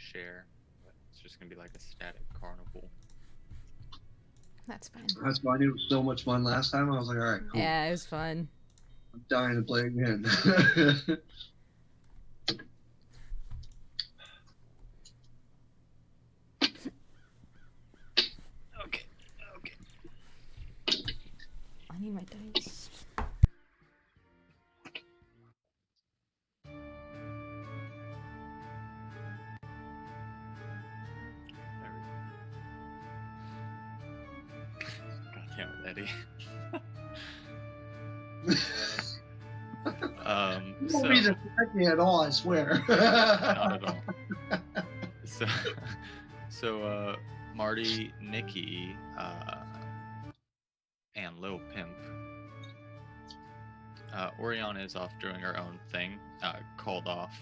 share. But it's just gonna be like a static carnival. That's fine. That's fine. It was so much fun last time. I was like, all right, cool. Yeah, it was fun. I'm dying to play again. Okay. I need my dice. God damn it, Eddie. No So reason to correct me at all, I swear. not at all. So Marty, Nikki, and Lil Pimp. Oriana is off doing her own thing. Called off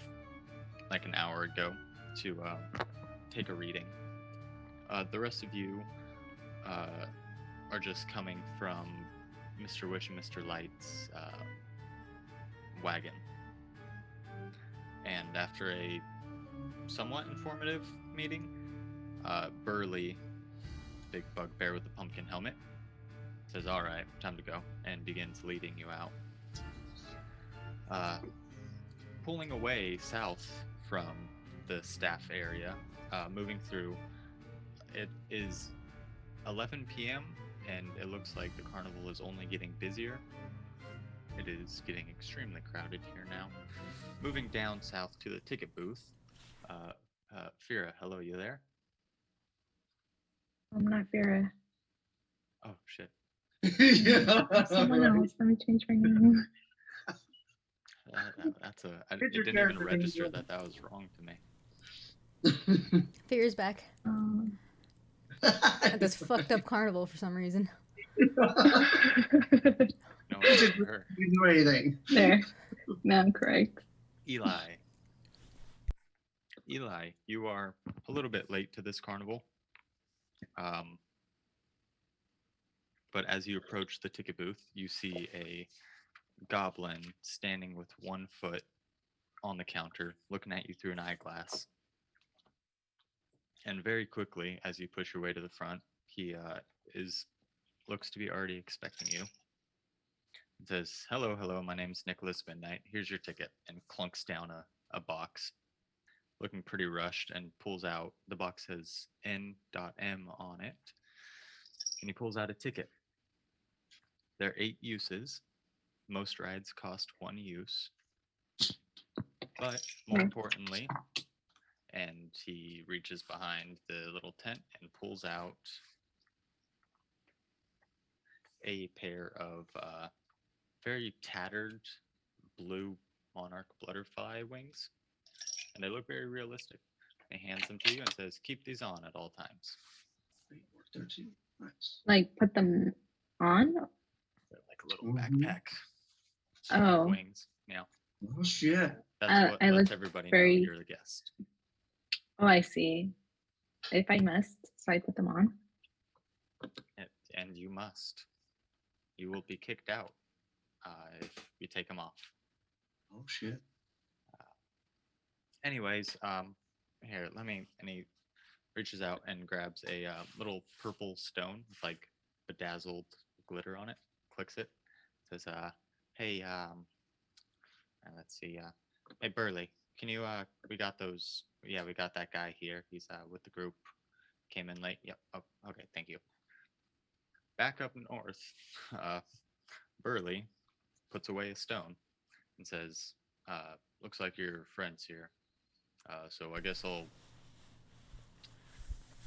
like an hour ago to take a reading. The rest of you are just coming from Mr. Wish and Mr. Light's wagon. And after a somewhat informative meeting, Burley, big bugbear with the pumpkin helmet, says, "All right, time to go," and begins leading you out. Pulling away south from the staff area, moving through, it is 11 p.m. and it looks like the carnival is only getting busier. It is getting extremely crowded here now. Moving down south to the ticket booth, Fira, hello, you there? I'm not Vera. Oh, shit. Someone else. Let me change my name. It Get your didn't even character register name. that was wrong to me. Fear's back at this fucked up carnival for some reason. No, it wasn't her. You do anything. There. Now I'm correct. Eli, you are a little bit late to this carnival. But as you approach the ticket booth, you see a goblin standing with one foot on the counter, looking at you through an eyeglass. And very quickly, as you push your way to the front, he looks to be already expecting you. It says, hello, my name's Nicholas Midnight. Here's your ticket," and clunks down a box, looking pretty rushed, and pulls out, the box says N.M on it, and he pulls out a ticket. There are 8 uses. Most rides cost 1 use. But more importantly, and he reaches behind the little tent and pulls out a pair of very tattered blue monarch butterfly wings, and they look very realistic. He hands them to you and says, "Keep these on at all times." Nice. Like, put them on? They're like a little Mhm. backpack Oh. wings. Yeah, Oh shit. that's what I lets look everybody very- know you're the guest. Oh, I see. If I must, so I put them on. And you must. You will be kicked out if you take them off. Oh shit. Anyways, here, let me. And he reaches out and grabs a little purple stone with like bedazzled glitter on it. Clicks it. Says, "Hey, let's see. Hey, Burley, can you? We got those. Yeah, we got that guy here. He's with the group. Came in late. Yep. Oh, okay. Thank you." Back up north, Burley puts away a stone and says, "Looks like your friend's here. So I guess I'll.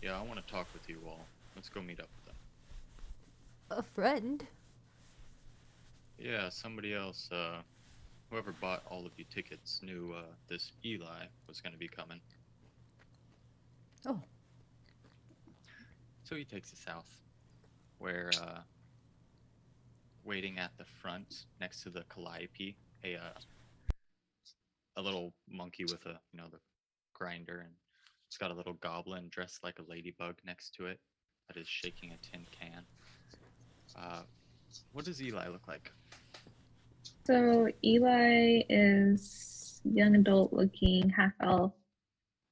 Yeah, I want to talk with you all. Let's go meet up with them." A friend? Yeah, somebody else. Whoever bought all of you tickets knew this Eli was going to be coming. Oh. So he takes us south, where waiting at the front next to the calliope, a little monkey with the grinder, and it's got a little goblin dressed like a ladybug next to it that is shaking a tin can. What does Eli look like? So Eli is young adult looking, half elf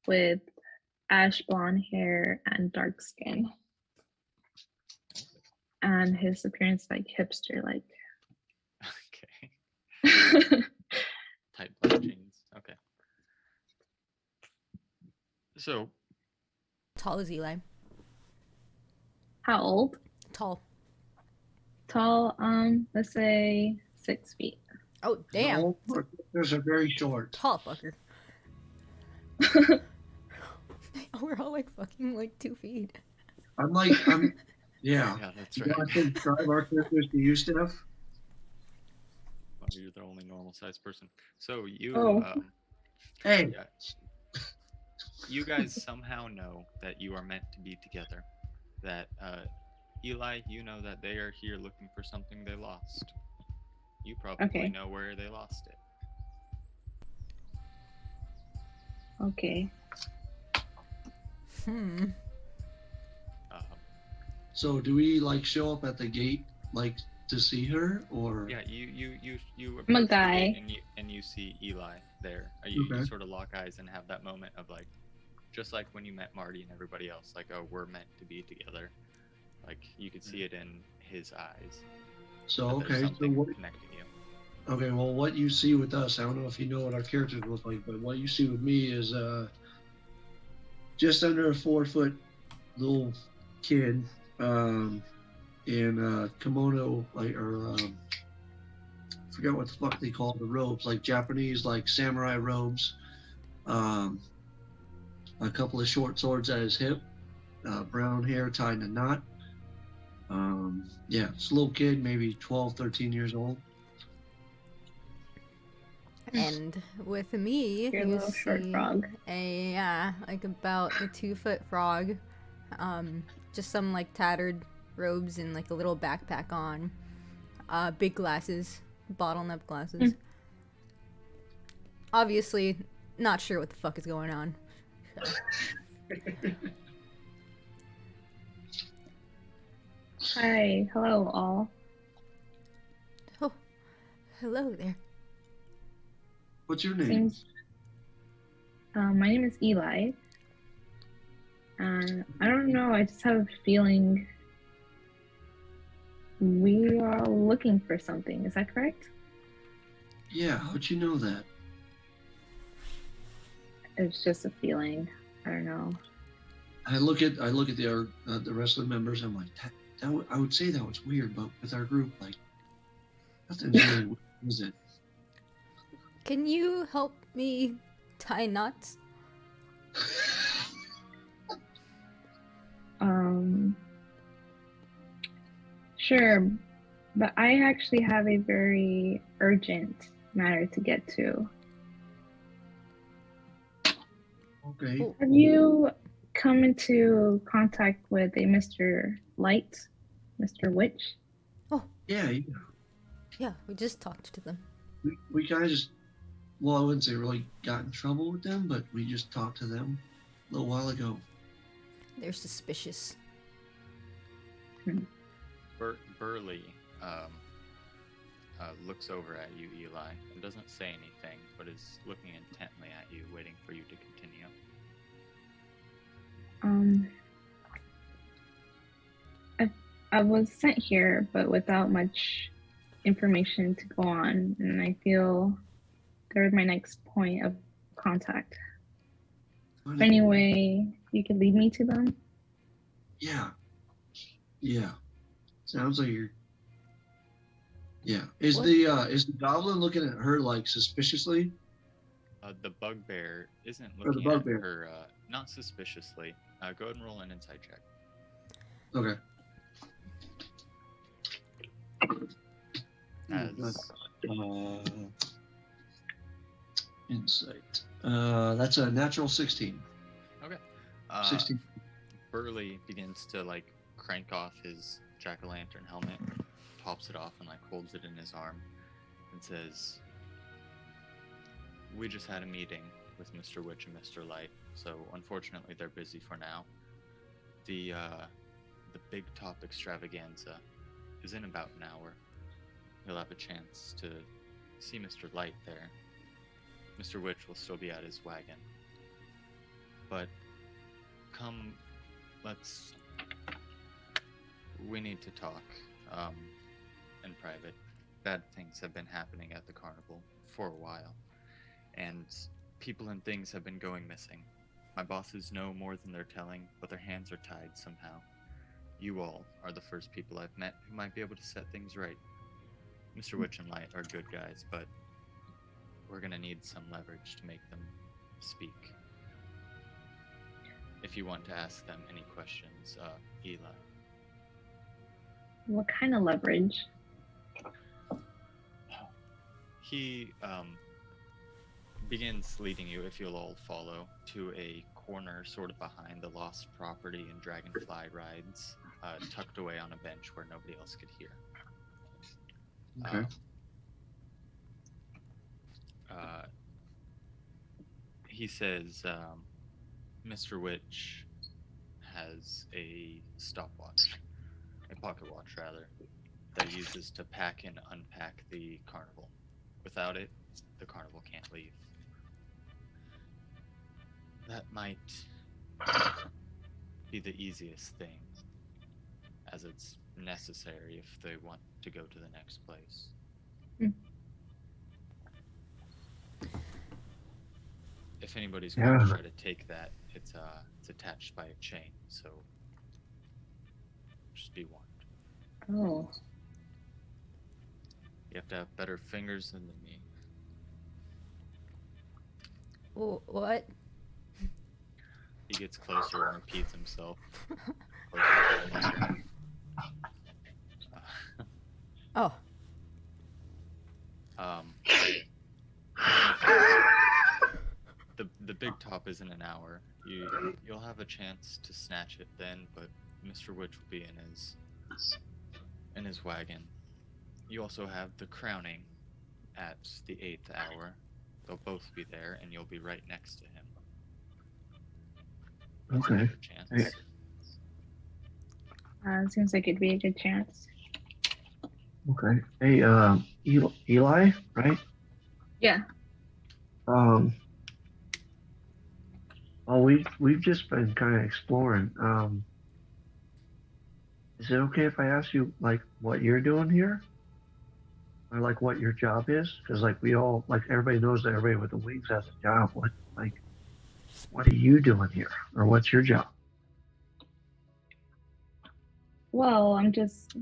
with ash blonde hair and dark skin. And his appearance like hipster like. Okay. Tight black jeans. Okay. So Tall as Eli. How old? Tall. Tall, let's say 6 feet. Oh, damn. No, there's a very short. Tall fucker. We're all like fucking like 2 feet. Yeah. yeah, that's You right. want to describe our characters to you, Steph? Well, you're the only normal sized person. So you Oh. Hey. yeah. You guys somehow know that you are meant to be together. That Eli, you know that they are here looking for something they lost. You probably Okay. know where they lost it. Okay. Hmm. So do we like show up at the gate like to see her, or? Yeah, you I'm a approach the guy. gate and you see Eli there. You Okay. sort of lock eyes and have that moment of like, just like when you met Marty and everybody else, like, oh, we're meant to be together. Like you could see it in his eyes. So that there's okay, so something what? connecting you. Okay, well, what you see with us, I don't know if you know what our characters look like, but what you see with me is just under a 4-foot little kid in kimono, like, or I forgot what the fuck they call the robes, like Japanese, like samurai robes. A couple of short swords at his hip, brown hair tied in a knot. Yeah, it's a little kid, maybe 12, 13 years old. And with me, You're a you little short see frog. like about a 2-foot frog. Just some like tattered robes and like a little backpack on. Big glasses, bottleneck glasses. Obviously, not sure what the fuck is going on. So. Hi, hello all. Oh, hello there. What's your name? Seems my name is Eli. And I don't know, I just have a feeling we are looking for something. Is that correct? Yeah, how'd you know that? It's just a feeling. I don't know. I look at the rest of the members. I'm like, I would say that was weird, but with our group, like, nothing's really weird, is it? Can you help me tie knots? Sure, but I actually have a very urgent matter to get to. Okay. Oh. Have you come into contact with a Mr. Light, Mr. Witch? Yeah, Yeah, we just talked to them. we kind of just, well, I wouldn't say really got in trouble with them, but we just talked to them a little while ago. They're suspicious. Burley looks over at you, Eli, and doesn't say anything, but is looking intently at you, waiting for you to continue. I was sent here, but without much information to go on, and I feel they're my next point of contact. Anyway, you could lead me to them? Yeah. Sounds like you're. Yeah. Is What? the goblin looking at her like suspiciously? The bugbear isn't Or the looking at bugbear. her not suspiciously. Go ahead and roll an insight check. Okay. As Insight. That's a natural 16. okay, 16. Burley begins to like crank off his jack-o'-lantern helmet, pops it off and like holds it in his arm, and says, "We just had a meeting with Mr. Witch and Mr. Light, so unfortunately they're busy for now. The big top extravaganza is in about an hour. You'll have a chance to see Mr. Light there. Mr. Witch will still be at his wagon. But come. We need to talk in private. Bad things have been happening at the carnival for a while, and people and things have been going missing. My bosses know more than they're telling, but their hands are tied somehow. You all are the first people I've met who might be able to set things right. Mr. Witch and Light are good guys, but we're gonna need some leverage to make them speak. If you want to ask them any questions, Eli. What kind of leverage? He begins leading you, if you'll all follow, to a corner sort of behind the lost property and dragonfly rides, tucked away on a bench where nobody else could hear. Okay. He says, Mr. Witch has a stopwatch, a pocket watch rather, that he uses to pack and unpack the carnival. Without it, the carnival can't leave. That might be the easiest thing, as it's necessary if they want to go to the next place. If anybody's going to try to take that, it's attached by a chain, so just be warned. Oh. You have to have better fingers than me. What? He gets closer and repeats himself. Closer to the mic. Oh. The big top is in an hour. You'll have a chance to snatch it then, but Mr. Witch will be in his wagon. You also have the crowning at the 8th hour. They'll both be there, and you'll be right next to him. That's Okay. your chance. Seems like it'd be a good chance. Okay. Hey, Eli, right? Yeah. Well, we've just been kind of exploring. Is it okay if I ask you like what you're doing here, or like what your job is? Because like we all, like everybody knows that everybody with the wings has a job. What are you doing here, or what's your job? Well, I'm just,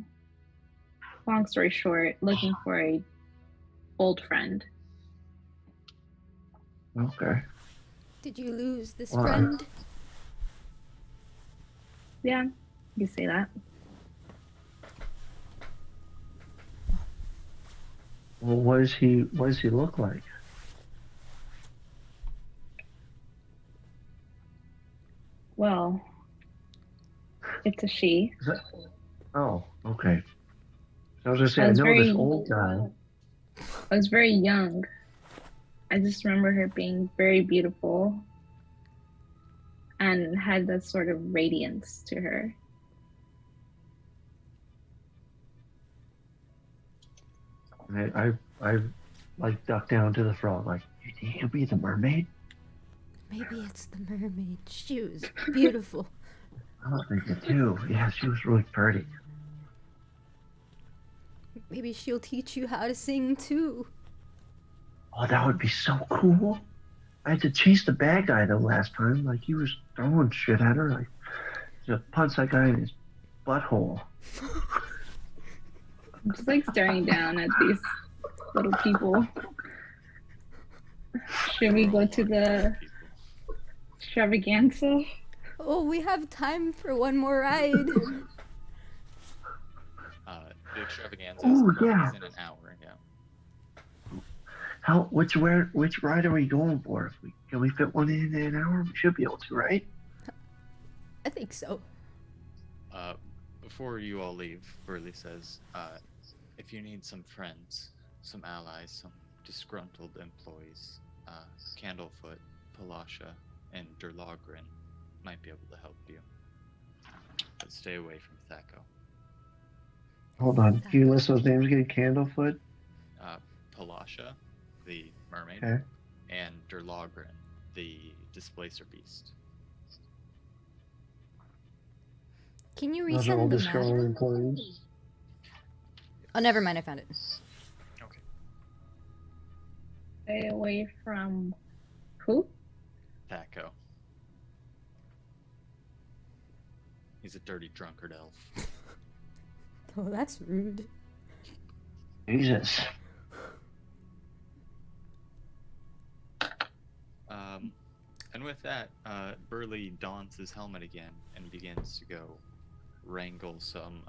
long story short, looking for a old friend. Okay. Did you lose this Well, friend? Yeah, you say that. Well, what does he look like? Well, it's a she. Oh, okay. I was gonna say I I was know very- this old guy. I was very young. I just remember her being very beautiful and had that sort of radiance to her. I like ducked down to the frog. Like, you could be the mermaid. Maybe it's the mermaid. She was beautiful. I was thinking too. Yeah, she was really pretty. Maybe she'll teach you how to sing too. Oh, that would be so cool. I had to chase the bad guy the last time. Like he was throwing shit at her. Like just punch that guy in his butthole. I'm just like staring down at these little people. Should we go to the extravaganza? Oh, we have time for one more ride. The extravaganza Oh, is yeah. in an hour. Yeah. Which ride are we going for? Can we fit one in an hour? We should be able to, right? I think so. Before you all leave, Burley says, if you need some friends, some allies, some disgruntled employees, Candlefoot, Palasha, and Durlogren might be able to help you. But stay away from Thaco. Hold on. Can you list those names again? Candlefoot? Palasha, the mermaid, Okay. and Durlogren, the displacer beast. Can you Those are all resend the Discovery map? employees. Oh, never mind. I found it. Okay. Stay away from who? Thaco. He's a dirty drunkard elf. Oh, that's rude. Jesus. And with that, Burley dons his helmet again and begins to go wrangle some.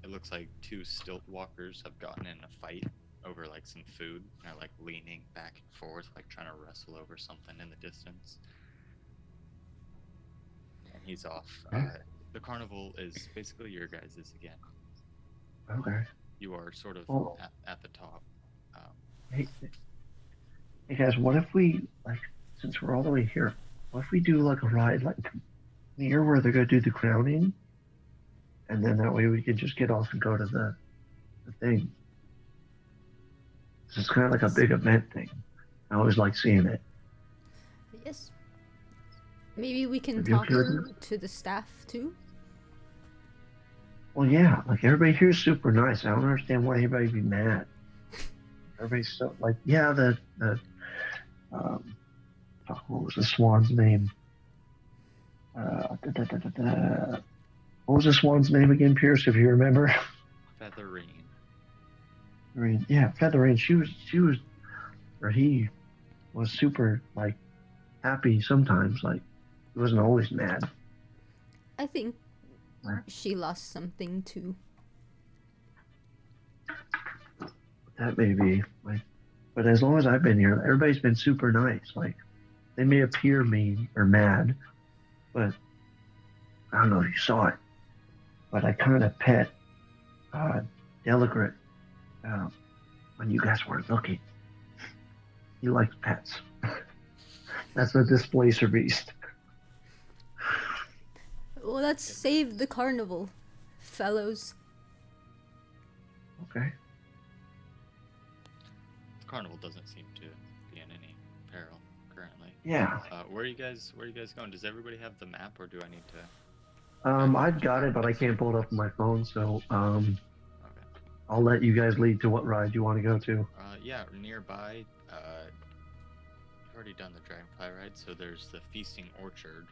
It looks like two stilt walkers have gotten in a fight over like some food. They're like leaning back and forth, like trying to wrestle over something in the distance. And he's off. The carnival is basically your guys' again. Okay. You are sort of Well- at the top. Hey, hey guys, what if we, like, since we're all the way here, what if we do like a ride like near where they're gonna do the crowning? And then that way we can just get off and go to the thing. It's kind of like a big event thing. I always like seeing it. Yes. Maybe we can Are you talk okay with it? to the staff too. Well, yeah, like everybody here is super nice. I don't understand why anybody'd be mad. Everybody's so like, yeah, fuck, what was the swan's name? What was the swan's name again, Pierce? If you remember. Featherine. Yeah, Featherine. She was, or he was super like happy sometimes. Like he wasn't always mad. I think Huh? she lost something too. That may be like, but as long as I've been here, everybody's been super nice. Like they may appear mean or mad, but I don't know if you saw it, but I kind of pet Delicate when you guys weren't looking. He likes pets. That's a displacer beast. Well, let's save the carnival, fellows. Okay. The carnival doesn't seem to be in any peril currently. Yeah. Where are you guys going? Does everybody have the map, or do I need to? I've got it, but I can't pull it up on my phone, so Okay. I'll let you guys lead to what ride you want to go to. Yeah, nearby. You've already done the Dragonfly ride, so there's the Feasting Orchard.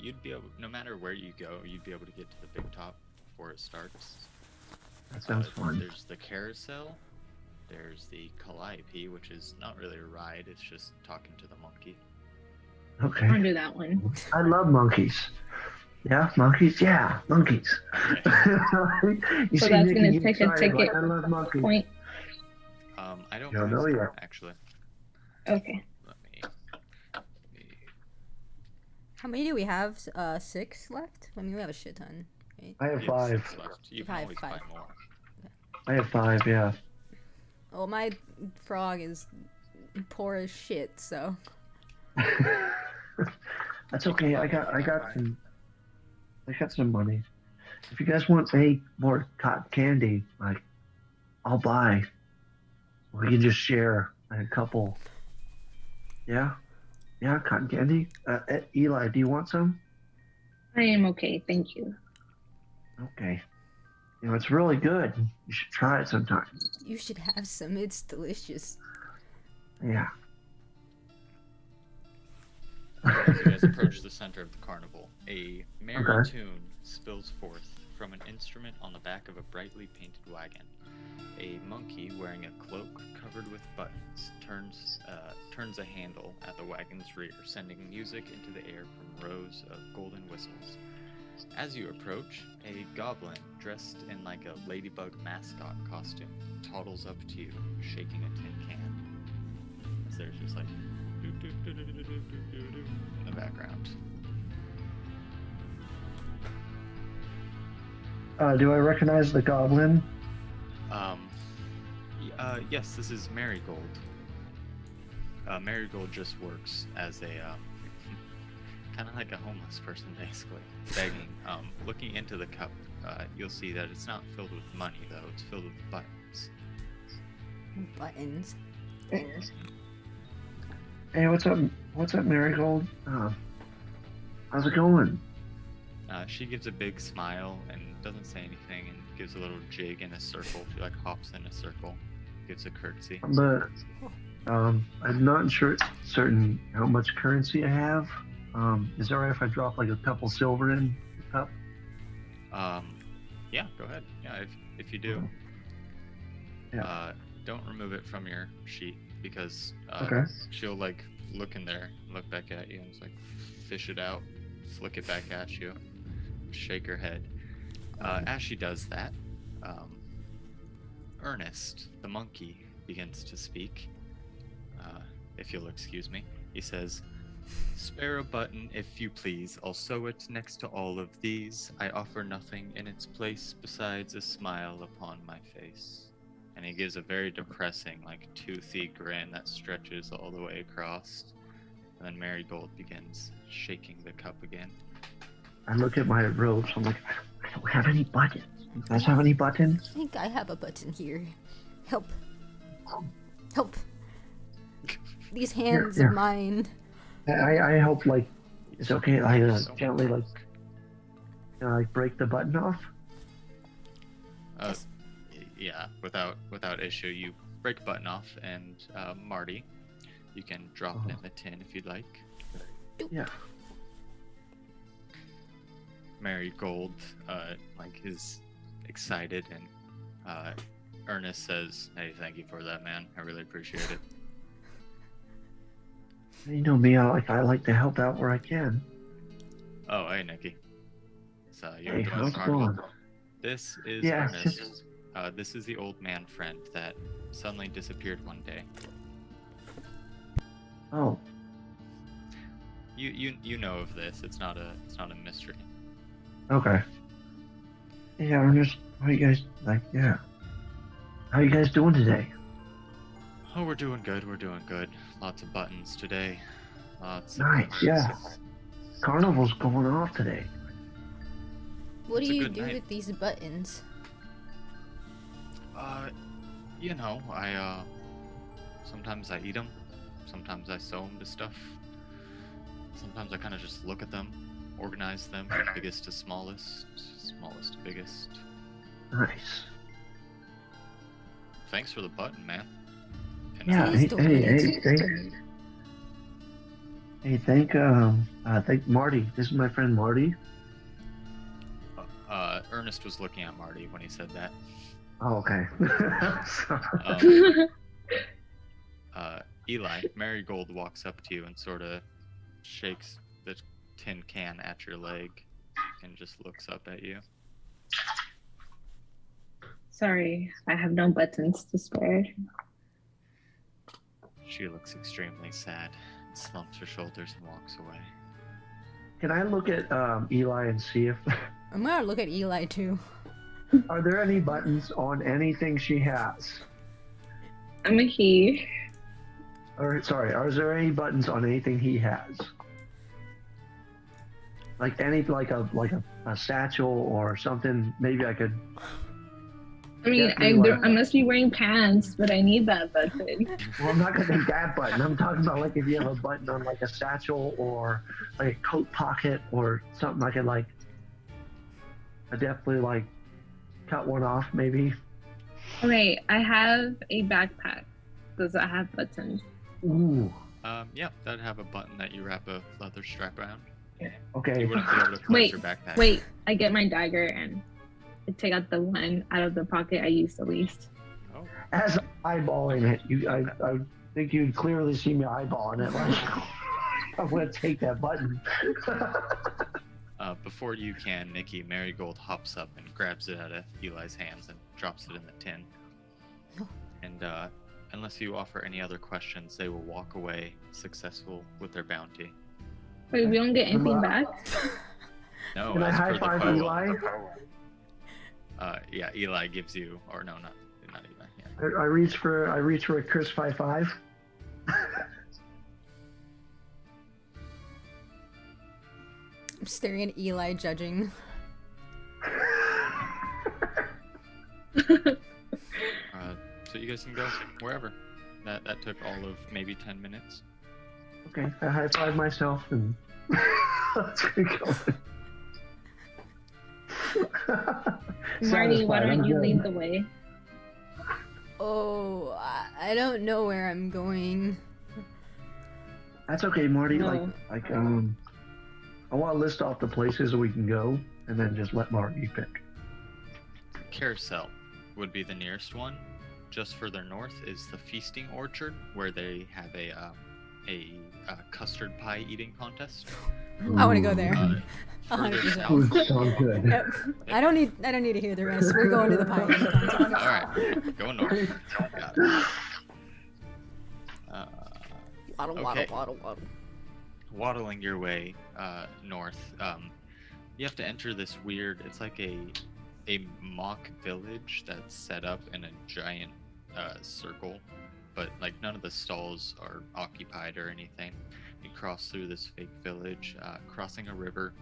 You'd be able, no matter where you go, you'd be able to get to the big top before it starts. That sounds fun. There's the Carousel. There's the Calliope, which is not really a ride. It's just talking to the monkey. Okay. I'll do that one. I love monkeys. Yeah, monkeys. Yeah, monkeys. You So see that's Nikki gonna get take a excited, ticket like, I love monkeys. Point. I don't You don't believe know so, yet. actually. Okay. Let me How many do we have? 6 left? I mean, we have a shit ton. Right? I have you have 5. 6 left. You can Five, always five. buy more. I have 5. Yeah. Well, my frog is poor as shit, so. That's okay. I got some money. If you guys want any more cotton candy, like I'll buy. We can just share like, a couple. Yeah, yeah, cotton candy. Eli, do you want some? I am okay, thank you. Okay. You know it's really good. You should try it sometime. You should have some. It's delicious. Yeah. As you guys approach the center of the carnival, a merry Okay. tune spills forth from an instrument on the back of a brightly painted wagon. A monkey wearing a cloak covered with buttons turns a handle at the wagon's rear, sending music into the air from rows of golden whistles. As you approach, a goblin dressed in like a ladybug mascot costume toddles up to you, shaking a tin can. As there's just like in the background. Do I recognize the goblin? Yes, this is Marigold. Marigold just works as a kind of like a homeless person, basically, begging. Looking into the cup, you'll see that it's not filled with money, though. It's filled with buttons. Buttons. Hey, what's up? What's up, Marigold? How's it going? She gives a big smile and doesn't say anything and gives a little jig in a circle. She like hops in a circle, gives a curtsy. But I'm not certain how much currency I have. Is it alright if I drop like a couple silver in the cup? Yeah, go ahead. Yeah, if you do. Yeah. Don't remove it from your sheet because Okay. she'll like look in there, look back at you, and just like fish it out, flick it back at you, shake her head. As she does that, Ernest, the monkey, begins to speak. If you'll excuse me, he says, "Spare a button, if you please. I'll sew it next to all of these. I offer nothing in its place besides a smile upon my face." And he gives a very depressing, like, toothy grin that stretches all the way across. And then Marigold begins shaking the cup again. I look at my robes. I'm like, I don't have any buttons. You guys have any buttons? I think I have a button here. Help. Help. These hands Here. of mine. I help. Like, it's okay. I gently like, break the button off. Yes. Yeah, without issue. You break a button off, and Marty, you can drop it in the tin if you'd like. Yeah. Marigold, is excited, and Ernest says, "Hey, thank you for that, man. I really appreciate it." You know me. I like to help out where I can. Oh, hey, Nikki. So you're Hey, the how's it Carnival. going? This is Yeah, Ernest. This is the old man friend that suddenly disappeared one day. Oh, You know of this. It's not a mystery. okay. Yeah, I'm just. How you guys like? Yeah. How you guys doing today? Oh, we're doing good. We're doing good. Lots of buttons today. Lots of Nice. buttons. Yeah. Carnival's going off today. What It's do a you good do night. with these buttons? I sometimes I eat them. Sometimes I sew them to stuff. Sometimes I kind of just look at them, organize them from biggest to smallest, smallest to biggest. Nice. Thanks for the button, man. And, Yeah. Please don't eat it. Thank Marty. This is my friend Marty. Ernest was looking at Marty when he said that. Oh, okay. Eli, Marigold walks up to you and sort of shakes the tin can at your leg and just looks up at you. Sorry, I have no buttons to spare. She looks extremely sad, slumps her shoulders, and walks away. Can I look at Eli and see if I'm gonna look at Eli too. are there any buttons on anything she has? I'm a he. Or sorry, are there any buttons on anything he has? Like a satchel or something? Maybe I could. I mean, I must be wearing pants, but I need that button. Well, I'm not gonna take that button. I'm talking about like if you have a button on like a satchel or like a coat pocket or something I could like. I definitely like cut one off maybe. Okay, I have a backpack. Does that have buttons? Ooh. Yeah, that'd have a button that you wrap a leather strap around. Okay. You wouldn't be able to close Wait, your backpack. Wait, I get my dagger and I take out the one out of the pocket I use the least. Oh. As I'm eyeballing it, I think you'd clearly see me eyeballing it. Like, I'm gonna take that button. Before you can, Nikki, Marigold hops up and grabs it out of Eli's hands and drops it in the tin. And unless you offer any other questions, they will walk away successful with their bounty. Wait, we don't get anything back? No, Can I as per high the five code. Eli? Yeah, Eli gives you, or no, not Eli. Yeah. I reach for a Chris 5-5. I'm staring at Eli, judging. So you guys can go wherever. That took all of maybe 10 minutes. Okay, I high five myself and let's get going. Marty, why Satisfied, don't I'm you good. lead the way? Oh, I don't know where I'm going. That's okay, Marty. No. I want to list off the places we can go, and then just let Marty pick. Carousel would be the nearest one. Just further north is the Feasting Orchard, where they have a custard pie eating contest. I want to go there. Further 100%. south. Ooh, sounds good. Yep. I don't need to hear the rest. We're going to the pie eating contest. All right, going north. Got it. Waddle, Okay. waddle, waddle. Waddling your way north, you have to enter this weird. It's like a mock village that's set up in a giant circle, but like none of the stalls are occupied or anything. You cross through this fake village, crossing a river.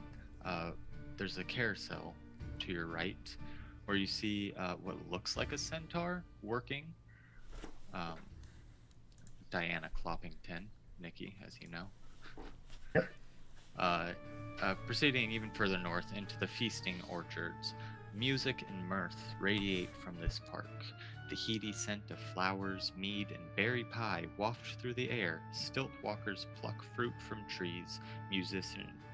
There's a carousel to your right, where you see what looks like a centaur working. Diana Cloppington, Nikki, as you know. Yep. Proceeding even further north into the Feasting Orchards, music and mirth radiate from this park. The heady scent of flowers, mead, and berry pie waft through the air. Stilt walkers pluck fruit from trees.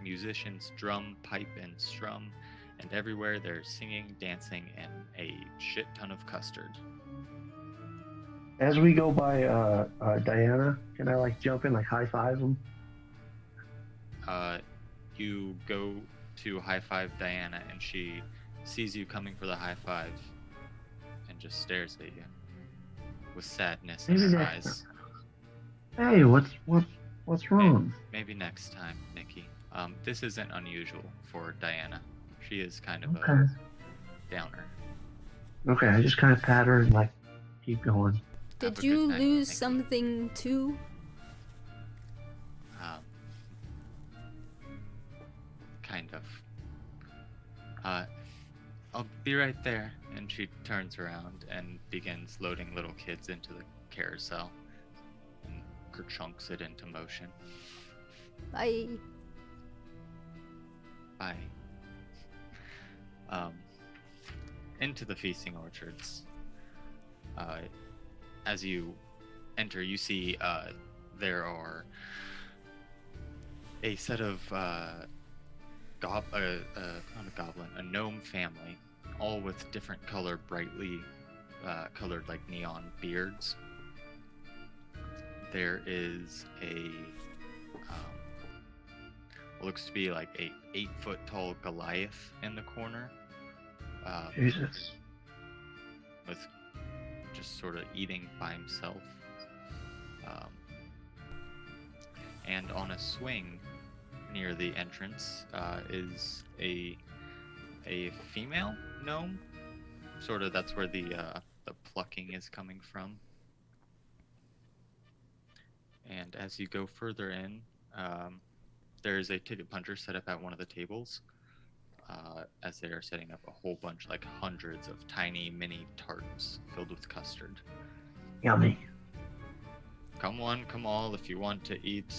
Musicians drum, pipe, and strum. And everywhere there's singing, dancing, and a shit ton of custard. As we go by Diana, can I like jump in, like high five them? You go to high five Diana, and she sees you coming for the high five and just stares at you with sadness in Maybe her next eyes. Hey, what's wrong? Maybe next time, Nikki. This isn't unusual for Diana. She is kind of Okay. a downer. Okay, I just kind of pat her and like keep going. Have Did a you good night, lose Nikki. something too? Kind of. I'll be right there. And she turns around and begins loading little kids into the carousel and kerchunks it into motion. Bye. Bye. Into the Feasting Orchards. As you enter, you see there are a set of not a goblin, a gnome family, all with different color, brightly colored like neon beards. There is a what looks to be like a 8-foot tall Goliath in the corner, Jesus. with just sort of eating by himself. And on a swing near the entrance is a female gnome. Sort of that's where the plucking is coming from. And as you go further in, there is a ticket puncher set up at one of the tables. As they are setting up a whole bunch, like hundreds of tiny mini tarts filled with custard. Yummy. Come one, come all. If you want to eat,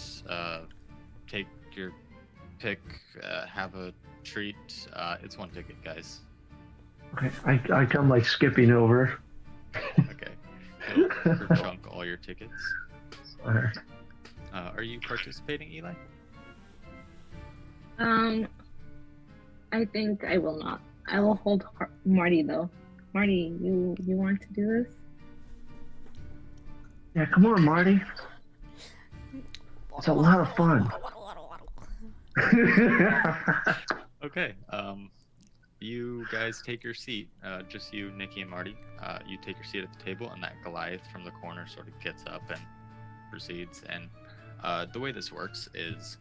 take your pick. Have a treat. It's one ticket, guys. Okay, I come like skipping over. Okay. He'll chunk all your tickets. Alright. Are you participating, Eli? I think I will not. I will hold Marty though. Marty, you want to do this? Yeah, come on, Marty. It's a lot of fun. Okay. You guys take your seat. Just you, Nikki, and Marty. You take your seat at the table, and that Goliath from the corner sort of gets up and proceeds. And the way this works is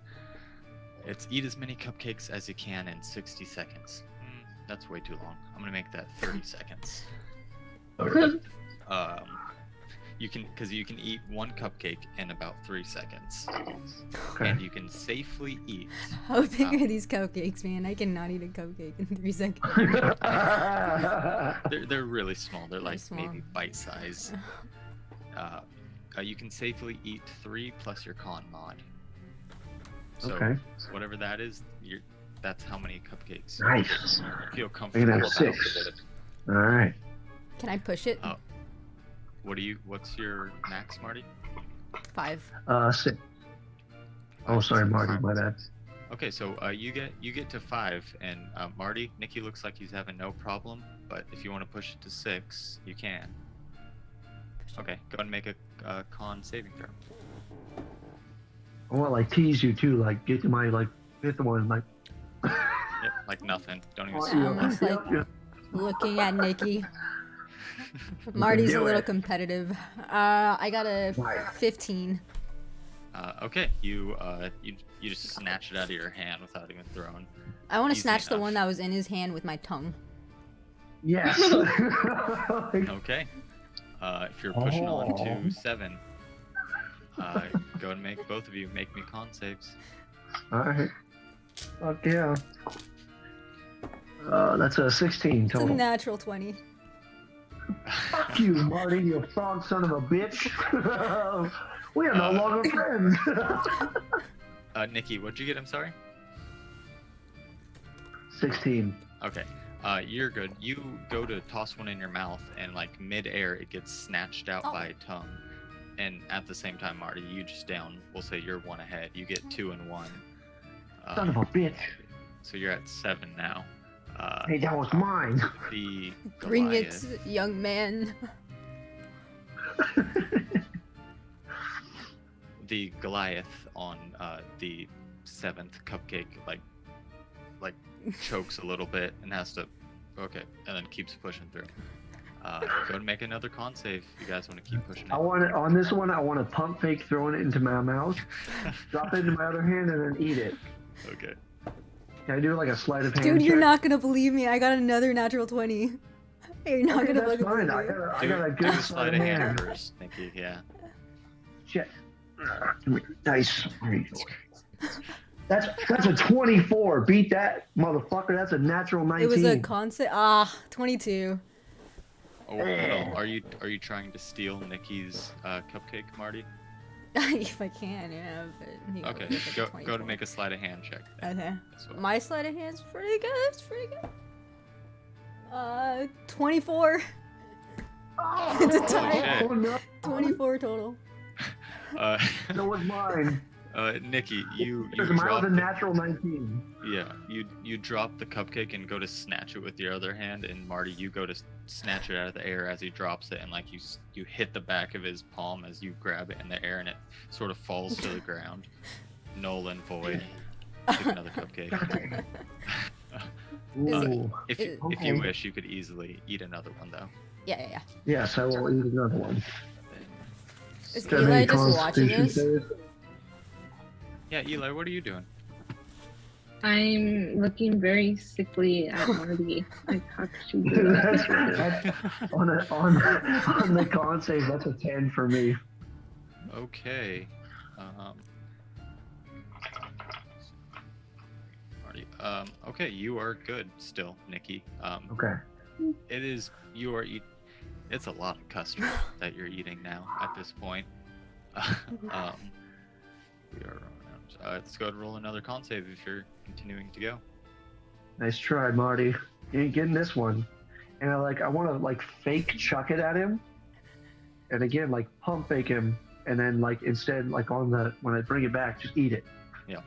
it's eat as many cupcakes as you can in 60 seconds. That's way too long. I'm gonna make that 30 seconds. Alright. You can eat one cupcake in about 3 seconds, Okay. and you can safely eat. How big are these cupcakes, man? I cannot eat a cupcake in 3 seconds. They're really small. They're like small. maybe bite size. You can safely eat 3 plus your con mod. So Okay. whatever that is, that's how many cupcakes Nice. you feel I can comfortable have about. 6. All right. Can I push it? What's your max, Marty? 5. 6. Oh, sorry, Marty. My bad. Okay, so you get to 5, and Marty, Nikki looks like he's having no problem. But if you want to push it to 6, you can. Okay, go ahead and make a con saving throw. I want to like tease you too, like get to my like hit the one like. Yep, like nothing. Don't even Oh, see Yeah, it. almost like looking at Nikki. Marty's a Do little it. competitive. I got a Right. 15. Okay, you just snatch it out of your hand without even throwing. I want to Easy snatch the enough. one that was in his hand with my tongue. Yes. Okay. If you're pushing on Oh. to 7, go ahead and make both of you make me con saves. All right. Fuck yeah. That's a 16 It's a total. natural 20. Fuck you, Marty, you frog son of a bitch. We are no longer friends. Nikki, what'd you get? I'm sorry. 16. Okay. You're good. You go to toss one in your mouth, and like mid-air, it gets snatched out Oh. by a tongue. And at the same time, Marty, you just down. We'll say you're 1 ahead. You get 2 and 1. Son of a bitch. So you're at 7 now. Hey, that was mine. The Bring it, Goliath, young man. the Goliath on the 7th cupcake, like chokes a little bit and has to, and then keeps pushing through. Go and make another con save. If you guys want to keep pushing it. I want it on this one. I want to pump fake throwing it into my mouth, drop it into my other hand, and then eat it. Okay. Can I do like a sleight of hand? Dude, you're check? not gonna believe me. I got another natural 20. You're not Okay, gonna that's fucking fine. believe I me. got, I Do, got a do good the sleight of hand first, Nikki. Yeah. Shit. Come here. Nice. There you go. That's a 24. Beat that, motherfucker. That's a natural 19. It was a concept. 22. Oh, hold on. Are you trying to steal Nikki's cupcake, Marty? If I can, yeah. But he Okay. was like a Go to 24. make a sleight of hand check. then. Okay. That's what- My sleight of hand's pretty good. It's pretty good. 24. Oh, It's a tie. oh, no. 24 total. Uh, That was mine. Nikki, you Because mine drop was a the, natural 19. yeah, you drop the cupcake and go to snatch it with your other hand, and Marty, you go to snatch it out of the air as he drops it, and like you hit the back of his palm as you grab it in the air, and it sort of falls to the ground, null and void. Take another cupcake. Ooh. If you Okay. wish, you could easily eat another one though. Yeah. Yes, I will eat another one. Is Got Eli any just watching constitution this? saves? Yeah, Eli, what are you doing? I'm looking very sickly at Marty. Like, how could she do That's, that? that's on the con save. That's a 10 for me. Okay. Marty. Okay, you are good still, Nikki. Okay. It's a lot of custard that you're eating now at this point. We are let's go ahead and roll another con save if you're continuing to go. Nice try, Marty. You ain't getting this one. And I want to like fake chuck it at him, and again like pump fake him, and then like instead like when I bring it back, just eat it. Yeah.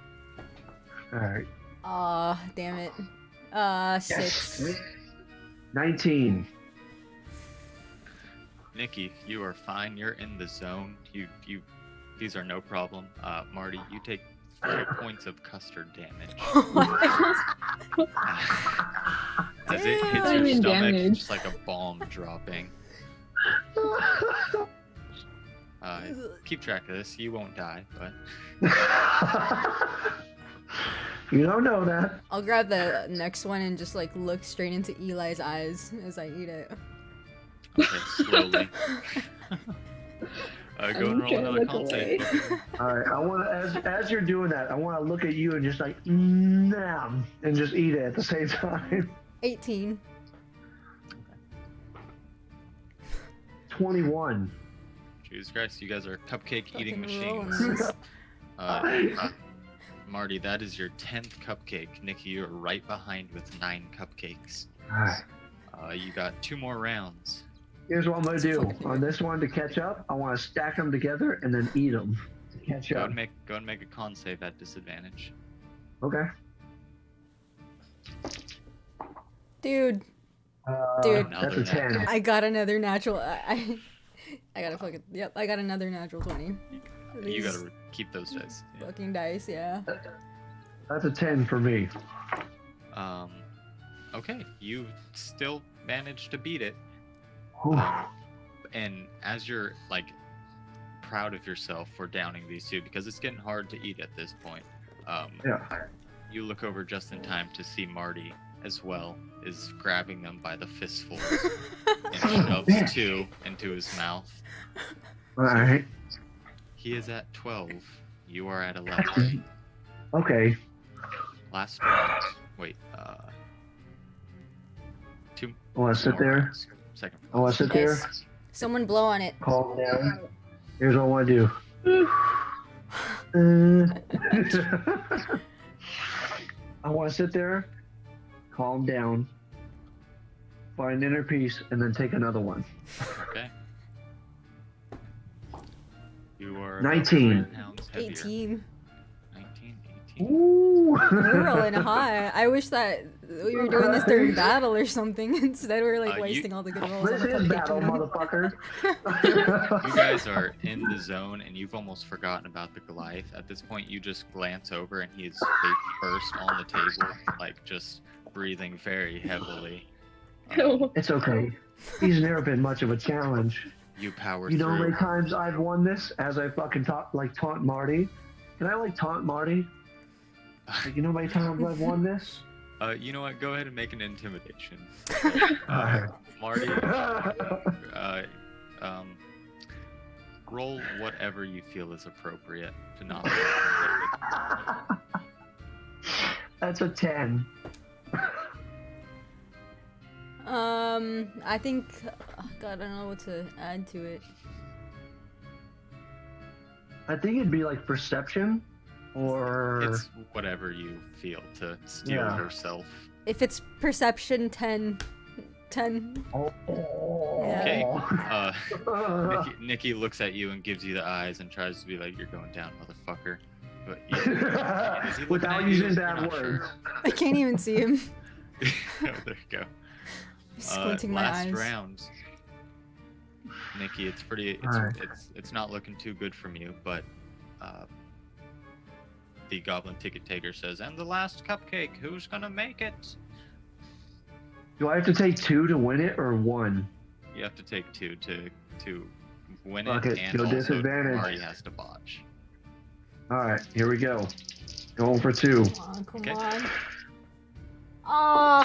All right. Aw, damn it. 6. 19. Nikki, you are fine. You're in the zone. These are no problem. Marty, you take 4 points of custard damage. As it hits I your mean, stomach, damage. just like a bomb dropping. Keep track of this. You won't die, but You don't know that. I'll grab the next one and just like look straight into Eli's eyes as I eat it. okay, slowly. Go and roll trying to another look con save. All right. I want to as you're doing that, I want to look at you and just like nom and just eat it at the same time. 18. 21. Jesus Christ, you guys are cupcake eating Fucking rolling machines. this. Marty, that is your 10th cupcake. Nikki, you're right behind with 9 cupcakes. Alright. You got 2 more rounds. Here's what I'm gonna do. fucking On this one to catch up, I want to stack them together and then eat them to catch Go up. and make a con save at disadvantage. Okay. Dude, That's Another a 10. I got another natural. I gotta fucking. Yep, I got another natural 20. You These gotta keep those dice. Yeah. fucking dice, yeah. That's a 10 for me. Okay, you still managed to beat it. Whew. And as you're like proud of yourself for downing these 2, because it's getting hard to eat at this point, Yeah. you look over just in time to see Marty as well is grabbing them by the fistfuls and shoves 2 into his mouth. Alright. He is at 12. You are at 11. Okay. Last round. Wait, 2 I want to sit more there. rounds. Second I want to sit there. Yes. Someone blow on it. Calm down. Here's what I want to do. I want to sit there, calm down, find inner peace, and then take another one. Okay. You are 19. about 3 pounds heavier. 18. 19, 18. Ooh. We're rolling high. I wish that we were doing this during battle or something. Instead, we're like You- wasting all the good rolls This on the is cupcake battle, tuning. motherfucker. You guys are in the zone and you've almost forgotten about the Goliath. At this point, you just glance over and he is face first on the table, like just breathing very heavily. It's okay. He's never been much of a challenge. You power You know how through. many times I've won this as I fucking taunt Marty? Can I taunt Marty? Like, you know how many times I've won this? You know what? Go ahead and make an intimidation. Alright. Marty, roll whatever you feel is appropriate to not be intimidated. That's a 10. I think. Oh God, I don't know what to add to it. I think it'd be like perception or It's whatever you feel to steel Yeah. yourself. If it's perception, 10. 10. Okay. Okay. Nikki looks at you and gives you the eyes and tries to be like, "You're going down, motherfucker." But is he looking Without at you? using You're bad not words. I can't even see him. Sure. Oh, there you go. Squinting my Last eyes. round. Nikki, it's Alright. it's not looking too good from you, but the goblin ticket taker says, "And the last cupcake, who's gonna make it?" Do I have to take 2 to win it or 1? You have to take 2 to win Fuck it, it, and go also disadvantage. Marty has to botch. Alright, here we go. Going for 2. Come on, come Okay. on. Oh,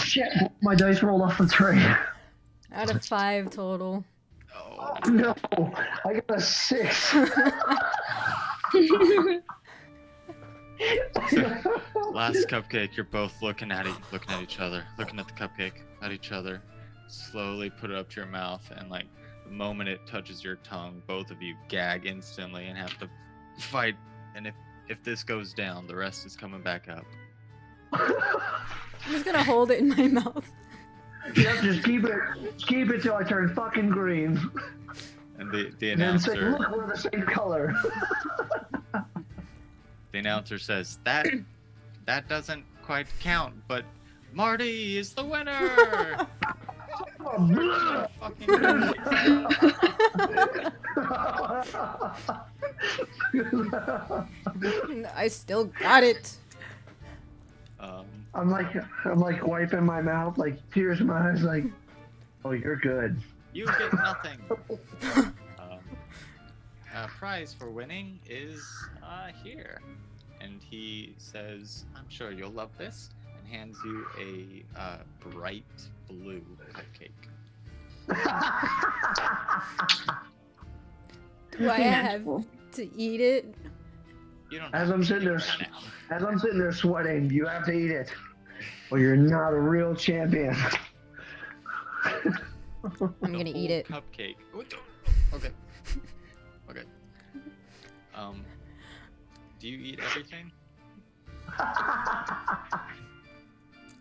Shit, my dice rolled off the tray. out of 5 total. Oh, No, I got a 6. last cupcake. You're both looking at each other, looking at the cupcake, at each other. Slowly put it up to your mouth, and like the moment it touches your tongue, both of you gag instantly and have to fight. And if this goes down, the rest is coming back up. I'm just gonna hold it in my mouth. Yep, just keep it till I turn fucking green. And the And then say, announcer look, we're the same color. the announcer says that doesn't quite count, but Marty is the winner. Fucking I still got it. I'm like wiping my mouth, like tears in my eyes, like, oh, you're good. You get nothing. Prize for winning is here. And he says, "I'm sure you'll love this," and hands you a bright blue cupcake. Do I have to eat it? You don't As have I'm to sitting eat there, it right now. as I'm sitting there sweating, you have to eat it, or you're not a real champion. I'm gonna eat it. Cupcake. Okay. Okay. Do you eat everything?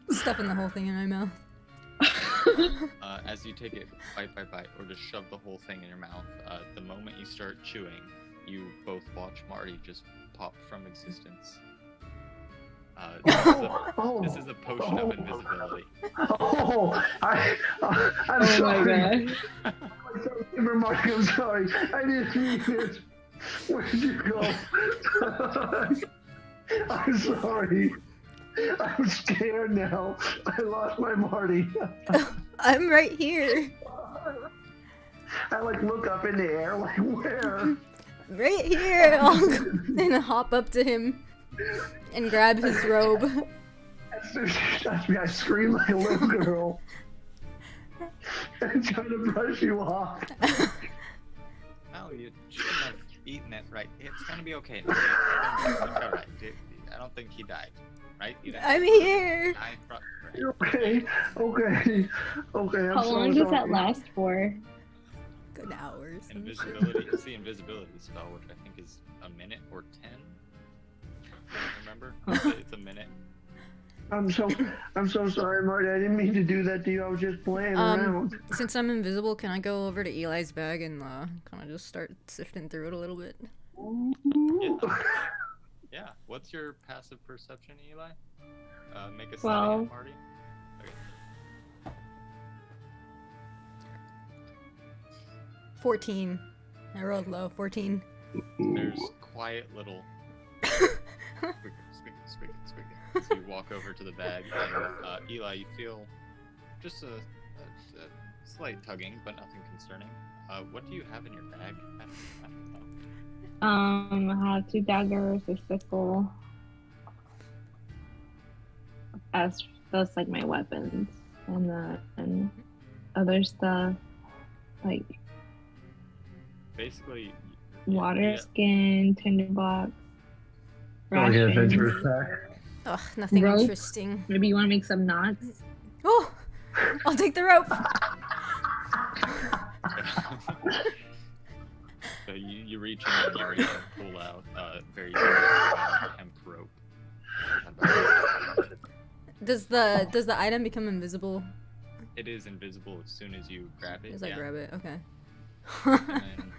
Stuffing the whole thing in my mouth. As you take it bite by bite, or just shove the whole thing in your mouth, the moment you start chewing, you both watch Marty just pop from existence. This is a potion of invisibility. I'm Oh sorry. my god. Mark, I'm sorry. I didn't mean it. Where'd you go? I'm sorry. I'm scared now. I lost my Marty. I'm right here. I like look up in the air, like where? Right here. I'll go and hop up to him and grab his robe. As soon as you touch me, I scream like a little girl. I'm trying to brush you off. No, you shouldn't have eaten it, right? It's gonna be okay now. It's alright. I don't think he died, right? You didn't I'm here. die from- You're okay. Okay. Okay. I'm How so long does that sorry. last for? Good hours. Invisibility. It's the invisibility spell, which I think is a minute or 10. I don't remember. It's a minute. I'm so sorry, Marty. I didn't mean to do that to you. I was just playing around. Since I'm invisible, can I go over to Eli's bag and kind of just start sifting through it a little bit? Yeah. Yeah. What's your passive perception, Eli? Make a Well- study, Marty. Okay. 14. I rolled low. 14. There's quiet little squeaking. So you walk over to the bag, and Eli, you feel just a slight tugging, but nothing concerning. What do you have in your bag? I don't know. I have 2 daggers, a sickle. As those like my weapons, and then other stuff like Basically, water yeah. skin, tinderbox, Like an rations. adventurous pack. Ugh, nothing Rope? interesting. Maybe you want to make some knots. Oh, I'll take the rope. So you reach in and you reach and pull out very hemp rope. Does the item become invisible It is invisible as soon as you grab it. as I yeah. grab it? Okay. And then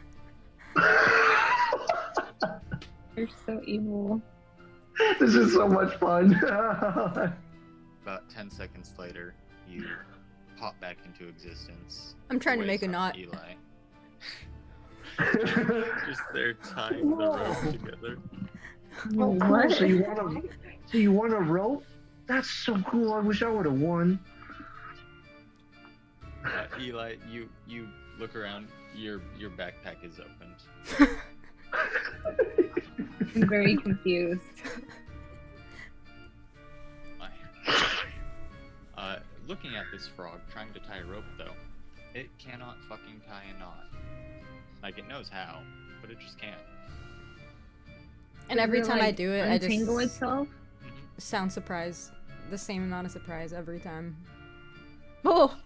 You're so evil. This is so much fun. about 10 seconds later, you pop back into existence. I'm trying to away make a from knot. Eli. Just there tying the rope together. Oh, cool. What? So you want a rope? That's so cool. I wish I would have won. Eli, you look around. Your backpack is opened. I'm very confused. Looking at this frog trying to tie a rope, though, it cannot fucking tie a knot. Like, it knows how, but it just can't. And every Does it, time I like, do it, I untangle just itself. sound surprised. The same amount of surprise every time. Oh!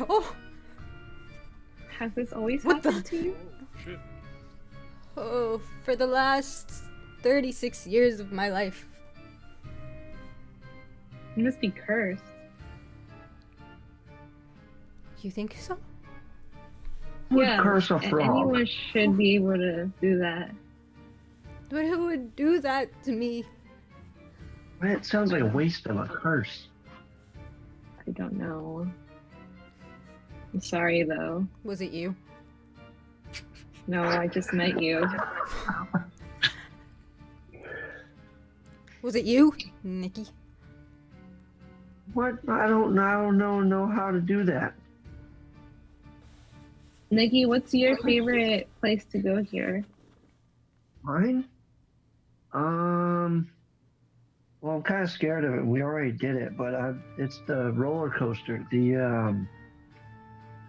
Oh! Has this always What the- happened to you? Oh, shit. Oh, for the last 36 years of my life. You must be cursed. You think so? Would curse a frog. Anyone should be able to do that. But who would do that to me? It sounds like a waste of a curse. I don't know. I'm sorry though. Was it you? No, I just met you. Was it you, Nikki? What? I don't know how to do that. Nikki, what's your favorite place to go here? Mine? Well, I'm kind of scared of it. We already did it, but it's the roller coaster. The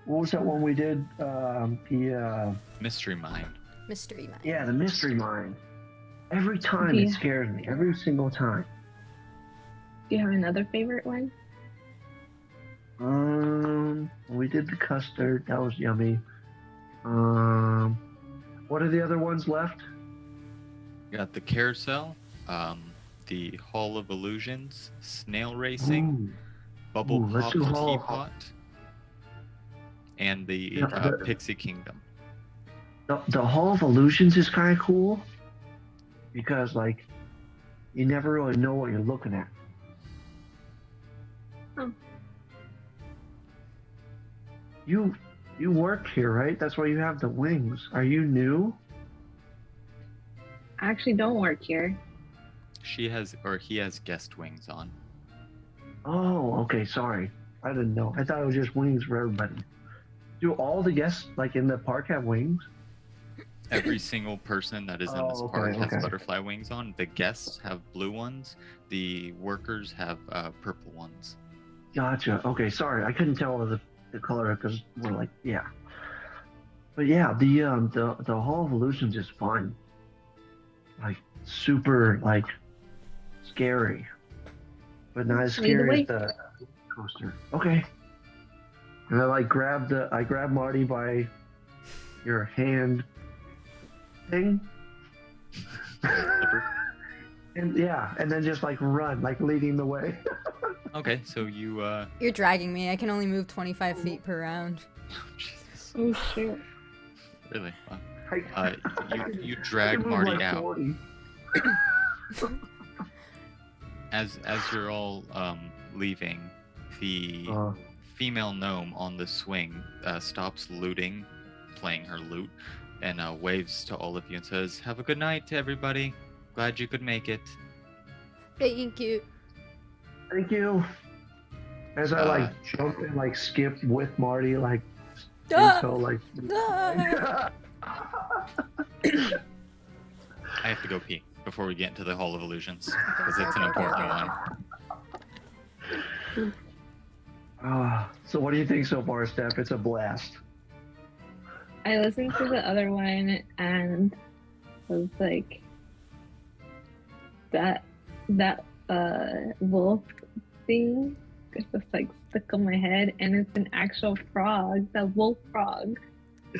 what was that one we did? The Mystery Mine. Mystery man. yeah, the mystery mine. Every time Yeah. it scares me. Every single time. Do you have another favorite one? We did the custard. That was yummy. What are the other ones left? You got the carousel, the Hall of Illusions, snail racing, bubble Ooh, let's pop do Hall of- teapot, and the Yeah, Pixie Kingdom. The Hall of Illusions is kind of cool because, like, you never really know what you're looking at. Oh. You work here, right? That's why you have the wings. Are you new? I actually don't work here. He has guest wings on. Oh, okay. Sorry, I didn't know. I thought it was just wings for everybody. Do all the guests like in the park have wings? Every single person that is in this park has okay. butterfly wings on. The guests have blue ones. The workers have purple ones. Gotcha. Okay, sorry, I couldn't tell the color because we're like, yeah. But yeah, the Hall of Illusions is fun. Like super like scary, but not as Lead the scary way. as the coaster. Okay. And I grab Marty by your hand thing. And yeah, and then just like run, like leading the way. Okay, so you You're dragging me. I can only move 25 feet per round. Jesus, Oh shit. really? Wow. I You can drag move Marty like out 40. as you're all leaving. The female gnome on the swing stops looting, playing her lute, and waves to all of you and says, "Have a good night to everybody. Glad you could make it." Thank you. Thank you. As I like jump and like skip with Marty, like Ah! until like. Ah! I have to go pee before we get into the Hall of Illusions because it's an important one. So what do you think so far, Steph? It's a blast. I listened to the other one and was like, that wolf thing just like stuck on my head, and it's an actual frog, the wolf frog.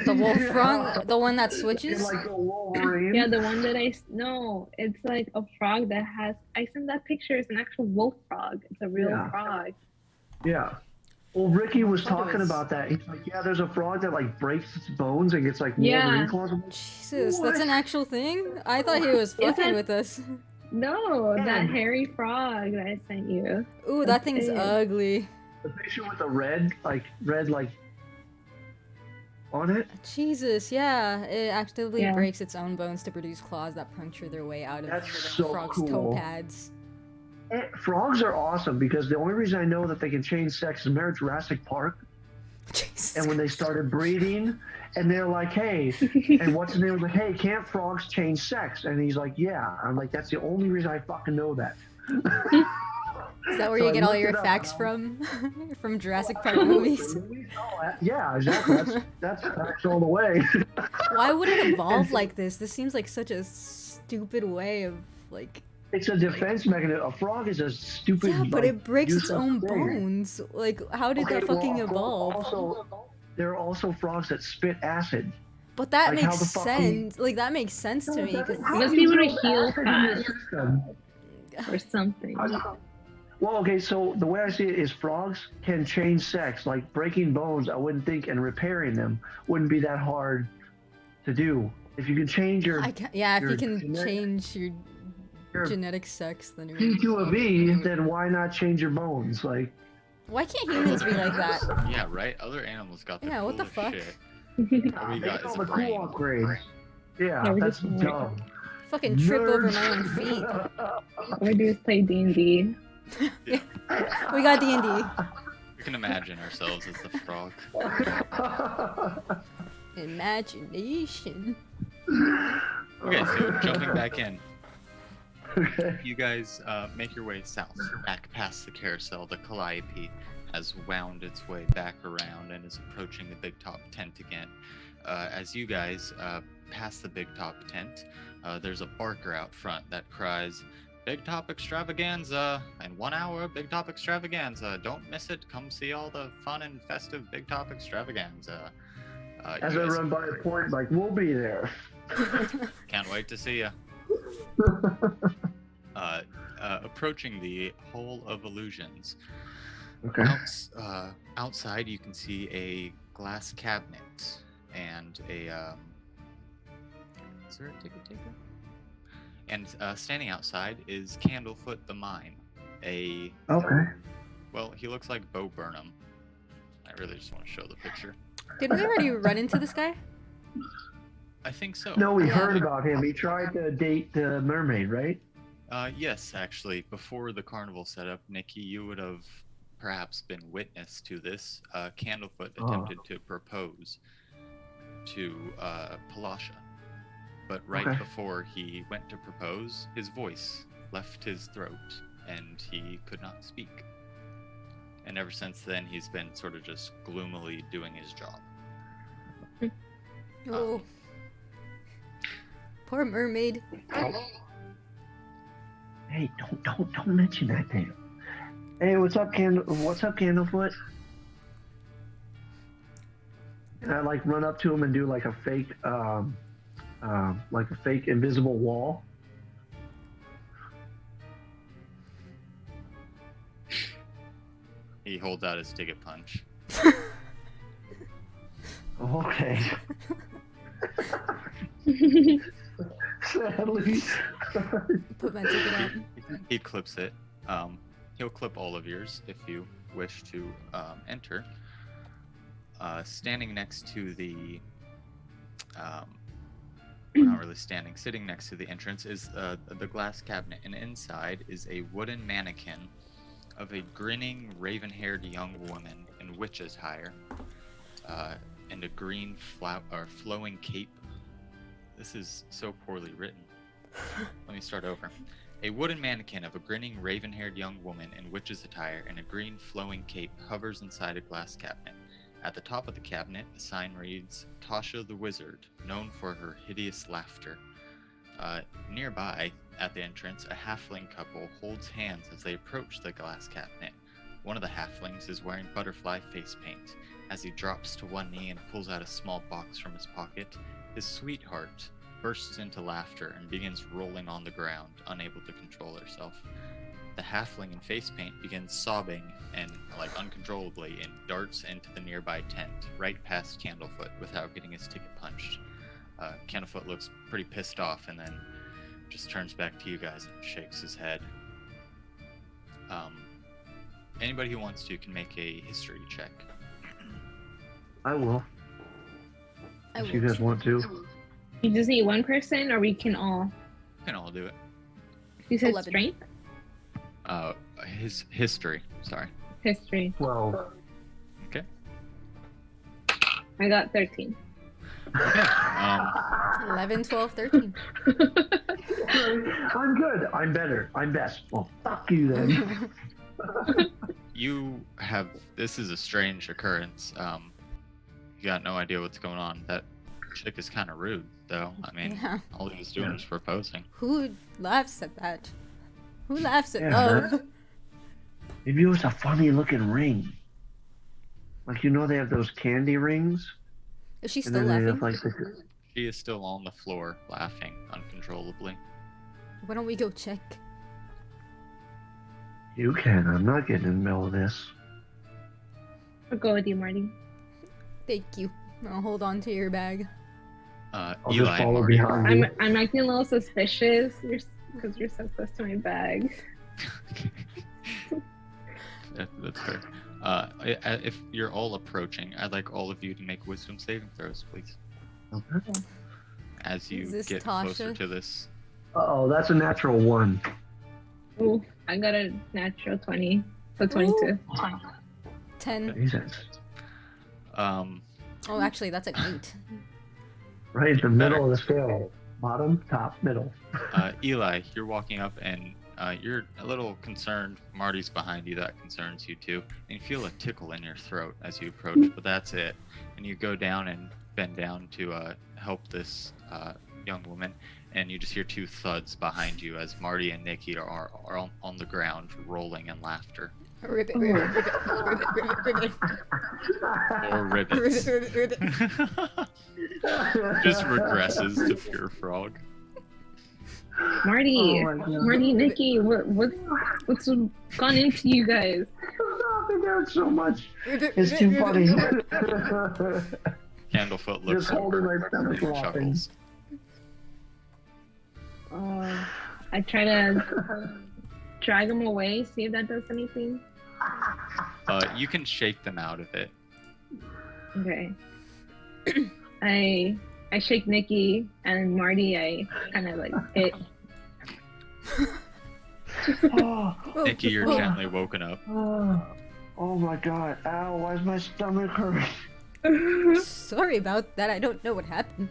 The wolf frog, the one that It's switches. like a Wolverine. Yeah, the one that no, it's like a frog that has. I sent that picture. It's an actual wolf frog. It's a real Yeah. frog. Yeah. Well, Ricky was I thought it talking was- about that. He's like, yeah, there's a frog that like breaks its bones and gets like Yeah. Wolverine claws. Jesus, What? that's an actual thing? I thought he was fucking that- with us. No, Yeah. that hairy frog that I sent you. Ooh, that That's thing's it. ugly. The picture with the red on it. Jesus, yeah. It actively Yeah. breaks its own bones to produce claws that puncture their way out of That's the so frog's cool. toe pads. Frogs are awesome because the only reason I know that they can change sex is remember Jurassic Park, Jesus. and when they started breeding, and they're like, hey, and what's his name was like, hey, can't frogs change sex? And he's like, yeah. I'm like, that's the only reason I fucking know that. Is that where So you I get all looked your it up, facts and from? From Jurassic Park movies? Yeah, exactly. That's facts all the way. Why would it evolve like this? This seems like such a stupid way of, like... It's a defense mechanism. A frog is a stupid. Yeah, but like, it breaks its useless own thing. bones. Like, how did Okay, that fucking well, evolve? Also, there are also frogs that spit acid. But that like, how makes the fuck can you- sense. Like, that makes sense to me. 'Cause How Must do you be able to build heal acid in your fast. system? Or something. Well, okay, so the way I see it is frogs can change sex. Like breaking bones, I wouldn't think, and repairing them wouldn't be that hard to do. If you can change your yeah, if your you can genetic- change your your genetic sex, then it P would... to a V, then why not change your bones? Like, Why can't humans be like that? Yeah, right. Other animals got their Yeah, what the coolest fuck? shit. All we they got got is all a the brain. cool upgrades. Yeah, Yeah, we that's just- dumb. Fucking trip over my own Nerds. feet. All we do is play D&D. We got D&D. We can imagine ourselves as the frog. Imagination. Okay, so jumping back in, Okay. you guys make your way south, back past the carousel. The Calliope has wound its way back around and is approaching the big top tent again. As you guys pass the big top tent, there's a barker out front that cries, "Big Top Extravaganza! In 1 hour, Big Top Extravaganza! Don't miss it! Come see all the fun and festive Big Top Extravaganza!" As You I guys run by the point, like, we'll be there. can't wait to see you. Approaching the Hall of Illusions. Okay. Outside, you can see a glass cabinet and a. Is there a ticket taker? And standing outside is Candlefoot the Mime. Okay. Well, he looks like Bo Burnham. I really just want to show the picture. Did we already run into this guy? I think so. No, we Yeah. heard about him. He tried to date the mermaid, right? Yes, actually. Before the carnival setup, Nikki, you would have perhaps been witness to this. Candlefoot attempted to propose to Palasha. But right Okay. before he went to propose, his voice left his throat and he could not speak. And ever since then, he's been sort of just gloomily doing his job. Oh. Poor mermaid. Hey, don't mention that thing. Hey, what's up, Candlefoot? And I like run up to him and do like a fake invisible wall. He holds out his ticket punch. Okay. Sadly. Put my ticket out. He clips it. He'll clip all of yours if you wish to enter. Standing next to the, not really standing, sitting next to the entrance is the glass cabinet, and inside is a wooden mannequin of a grinning, raven-haired young woman in witch attire, and a green flowing cape. This is so poorly written. Let me start over. A wooden mannequin of a grinning, raven-haired young woman in witch's attire and a green flowing cape hovers inside a glass cabinet. At the top of the cabinet, a sign reads, Tasha the Wizard, known for her hideous laughter. Nearby, at the entrance, a halfling couple holds hands as they approach the glass cabinet. One of the halflings is wearing butterfly face paint. As he drops to one knee and pulls out a small box from his pocket, his sweetheart bursts into laughter and begins rolling on the ground, unable to control herself. The halfling in face paint begins sobbing and, uncontrollably, and darts into the nearby tent, right past Candlefoot, without getting his ticket punched. Candlefoot looks pretty pissed off and then just turns back to you guys and shakes his head. Anybody who wants to can make a history check. I will. I If you will. guys want to. You just need one person, or we can all. You can all do it. You said 11. strength? His history. Sorry. History. 12. Okay. I got 13. Okay. 11, 12, 13. I'm good. I'm better. I'm best. Well, fuck you then. You have. This is a strange occurrence. You got no idea what's going on. That chick is kind of rude, though. I mean, Yeah. all he was doing was proposing. Who laughs at that? Who laughs at Yeah, love? Maybe it was a funny looking ring. Like, they have those candy rings? Is she And still then they laughing? have like She is still on the floor, laughing uncontrollably. Why don't we go check? You can. I'm not getting in the middle of this. I'll go with you, Marty. Thank you. I'll hold on to your bag. I'll Eli just and follow Marty. behind you. I'm acting a little suspicious because you're so close to my bag. That's fair. If you're all approaching, I'd like all of you to make wisdom saving throws, please. Okay. As you Is this get closer Tasha? to this. Uh-oh, that's a natural 1. Ooh, I got a natural 20. So 22. 10. Jesus. Oh, actually, that's an 8. Right in the middle of the scale. Bottom, top, middle. Eli, you're walking up and you're a little concerned. Marty's behind you. That concerns you too. And you feel a tickle in your throat as you approach, but that's it. And you go down and bend down to help this young woman. And you just hear 2 thuds behind you as Marty and Nikki are on the ground rolling in laughter. Ribbit, ribbit, ribbit, ribbit, ribbit, ribbit. Or ribbits. Ribbit, ribbit, ribbit. Just regresses to pure frog. Marty, Oh my God. Marty, Nikki, what's gone into you guys? Stop it, there's so much. It's too funny. Candlefoot looks Just holding over my stomach and laughing. chuckles. I try to drag him away, see if that does anything. You can shake them out of it. Okay. I shake Nikki and Marty. I kind of like hit. Oh, Nikki, you're Oh. gently woken up. oh my God. Ow, why's my stomach hurt? Sorry about that. I don't know what happened.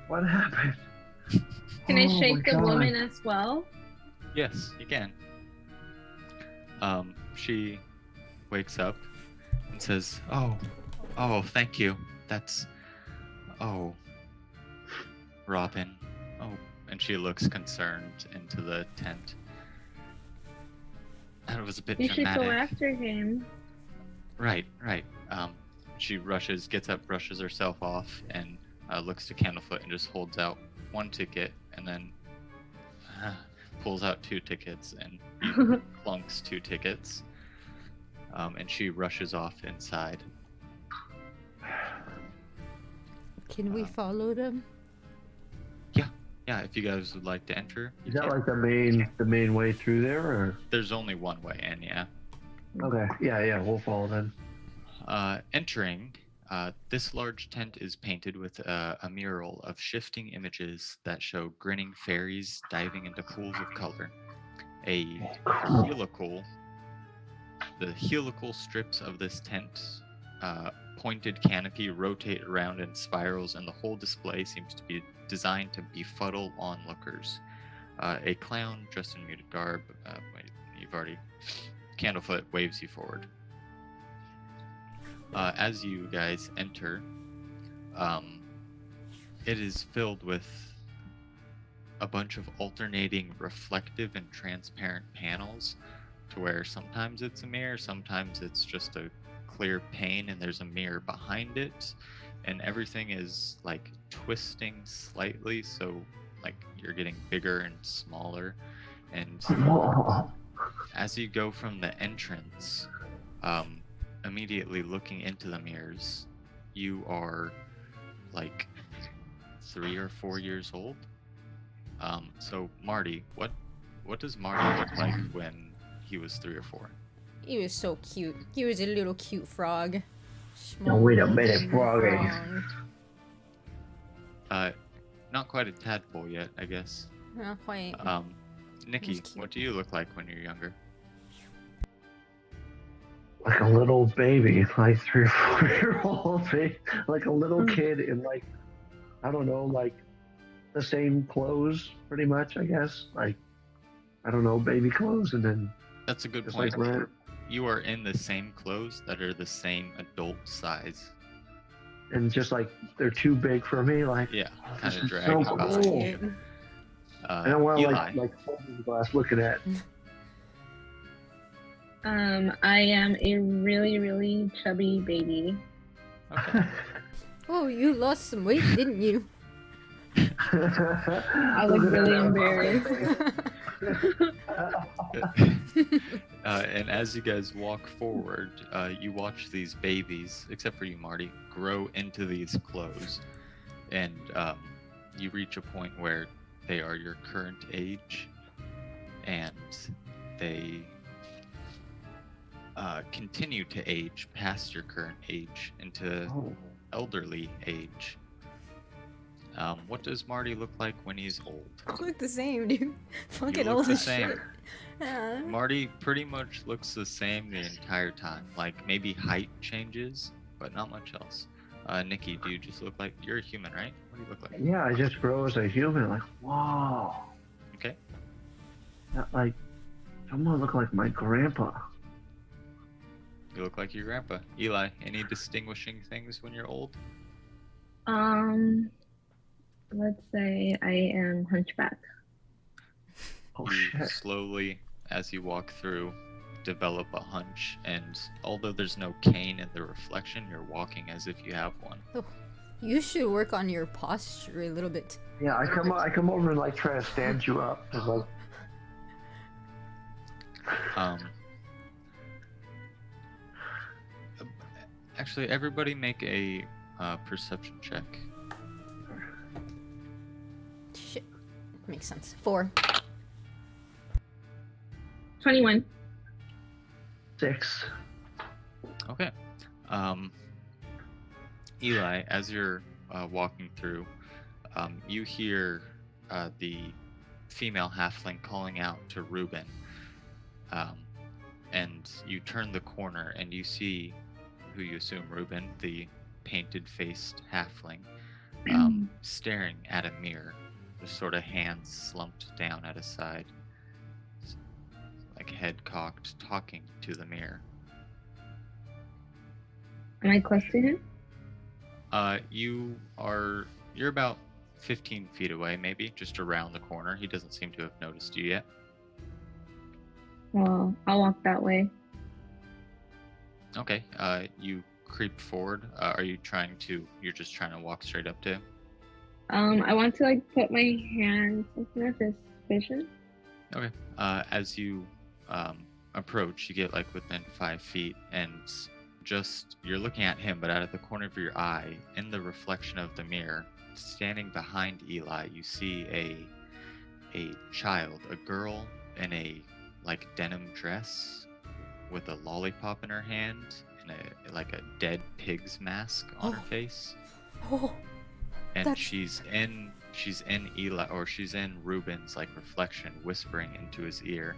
What happened? Can I Oh my shake the God. woman as well? Yes, you can. She wakes up and says, "Oh, thank you. That's, Robin. Oh," and she looks concerned into the tent. That was a bit You should dramatic. go after him. Right. She gets up, brushes herself off, and looks to Candlefoot and just holds out one ticket, and then pulls out 2 tickets and plunks 2 tickets. And she rushes off inside. Can we follow them? Yeah, if you guys would like to enter, you Is that can. like the main way through there, or? There's only one way in, yeah. Okay, yeah, we'll follow then. Entering, this large tent is painted with a mural of shifting images that show grinning fairies diving into pools of color. The helical strips of this tent, pointed canopy rotate around in spirals, and the whole display seems to be designed to befuddle onlookers. A clown dressed in muted garb, Candlefoot waves you forward. As you guys enter, it is filled with a bunch of alternating reflective and transparent panels, to where sometimes it's a mirror, sometimes it's just a clear pane and there's a mirror behind it, and everything is like twisting slightly, so like you're getting bigger and smaller. And as you go from the entrance, immediately looking into the mirrors, you are like 3 or 4 years old. So Marty, what does Marty look like when he was 3 or 4? He was so cute. He was a little cute frog. Now wait a Small minute, little froggy. frog. Not quite a tadpole yet, I guess. Not quite. Nikki, That's cute. what do you look like when you're younger? Like a little baby, like 3 or 4-year-old, like a little kid in like, I don't know, like the same clothes, pretty much, I guess. Like, I don't know, baby clothes, and then That's a good just point. like rent. You are in the same clothes that are the same adult size. And just like they're too big for me, like Yeah, kind this of is dragging so behind cool. you. I don't want to Eli, like holding the glass looking at. I am a really, really chubby baby. okay. Oh, you lost some weight, didn't you? I look really embarrassed. And as you guys walk forward, you watch these babies, except for you, Marty, grow into these clothes, and you reach a point where they are your current age, and they continue to age past your current age into Oh. elderly age. What does Marty look like when he's old? Look the same, dude. Fucking look old the as same. shit. Yeah. Marty pretty much looks the same the entire time. Like maybe height changes, but not much else. Nikki, do you just look like you're a human, right? What do you look like? Yeah, I just grow as a human. Like, whoa. Okay. Not like, someone look like my grandpa. You look like your grandpa. Eli, any distinguishing things when you're old? Let's say I am hunchback. Oh You shit. slowly, as you walk through, develop a hunch, and although there's no cane in the reflection, you're walking as if you have one. You should work on your posture a little bit. Yeah, I come over and like try to stand you up. 'Cause, like, Um, actually, everybody make a perception check. Shit. Makes sense. 4. 21. 6. Okay. Eli, as you're walking through, you hear the female halfling calling out to Reuben. And you turn the corner and you see who you assume Reuben, the painted-faced halfling, staring at a mirror, just sort of hands slumped down at his side, like head cocked, talking to the mirror. Am I close to him? You're about 15 feet away, maybe, just around the corner. He doesn't seem to have noticed you yet. Well, I'll walk that way. Okay, you creep forward. You're just trying to walk straight up to him? I want to like put my hands in his vision. Okay. As you approach, you get like within 5 feet, and just you're looking at him, but out of the corner of your eye, in the reflection of the mirror, standing behind Eli, you see a child, a girl in a like denim dress with a lollipop in her hand and a dead pig's mask on her face. Oh. And That's- she's in Reuben's like reflection, whispering into his ear.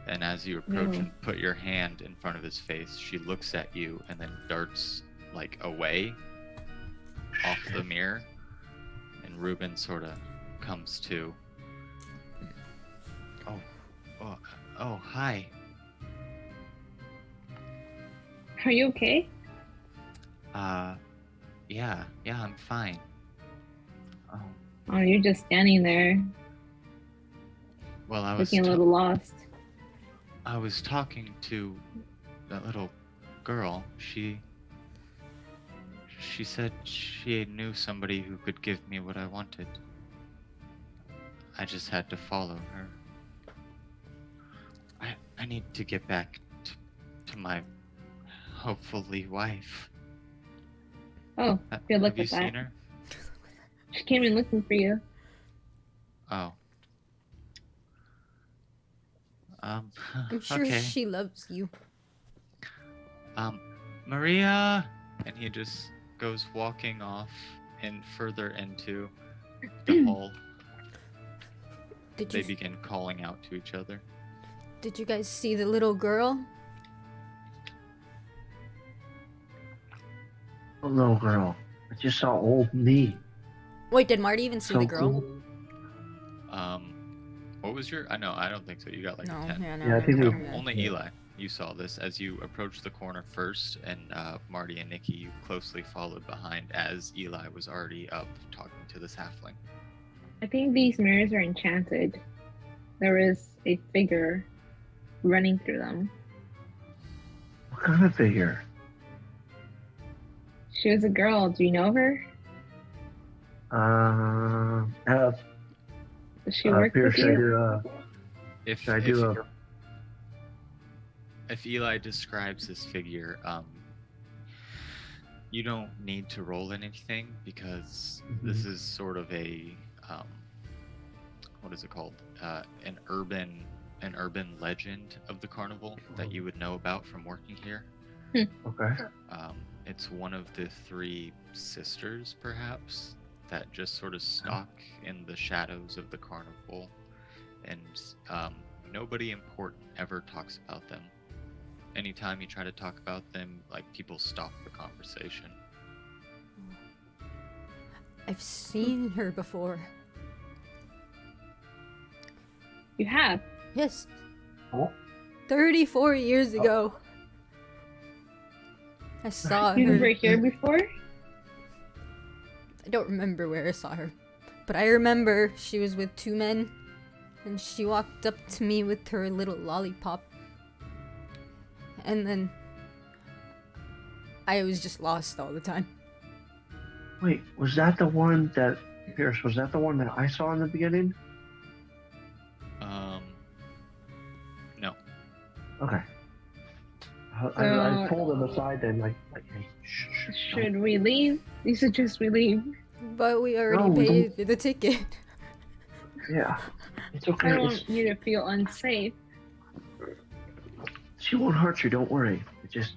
And as you approach Ew. and put your hand in front of his face, she looks at you and then darts like away off the mirror. And Reuben sort of comes to. Oh, hi. Are you okay? Yeah, I'm fine. Oh, you're just standing there, Well, I was looking a little lost. I was talking to that little girl. She said she knew somebody who could give me what I wanted. I just had to follow her. I need to get back to my hopefully wife. Oh, good luck Have you with that. seen her? She came in looking for you. Oh. I'm sure okay. she loves you. Maria, and he just goes walking off and further into the hall. Did They you begin calling out to each other. Did you guys see the little girl? Oh, little girl. I just saw old me. Wait, did Marty even see So the girl? cool. What was your? I know. I don't think so. You got like No, a 10. yeah, no. Yeah, I think No, we- only yeah. Eli. You saw this as you approached the corner first, and Marty and Nikki, you closely followed behind as Eli was already up talking to this halfling. I think these mirrors are enchanted. There is a figure running through them. What kind of figure? She was a girl. Do you know her? Does she work Pierce, with you? If I do a if Eli describes this figure, you don't need to roll anything because this is sort of a what is it called? An urban legend of the carnival that you would know about from working here. okay. It's one of the 3 sisters, perhaps, that just sort of stalk in the shadows of the carnival, and nobody important ever talks about them. Anytime you try to talk about them, like, people stop the conversation. I've seen her before. You have. Yes. Oh. 34 years ago. I saw You her. were here before? I don't remember where I saw her, but I remember she was with 2 men, and she walked up to me with her little lollipop. And then I was just lost all the time. Wait, was that the one that Pierce? Was that the one that I saw in the beginning? No. Okay. I pulled him aside then, like, hey, shh. Should we leave? You suggest we leave. But we already No, we paid for the ticket. Yeah, it's I okay. don't want you to feel unsafe. She won't hurt you. Don't worry. It's just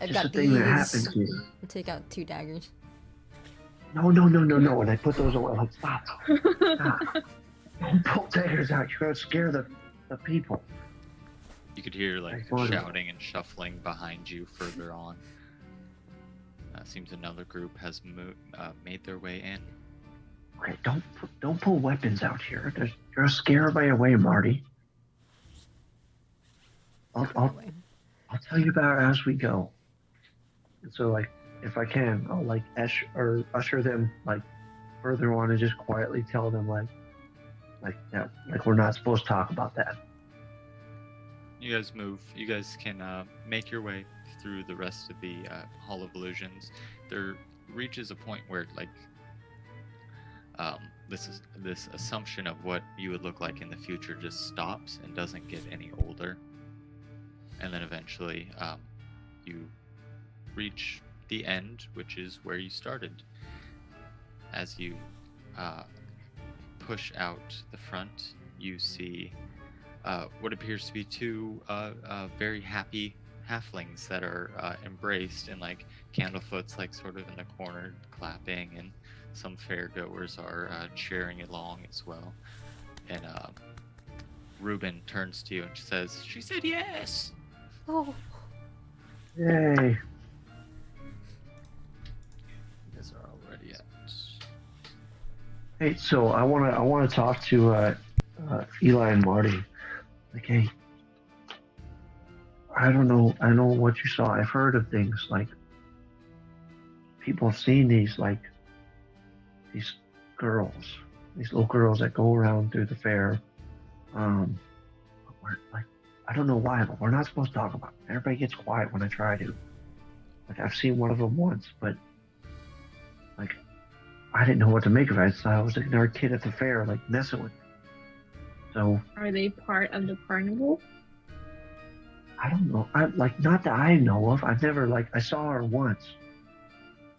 I've a got thing that happens these. here. I'll take out 2 daggers. No. And I put those away. Like, stop. Don't pull daggers out. You're gonna scare the people. You could hear like Fine. shouting and shuffling behind you further on. Seems another group has made their way in. Okay, don't pull weapons out here. You're gonna scare everybody away, Marty. I'll tell you about it as we go. And so, like, if I can, I'll like usher them like further on and just quietly tell them like that, like we're not supposed to talk about that. You guys move. You guys can make your way through the rest of the Hall of Illusions. There reaches a point where like this assumption of what you would look like in the future just stops and doesn't get any older. And then eventually you reach the end, which is where you started. As you push out the front, you see what appears to be 2 very happy halflings that are embraced, and like Candlefoot's like sort of in the corner clapping, and some fairgoers are cheering along as well. And Ruben turns to you and says, "She said yes." Oh. Yay! You guys are already at. Hey, so I wanna talk to Eli and Marty. Like, hey, I don't know what you saw. I've heard of things like people have seen these girls, these little girls that go around through the fair. Like, I don't know why, but we're not supposed to talk about it. Everybody gets quiet when I try to. Like, I've seen one of them once, but like, I didn't know what to make of it. I thought I was another kid at the fair, like messing with me. So Are they part of the carnival? I don't know. Not that I know of. I've never I saw her once,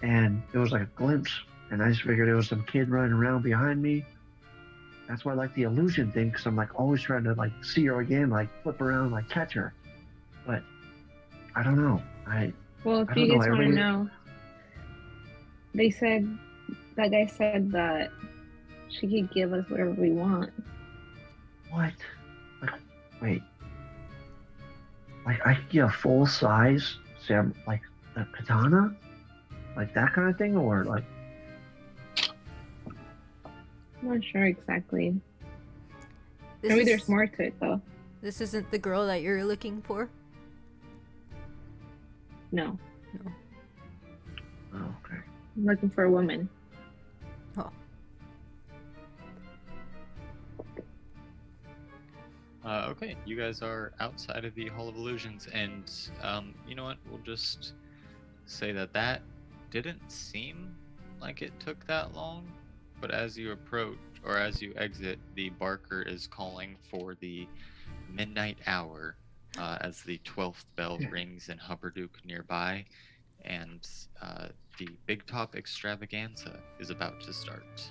and it was like a glimpse, and I just figured it was some kid running around behind me. That's why I like the illusion thing, because I'm like always trying to like see her again, like flip around, like catch her. But I don't know. Well, if I you don't know, guys want to everybody- know, they said that guy said that she could give us whatever we want. What? Wait. Like I could get a full size like a katana, like that kind of thing, or like. I'm not sure exactly. This Maybe is- there's more to it though. This isn't the girl that you're looking for? No, No. Oh, okay. I'm looking for a woman. Oh. Okay, you guys are outside of the Hall of Illusions, and you know what? We'll just say that didn't seem like it took that long, but as you approach, or as you exit, the Barker is calling for the midnight hour as the 12th bell rings in Hupperdook nearby, and the Big Top Extravaganza is about to start.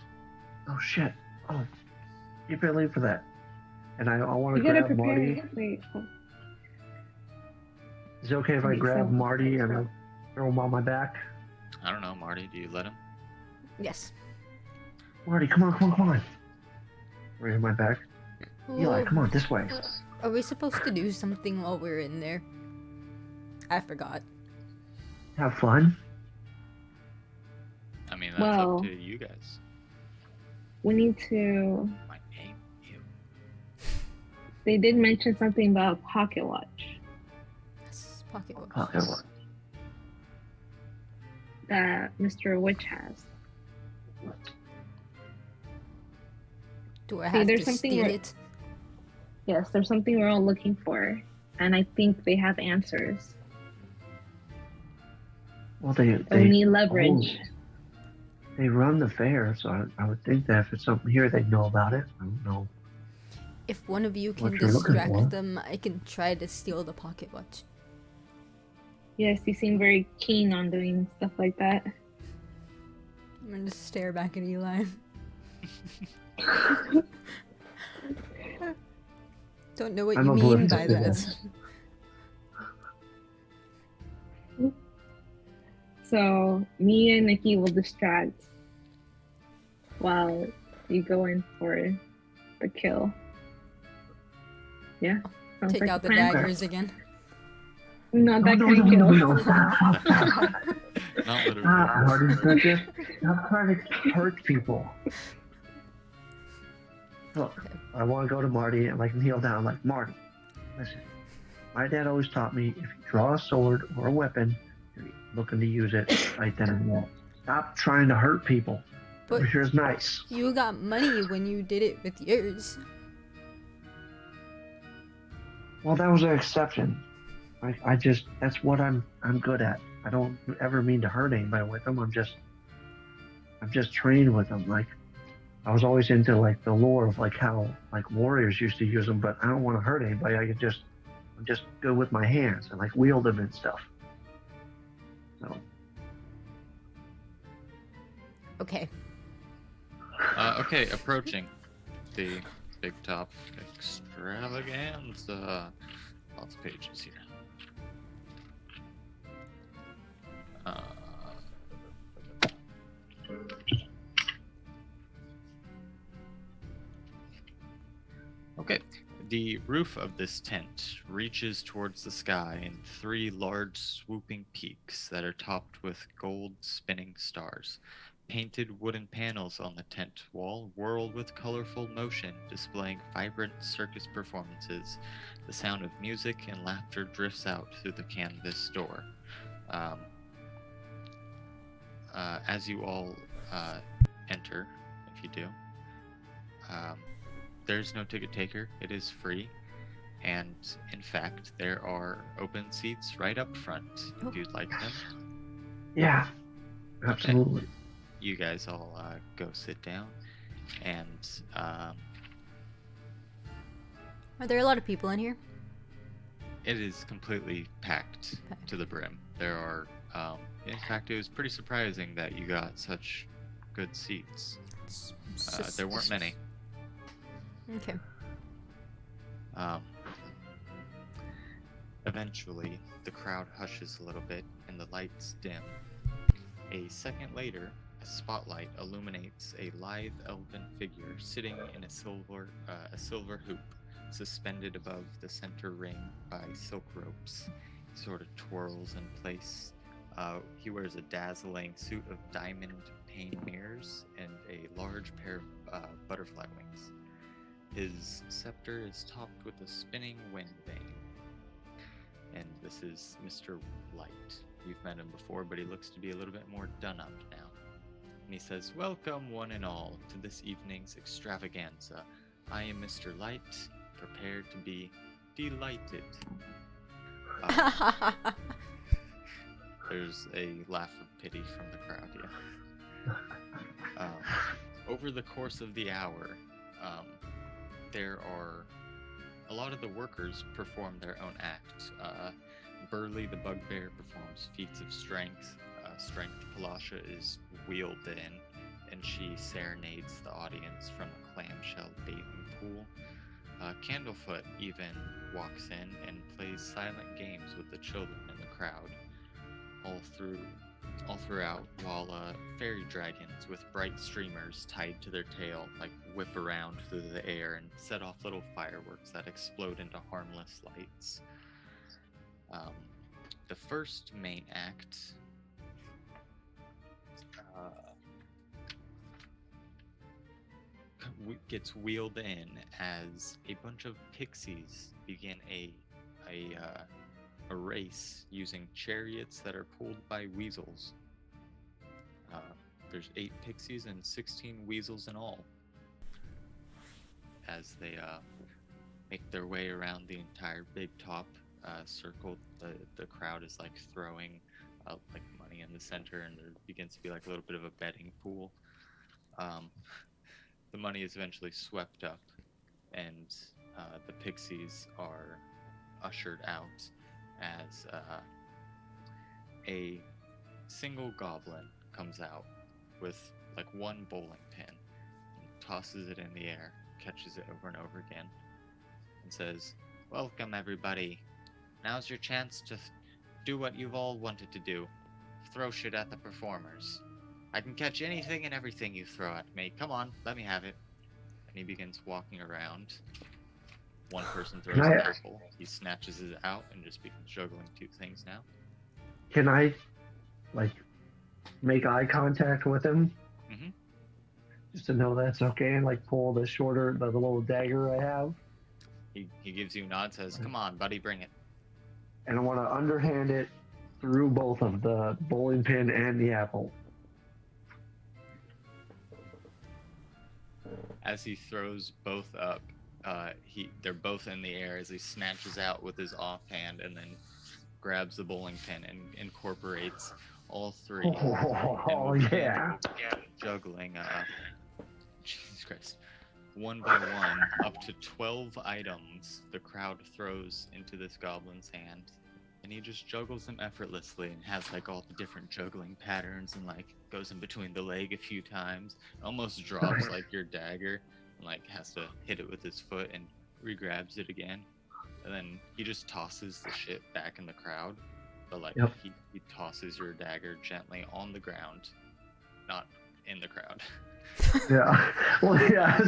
Oh shit! Oh, keep your leave for that. And I want You to gotta grab Marty. prepare. Wait. Is it okay if I Wait, grab so- Marty and I throw him on my back? I don't know, Marty, do you let him? Yes. Marty, come on. Right in my back. Eli, Ooh. come on, this way. Are we supposed to do something while we're in there? I forgot. Have fun. I mean, that's Well- up to you guys. We need to. My name, you. They did mention something about a pocket watch Yes, pocket watch. Pocket watch. that Mr. Witch has. Do I See, have there's to something steal where- it? Yes, there's something we're all looking for, and I think they have answers. Well, they But we need leverage. they run the fair, so I would think that if it's something here, they'd know about it. I don't know If one of you what can you're looking for. distract them, I can try to steal the pocket watch. Yes, you seem very keen on doing stuff like that. I'm gonna stare back at Eli. Don't know what I'm you mean oblivious by to that. this. So me and Nikki will distract while you go in for the kill. Yeah. Sounds Take like out a the plan. daggers again. Not that No, kind of no, kill. no, stop. Not literally. Stop, Marty. Stop trying to hurt people. Look, I want to go to Marty and like kneel down. Like, Marty, listen. My dad always taught me if you draw a sword or a weapon, you're looking to use it right then and there. Stop trying to hurt people. But Over here is nice. you got money when you did it with yours. Well, that was an exception. I just that's what I'm good at. I don't ever mean to hurt anybody with them. I'm just trained with them. Like I was always into like the lore of like how like warriors used to use them, but I don't want to hurt anybody. I'm just good with my hands and like wield them and stuff. So Okay. Okay, approaching the big top extravaganza. Lots of pages here. Okay, the roof of this tent reaches towards the sky in 3 large swooping peaks that are topped with gold spinning stars. Painted wooden panels on the tent wall whirl with colorful motion, displaying vibrant circus performances. The sound of music and laughter drifts out through the canvas door. As you all enter, if you do, there's no ticket taker. It is free. And in fact, there are open seats right up front if you'd like them. yeah, absolutely. Okay. You guys all go sit down. And Are there a lot of people in here? it is completely packed Okay. to the brim. There are, in fact, it was pretty surprising that you got such good seats. There weren't many. Okay. Eventually, the crowd hushes a little bit and the lights dim. A second later, a spotlight illuminates a lithe elven figure sitting in a silver hoop, suspended above the center ring by silk ropes. He sort of twirls in place. He wears a dazzling suit of diamond pane mirrors and a large pair of butterfly wings. His scepter is topped with a spinning wind vane. And this is Mr. Light. You've met him before, but he looks to be a little bit more done up now. And he says, "Welcome one and all to this evening's extravaganza. I am Mr. Light, prepared to be delighted." There's a laugh of pity from the crowd, yeah. Over the course of the hour, there are a lot of the workers perform their own act. Burley the Bugbear performs feats of strength. Palasha is wheeled in, and she serenades the audience from a clamshell bathing pool. Candlefoot even walks in and plays silent games with the children in the crowd. All throughout, while fairy dragons with bright streamers tied to their tail like whip around through the air and set off little fireworks that explode into harmless lights. The first main act gets wheeled in as a bunch of pixies begin a race using chariots that are pulled by weasels. There's 8 pixies and 16 weasels in all. As they make their way around the entire big top circle, the crowd is like throwing like money in the center, and there begins to be like a little bit of a betting pool. Um, the money is eventually swept up, and the pixies are ushered out as a single goblin comes out with like one bowling pin and tosses it in the air, catches it over and over again, and says, "Welcome, everybody. Now's your chance to do what you've all wanted to do. Throw shit at the performers. I can catch anything and everything you throw at me. Come on, let me have it." And he begins walking around. One person throws an apple. He snatches it out and just begins juggling two things now. Can I, like, make eye contact with him? Mhm. Just to know that's okay, and like pull the little dagger I have. He gives you a nod, says, "Come on, buddy, bring it." And I want to underhand it through both of the bowling pin and the apple. As he throws both up, they're both in the air as he snatches out with his offhand and then grabs the bowling pin and incorporates all three. Oh, yeah. Juggling, Jesus Christ. One by one, up to 12 items the crowd throws into this goblin's hand. And he just juggles them effortlessly and has like all the different juggling patterns and like goes in between the leg a few times. Almost drops like your dagger and like has to hit it with his foot and re-grabs it again. And then he just tosses the shit back in the crowd. But like he tosses your dagger gently on the ground, not in the crowd. Yeah. Well, yeah.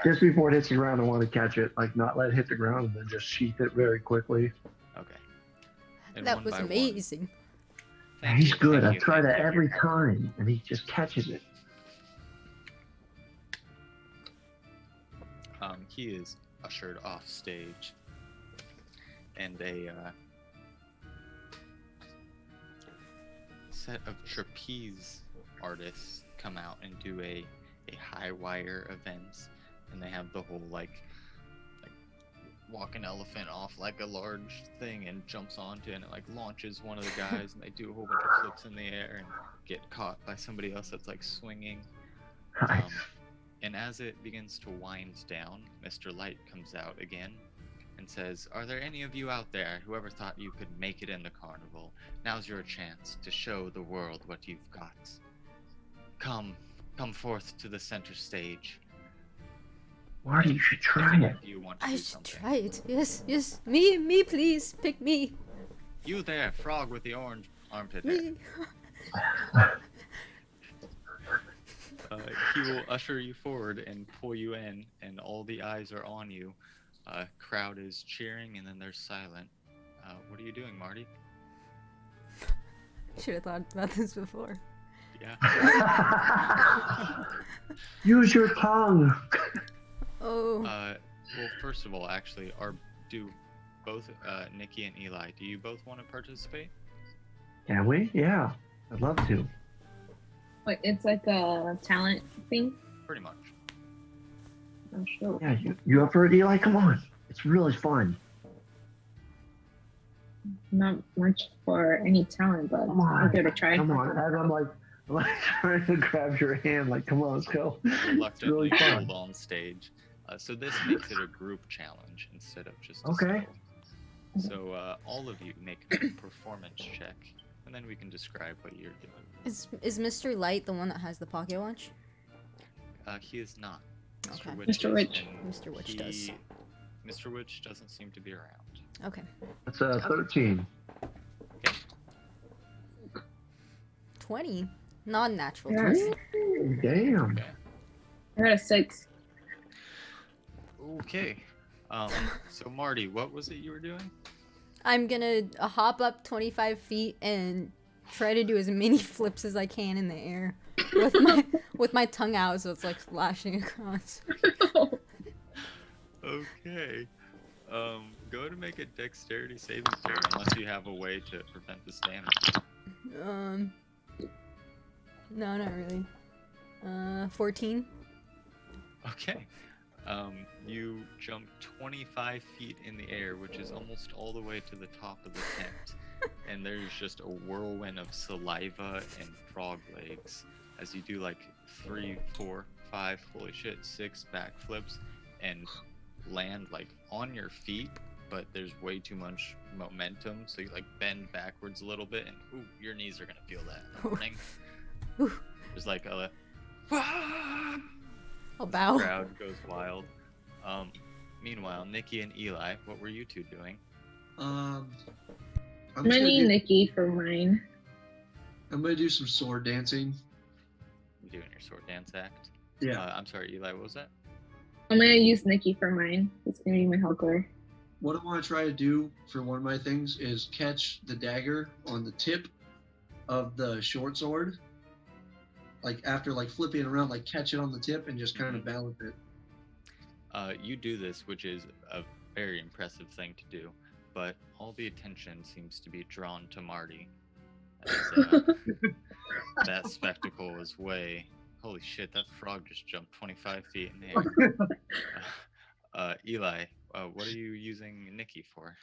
Just before it hits the ground, I want to catch it, like not let it hit the ground, and then just sheath it very quickly. Okay. And That was amazing. He's good. I try that every time, and he just catches it. He is ushered off stage, and a set of trapeze artists come out and do a high wire event, and they have the whole like walk an elephant off like a large thing and jumps onto it, and it like launches one of the guys, and they do a whole bunch of flips in the air and get caught by somebody else that's like swinging. And as it begins to wind down, Mr. Light comes out again and says, "Are there any of you out there who ever thought you could make it in the carnival? Now's your chance to show the world what you've got. Come forth to the center stage." Marty, you should try it. I should try it. Yes. Me, please. Pick me. You there, frog with the orange armpit Me. hair. He will usher you forward and pull you in, and all the eyes are on you. Crowd is cheering, and then they're silent. What are you doing, Marty? Should have thought about this before. Yeah. Use your tongue. Oh. Well, first of all, actually, do both Nikki and Eli, do you both want to participate? Can we? Yeah, I'd love to. Wait, it's like a talent thing? Pretty much. Oh, sure. Yeah, you up for it, Eli? Come on. It's really fun. Not much for any talent, but I'll give it a try. Come on. As I'm like trying to grab your hand, like, come on, let's go. It's really fun. Hold on stage. So this makes it a group challenge instead of just a okay. skill. So all of you make a performance check, and then we can describe what you're doing. Is Mr. Light the one that has the pocket watch? He is not. Okay. Mr. Witch. Mr. Witch does. Mr. Witch doesn't seem to be around. Okay. That's 13. 20. Non-natural. Yes. 20. Damn. Okay. I got a 6. Okay. So Marty, what was it you were doing? I'm gonna hop up 25 feet and try to do as many flips as I can in the air with my tongue out, so it's like flashing across. Okay. Go ahead and make a dexterity saving throw unless you have a way to prevent this damage. No, not really. 14. Okay. You jump 25 feet in the air, which is almost all the way to the top of the tent, and there's just a whirlwind of saliva and frog legs as you do like 3, 4, 5, holy shit, 6 backflips and land like on your feet, but there's way too much momentum, so you like bend backwards a little bit, and ooh, your knees are gonna feel that in the morning. Ooh. There's like a I'll bow. crowd goes wild. Meanwhile, Nikki and Eli, what were you two doing? I'm I'm just gonna gonna need do, Nikki for mine. I'm gonna do some sword dancing. You doing your sword dance act? Yeah. I'm sorry, Eli. What was that? I'm gonna use Nikki for mine. It's gonna be my helper. What I want to try to do for one of my things is catch the dagger on the tip of the short sword. Like after like flipping it around, like catch it on the tip and just kind of balance it. You do this, which is a very impressive thing to do, but all the attention seems to be drawn to Marty. As, that spectacle is way. Holy shit! That frog just jumped 25 feet in the air. Eli, what are you using Nikki for?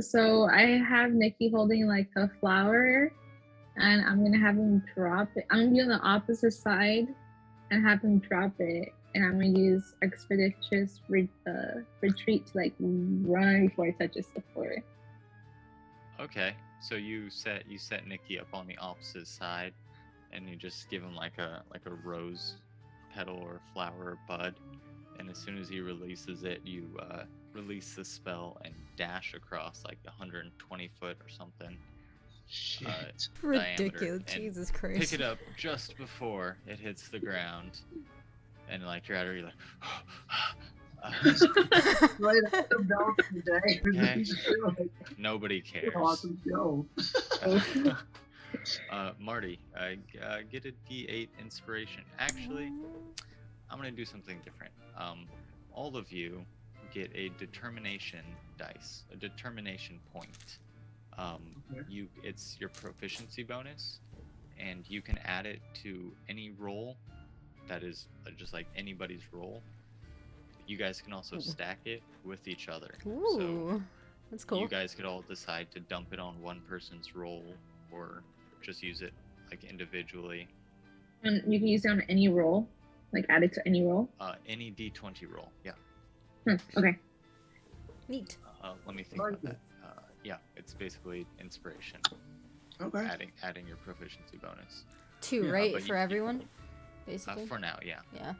So I have Nikki holding like a flower, and I'm gonna have him drop it. I'm gonna be on the opposite side and have him drop it, and I'm gonna use expeditious retreat to like run before it touches the floor. Okay, so you set Nikki up on the opposite side, and you just give him like a rose petal or flower or bud, and as soon as he releases it, you release the spell and dash across like 120 foot or something. Shit. Ridiculous. Diameter, and Jesus Christ. pick it up just before it hits the ground, and like you're out of, you're like, Right, I'm down for the day. Okay. Nobody cares. Awesome show. Marty, get a D8 inspiration. Actually, I'm gonna do something different. All of you get a determination dice, a determination point. It's your proficiency bonus, and you can add it to any roll that is just like anybody's roll. You guys can also stack it with each other. Ooh, So that's cool. you guys could all decide to dump it on one person's roll, or just use it like individually. And you can use it on any roll, like add it to any roll. Any D20 roll. Yeah. Okay. Neat. Let me think about that. Yeah, it's basically inspiration. Okay. Adding your proficiency bonus. 2, Yeah, right? but For you- everyone? Basically? For now, yeah. Yeah.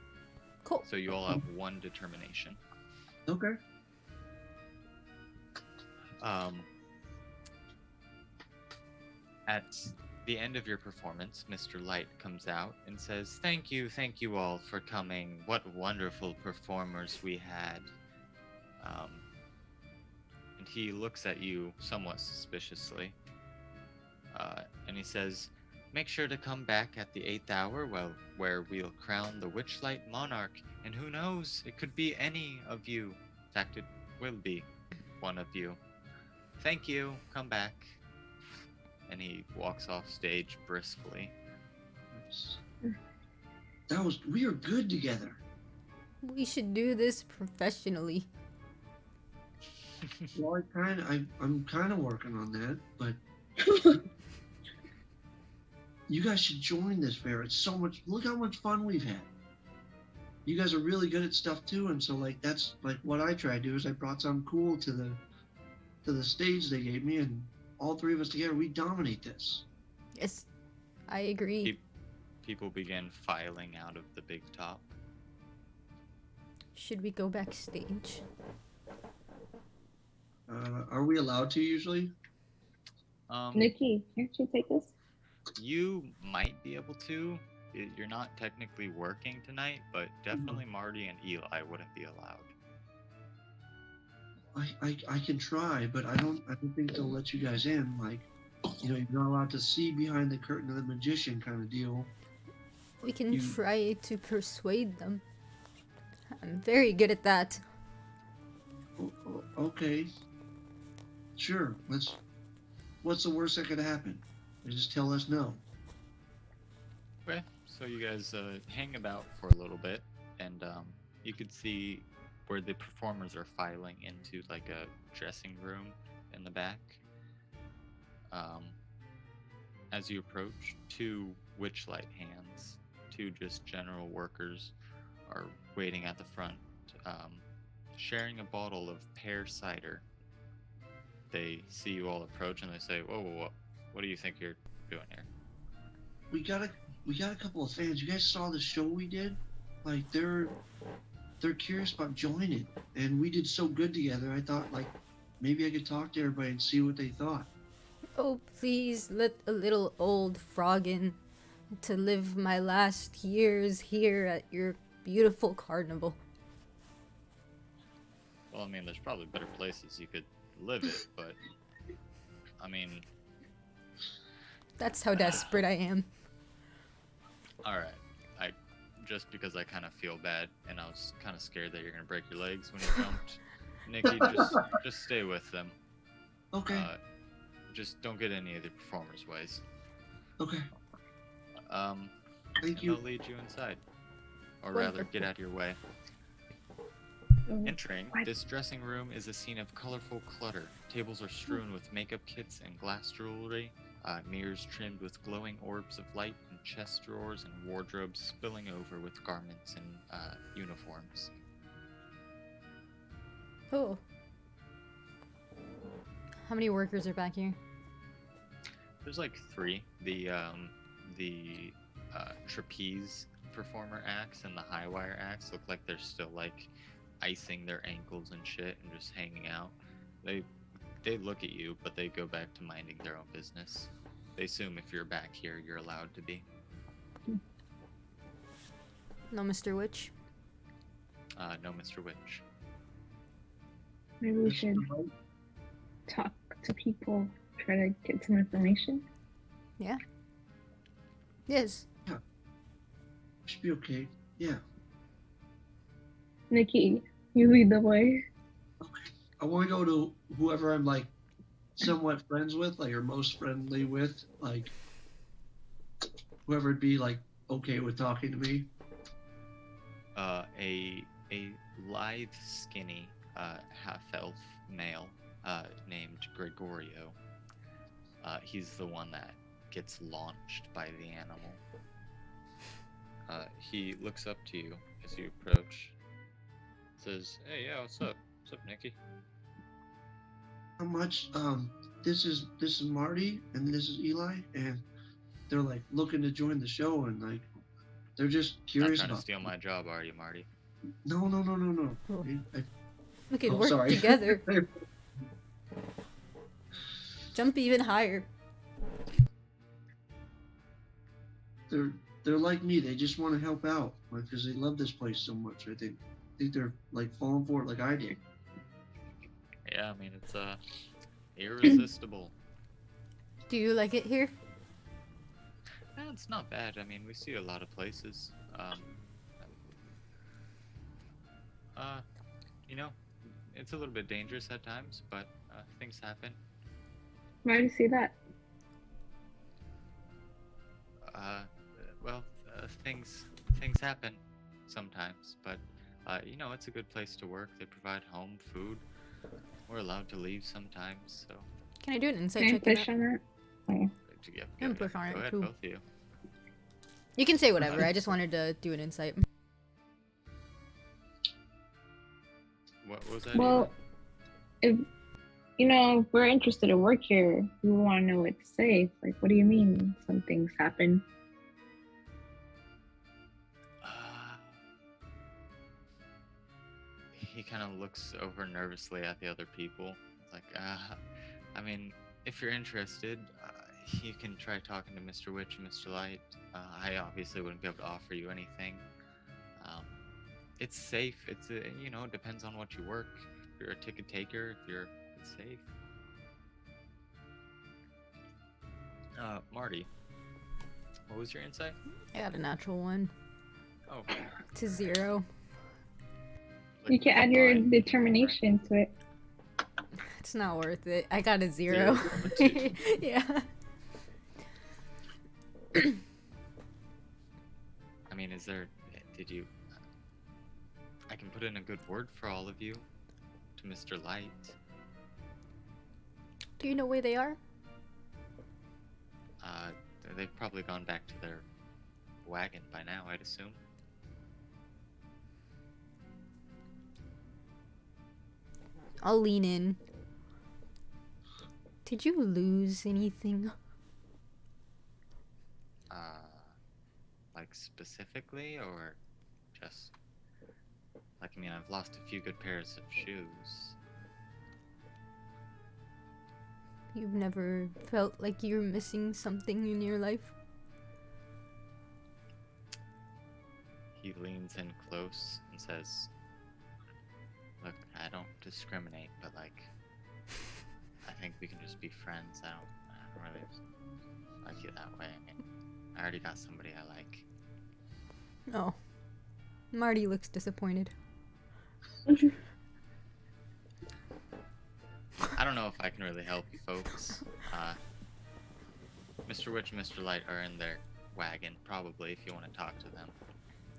Cool. So you all have one determination. Okay. At the end of your performance, Mr. Light comes out and says, thank you all for coming. What wonderful performers we had." And he looks at you somewhat suspiciously, and he says, "Make sure to come back at the 8th hour, where we'll crown the Witchlight Monarch, and who knows, it could be any of you. In fact, it will be one of you. Thank you, come back." And he walks off stage briskly. We were good together. We should do this professionally. Well, I'm kind of working on that, but you guys should join this fair. It's so much. Look how much fun we've had. You guys are really good at stuff too, and so like that's like what I try to do is I brought something cool to the stage they gave me, and all three of us together we dominate this. Yes, I agree. People begin filing out of the big top. Should we go backstage? Are we allowed to usually? Nikki, can't you take this? You might be able to. You're not technically working tonight, but definitely Marty and Eli wouldn't be allowed. I can try, but I don't think they'll let you guys in. Like, you're not allowed to see behind the curtain of the magician kind of deal. We can try to persuade them. I'm very good at that. Okay. Sure. What's the worst that could happen? They just tell us no. Okay, so you guys hang about for a little bit, and you could see where the performers are filing into like a dressing room in the back. Um, as you approach, two witchlight hands, two just general workers, are waiting at the front, um, sharing a bottle of pear cider. They see you all approach and they say, "Whoa, whoa, whoa! What do you think you're doing here?" We got a couple of fans. You guys saw the show we did? Like they're curious about joining, and we did so good together. I thought like maybe I could talk to everybody and see what they thought. Oh, please let a little old frog in to live my last years here at your beautiful carnival. Well, I mean, there's probably better places you could live it, but I mean, That's how desperate I am. all right. I just because I kind of feel bad and I was kind of scared that you're gonna break your legs when you jumped. Nikki, just stay with them. Okay. Just don't get any of the performers' ways. Okay. And Thank you. they'll lead you inside, or rather, get Wonderful. out of your way. Oh, Entering, What? this dressing room is a scene of colorful clutter. Tables are strewn with makeup kits and glass jewelry, mirrors trimmed with glowing orbs of light, and chest drawers and wardrobes spilling over with garments and uniforms. Oh. How many workers are back here? There's like three. The trapeze performer acts and the high wire acts look like they're still like icing their ankles and shit and just hanging out. They look at you, but they go back to minding their own business. They assume if you're back here, you're allowed to be. No, Mr. Witch? No, Mr. Witch. maybe we should talk to people, try to get some information. Yes. Should be okay. Yeah. Nikki, you lead the way. I want to go to whoever I'm like somewhat friends with, like or most friendly with, like whoever'd be like okay with talking to me. A lithe, skinny, half-elf male named Gregorio. He's the one that gets launched by the animal. He looks up to you as you approach. Says, "Hey, yeah, what's up? What's up, Nikki?" How much? This is Marty and this is Eli, and they're like looking to join the show, and like they're just Not curious trying to about. steal my job, are you, Marty? No. Oh. I, We could Oh, work sorry. together. Jump even higher. they're like me. They just want to help out because they love this place so much. I think they're like falling for it like I did. Yeah, I mean it's irresistible. Do you like it here? It's not bad. I mean, we see a lot of places. You know, it's a little bit dangerous at times, but things happen. Why do you see that? Well, things happen sometimes, but you know, it's a good place to work. They provide home, food. We're allowed to leave sometimes, so Can I do an insight Can I check? in push that? on that? Oh. And push on it, Go ahead, too. both of you. You can say whatever. I just wanted to do an insight. What was that? Well, if if we're interested to work here, we want to know what to say. Like, what do you mean some things happen? He kind of looks over nervously at the other people. It's like, I mean, if you're interested, you can try talking to Mr. Witch and Mr. Light. I obviously wouldn't be able to offer you anything. It's safe. It's you know, it depends on what you work. If you're a ticket taker, it's safe. Marty, what was your insight? I got a natural one. Oh, To 0. You can add your fine. determination to it. It's not worth it. I got a 0. Over 2. Yeah. I mean, did you? I can put in a good word for all of you to Mr. Light. Do you know where they are? They've probably gone back to their wagon by now, I'd assume. I'll lean in. Did you lose anything? Like specifically, or just like, I mean, I've lost a few good pairs of shoes. You've never felt like you're missing something in your life? He leans in close and says, "Look, I don't discriminate, but like, I think we can just be friends. I don't really like you that way. I mean, I already got somebody I like." Oh. Marty looks disappointed. I don't know if I can really help you folks. Mr. Witch and Mr. Light are in their wagon, probably, if you want to talk to them.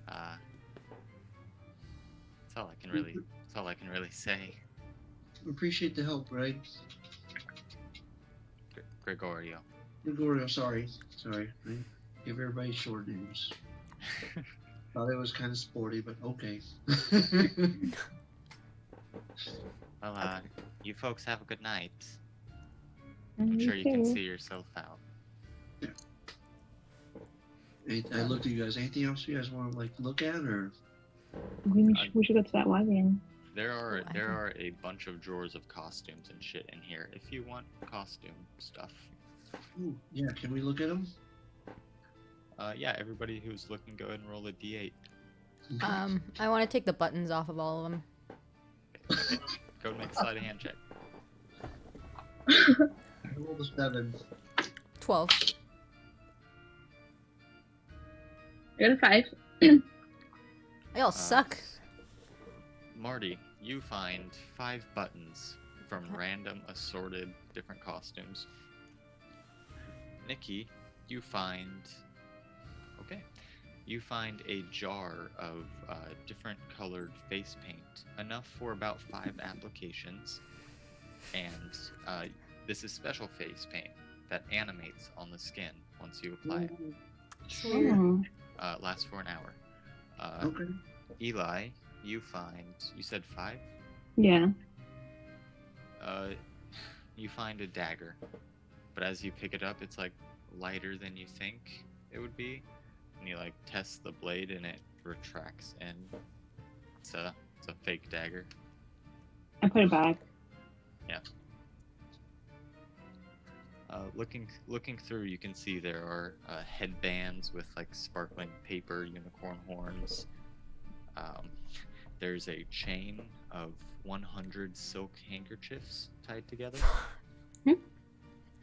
That's all I can really say. Appreciate the help, right? Gregorio. Gregorio, sorry. I give everybody short names. Thought it was kind of sporty, but okay. Well, you folks have a good night. I'm sure you can see yourself out. I looked at you guys. Anything else you guys want to like look at, or? We should go to that wagon. There are a bunch of drawers of costumes and shit in here. If you want costume stuff. Ooh, yeah. Can we look at them? Yeah. Everybody who's looking, go ahead and roll a d8. I want to take the buttons off of all of them. Okay. Go and make a sleight of hand check. I rolled a 7. 12. I got a 5. They all suck. Marty, you find 5 buttons from random assorted different costumes. Nikki, you find a jar of different colored face paint, enough for about 5 applications, and this is special face paint that animates on the skin once you apply it. Lasts for an hour. Okay. Eli, you said 5? Yeah. You find a dagger, but as you pick it up, it's like lighter than you think it would be, and you like test the blade and it retracts, and it's a fake dagger. I put it back. Yeah. Looking through, you can see there are headbands with like sparkling paper unicorn horns. There's a chain of 100 silk handkerchiefs tied together.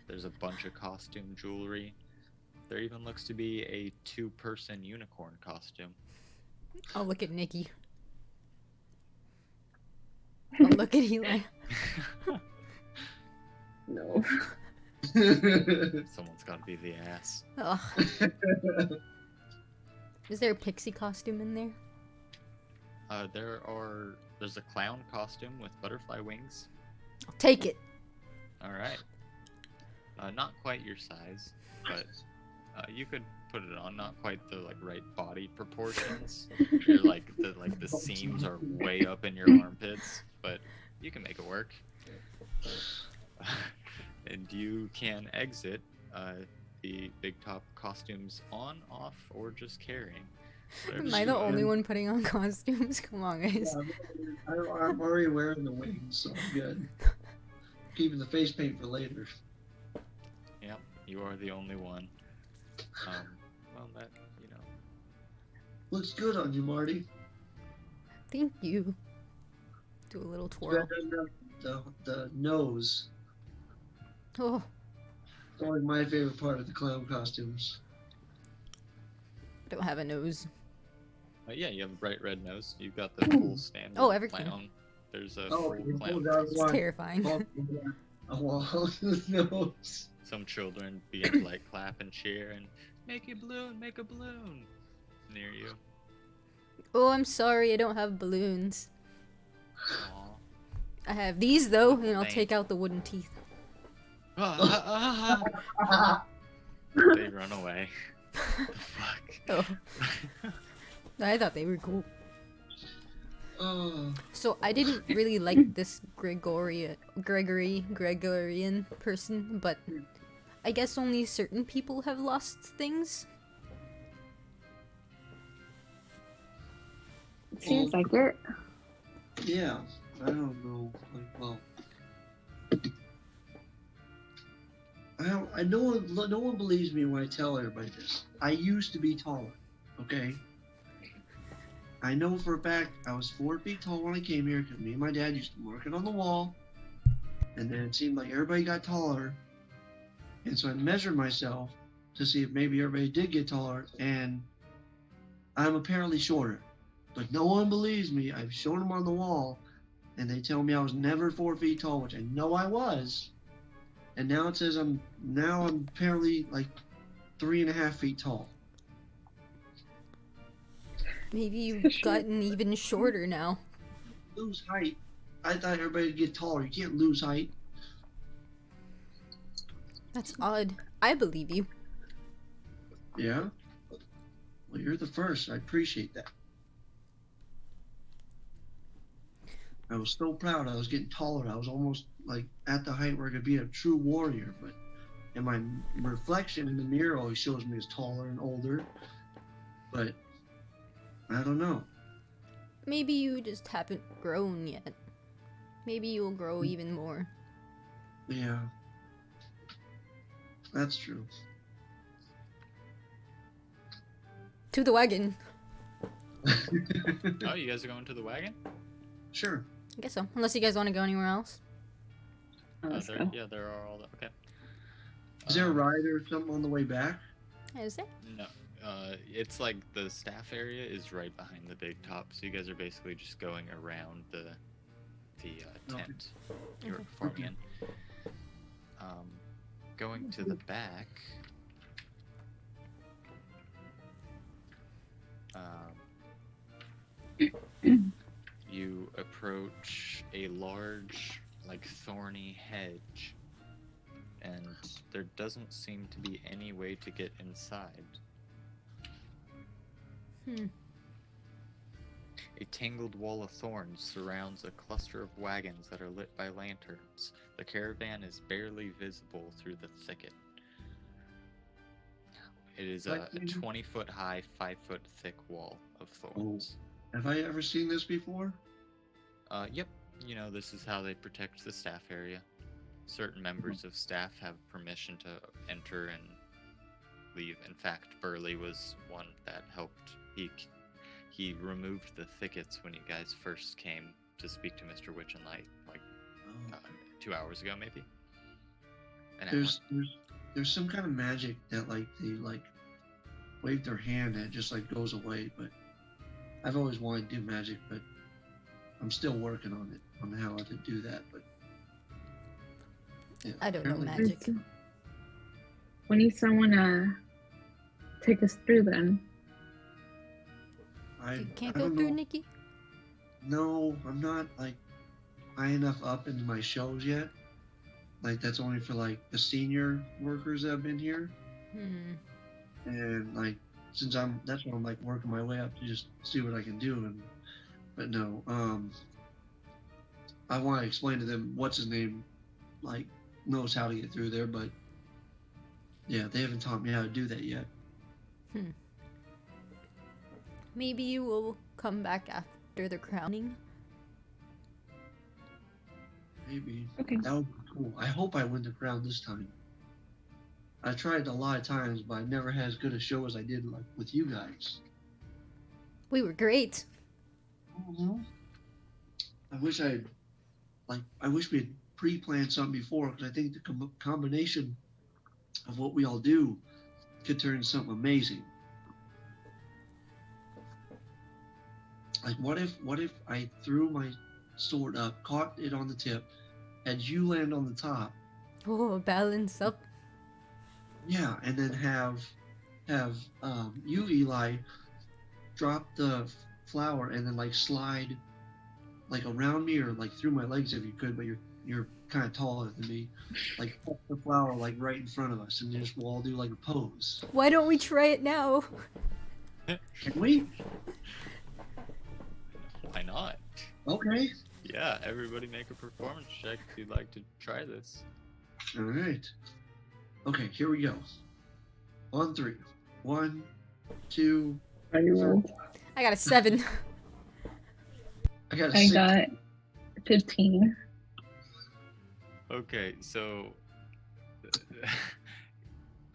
There's a bunch of costume jewelry. There even looks to be a 2-person unicorn costume. I'll look at Nikki. I'll look at Eli. No. Someone's got to be the ass. Ugh. Is there a pixie costume in there? There's a clown costume with butterfly wings. I'll take it. All right. Not quite your size, but you could put it on. Not quite the like right body proportions. You're like the seams are way up in your armpits, but you can make it work. And you can exit the big top costumes on, off, or just carrying. Am I the only one putting on costumes? Come on, guys. Yeah, I'm already wearing the wings, so I'm good. Keeping the face paint for later. Yep, you are the only one. Well, that, you know. Looks good on you, Marty. Thank you. Do a little twirl. The nose. Oh, It's always my favorite part of the clown costumes. I don't have a nose. Yeah, you have a bright red nose. You've got the full standard everything. clown. There's a Oh, full clown. It's terrifying. A wall nose. Some children begin to like clap and cheer and make a balloon near you. Oh, I'm sorry, I don't have balloons. Aw. I have these though, and I'll Thank take out the wooden teeth. They run away. The fuck? Oh, I thought they were cool. Oh, So I didn't really like this Gregorian person, but I guess only certain people have lost things. Seems like it. yeah. I don't know. Like, well, no one believes me when I tell everybody this. I used to be taller. Okay. I know for a fact I was 4 feet tall when I came here because me and my dad used to mark it on the wall, and then it seemed like everybody got taller, and so I measured myself to see if maybe everybody did get taller, and I'm apparently shorter. But no one believes me. I've shown them on the wall, and they tell me I was never 4 feet tall, which I know I was. And now it says I'm apparently like 3.5 feet tall. Maybe you've gotten even shorter now. Lose height. I thought everybody would get taller. You can't lose height. That's odd. I believe you. Yeah. Well, you're the first. I appreciate that. I was so proud. I was getting taller. I was almost like at the height where I could be a true warrior. But and my reflection in the mirror always shows me as taller and older. But I don't know. Maybe you just haven't grown yet. Maybe you'll grow even more. Yeah. That's true. To the wagon. Oh, you guys are going to the wagon? Sure. I guess so. Unless you guys want to go anywhere else. Let's There, go. yeah, there are all that. Okay. Is there a ride or something on the way back? Is there? No. It's like the staff area is right behind the big top, so you guys are basically just going around the tent you're Okay. performing in. Going to the back. You approach a large, like thorny hedge, and there doesn't seem to be any way to get inside. A tangled wall of thorns surrounds a cluster of wagons that are lit by lanterns. The caravan is barely visible through the thicket. It is a 20-foot high, 5-foot thick wall of thorns. Have I ever seen this before? Yep. You know, this is how they protect the staff area. Certain members of staff have permission to enter and leave. In fact, Burley was one that helped. He removed the thickets when you guys first came to speak to Mr. Witch and Light, like 2 hours ago, maybe. There's some kind of magic that like they like wave their hand and it just like goes away. But I've always wanted to do magic, but I'm still working on it on how to do that. But yeah, I don't know apparently- magic. We need someone to take us through then. You can't I go don't through, know. Nikki? No, I'm not like high enough up into my shows yet. Like that's only for like the senior workers that have been here, and like since that's why I'm like working my way up to just see what I can do. But no, I want to explain to them what's his name, like knows how to get through there, but yeah, they haven't taught me how to do that yet. Maybe you will come back after the crowning. Maybe Okay. that would be cool. I hope I win the crown this time. I tried a lot of times, but I never had as good a show as I did like with you guys. We were great. I wish we had pre-planned something before, because I think the combination of what we all do could turn into something amazing. Like what if I threw my sword up, caught it on the tip, had you land on the top, Oh, balance up. yeah, and then have you, Eli, drop the flower and then like slide like around me or like through my legs if you could, but you're kind of taller than me. Like put the flower like right in front of us, and just we'll all do like a pose. Why don't we try it now? Can we? Why not? Okay. Yeah, everybody make a performance check if you'd like to try this. All right. Okay, here we go. On 3. 1, 2. I rolled. I got a 7. I got a I 6. got 15. Okay, so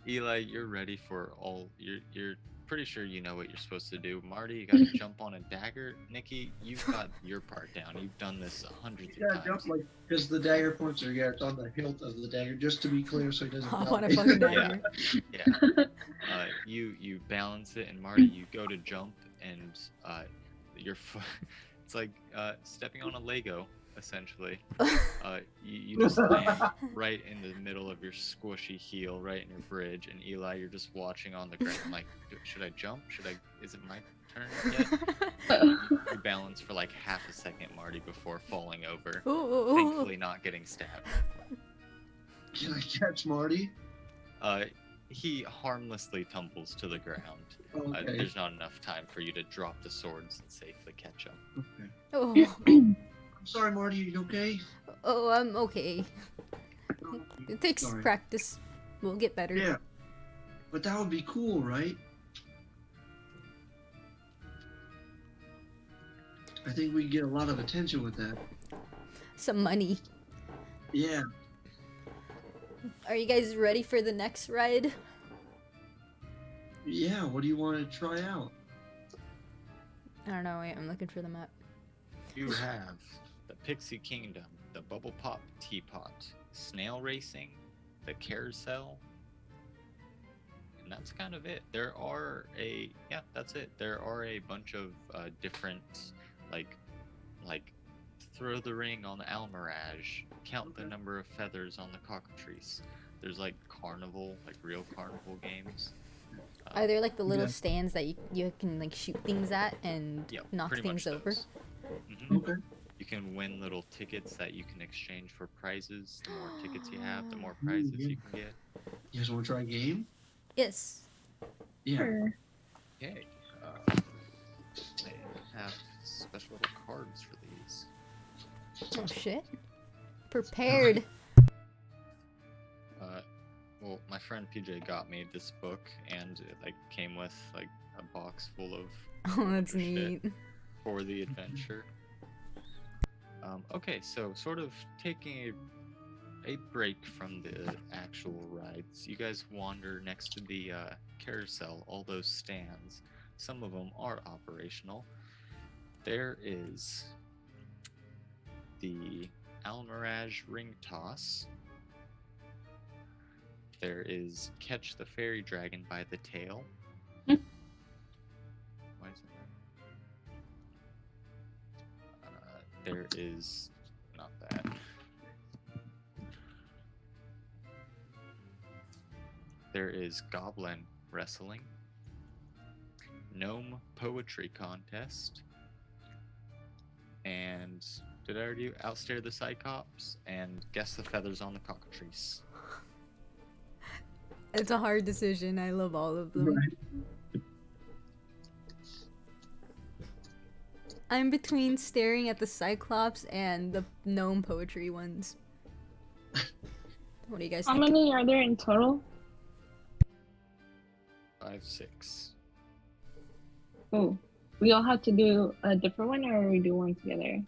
Eli, you're ready for all. You're pretty sure you know what you're supposed to do. Marty, you got to jump on a dagger. Nikki, you've got your part down. You've done this hundreds You of gotta times. jump like because the dagger points are it's on the hilt of the dagger, just to be clear, so he doesn't. I fall. want a fucking dagger. Yeah. You balance it, and Marty, you go to jump, and your foot. It's like stepping on a Lego, essentially. You just land right in the middle of your squishy heel, right in your bridge, and Eli, you're just watching on the ground, like, should I jump? Is it my turn yet? You balance for like half a second, Marty, before falling over. Ooh. Thankfully, not getting stabbed. Can I catch Marty? He harmlessly tumbles to the ground. Okay. There's not enough time for you to drop the swords and safely catch him. Okay. Oh. I'm sorry, Marty. Are you okay? Oh, I'm okay. It takes Sorry. practice. We'll get better. Yeah. But that would be cool, right? I think we get a lot of attention with that. Some money. Yeah. Are you guys ready for the next ride? Yeah. What do you want to try out? I don't know. Wait, I'm looking for the map. You have the Pixie Kingdom, the Bubble Pop Teapot, Snail Racing, the Carousel, and that's kind of it. That's it. There are a bunch of different, like throw the ring on the Almirage, count the number of feathers on the cockatrice. There's like carnival, like real carnival games. Are there like the little Yeah. stands that you can like shoot things at and Yeah, knock pretty things much over? those. Mhm. Okay. You can win little tickets that you can exchange for prizes. The more tickets you have, the more prizes yeah. you can get. You guys want to try a game? Yes. Yeah. Sure. Okay. I have special little cards for these. Oh shit. Prepared. Well, my friend PJ got me this book, and it like came with like a box full of Oh, that's shit neat. for the adventure. Okay, so sort of taking a break from the actual rides, you guys wander next to the carousel, all those stands. Some of them are operational. There is the Almirage Ring Toss. There is Catch the Fairy Dragon by the Tail. Why is it there is not that. There is Goblin Wrestling, Gnome Poetry Contest, and did I already outstare the Cyclops and guess the feathers on the cockatrice? It's a hard decision. I love all of them. Right. I'm between staring at the Cyclops and the gnome poetry ones. What do you guys How think? many are there in total? 5, 6. Oh, we all have to do a different one, or we do one together?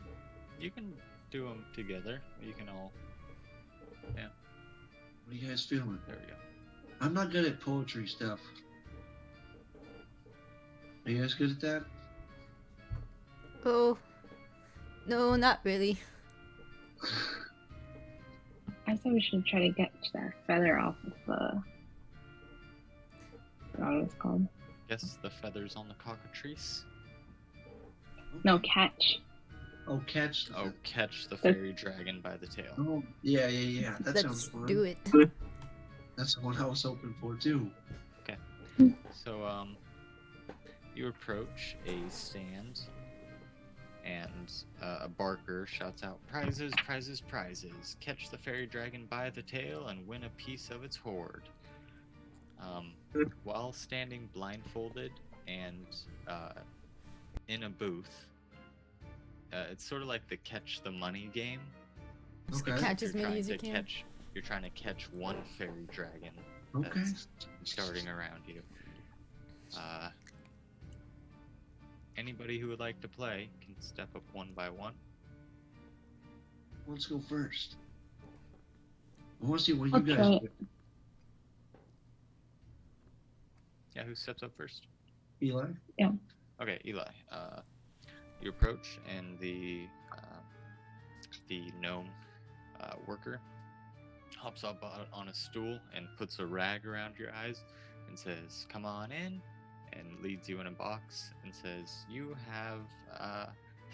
You can do them together. You can all. What are you guys feeling? There we go. I'm not good at poetry stuff. Are you guys good at that? Oh, no, not really. I thought we should try to get that feather off of the. I forgot what it's called. Guess the feathers on the cockatrice. No, catch. Oh, catch. Oh, Catch the Fairy Dragon by the Tail. Oh, yeah. That sounds Let's fun. do it. That's the one I was hoping for too. So, You approach a stand, and a barker shouts out, "Prizes, prizes, prizes! Catch the fairy dragon by the tail and win a piece of its hoard." While standing blindfolded and in a booth, it's sort of like the catch the money game. Okay. except Catch as you're many trying as you to can. You're trying to catch one fairy dragon Okay. that's darting around you. Anybody who would like to play can step up one by one. Let's go first. I want to see what you Okay. guys do. Yeah, who steps up first? Eli? Okay, Eli. You approach, and the gnome worker hops up on a stool and puts a rag around your eyes and says, "Come on in," and leads you in a box and says, "You have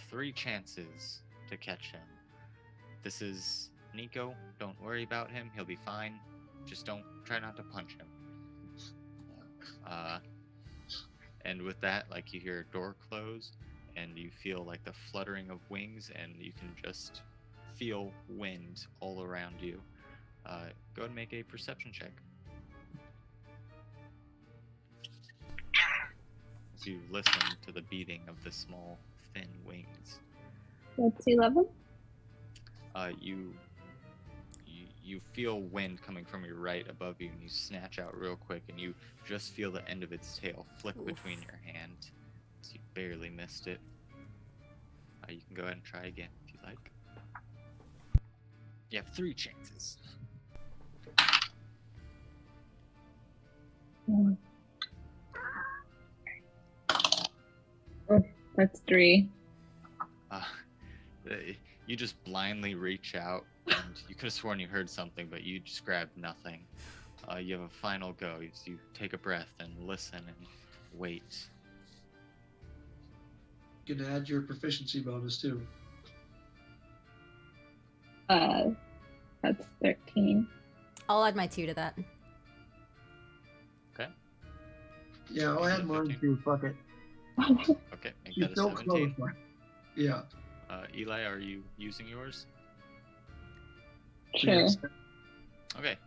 3 chances to catch him. This is Nico. Don't worry about him. He'll be fine. Just try not to punch him." And with that, like, you hear a door close, and you feel like the fluttering of wings, and you can just feel wind all around you. Go ahead and make a perception check. As you listen to the beating of the small, thin wings. That's 11. You feel wind coming from your right above you, and you snatch out real quick, and you just feel the end of its tail flick Oof. between your hand. So you barely missed it. You can go ahead and try again if you like. You have 3 chances. Oh, that's 3. You just blindly reach out, and you could have sworn you heard something, but you just grabbed nothing. You have a final go. You take a breath and listen and wait. You can add your proficiency bonus too. That's 13. I'll add my 2 to that. Okay. Yeah, I'll add mine too. Fuck it. Okay, make She's that a so close. 17. man. Yeah. Eli, are you using yours? Sure. Yes. Okay,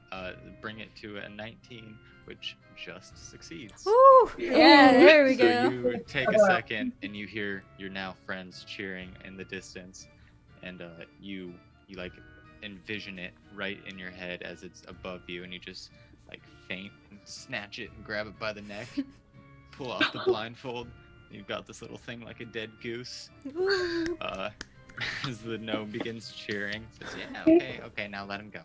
bring it to a 19, which just succeeds. Woo! Yeah, there we So go. you take a second, and you hear your now friends cheering in the distance, and you like envision it right in your head as it's above you, and you just like faint and snatch it and grab it by the neck, pull off the blindfold. You've got this little thing like a dead goose. Woo! As the gnome begins cheering, says, "Yeah, okay, now let him go."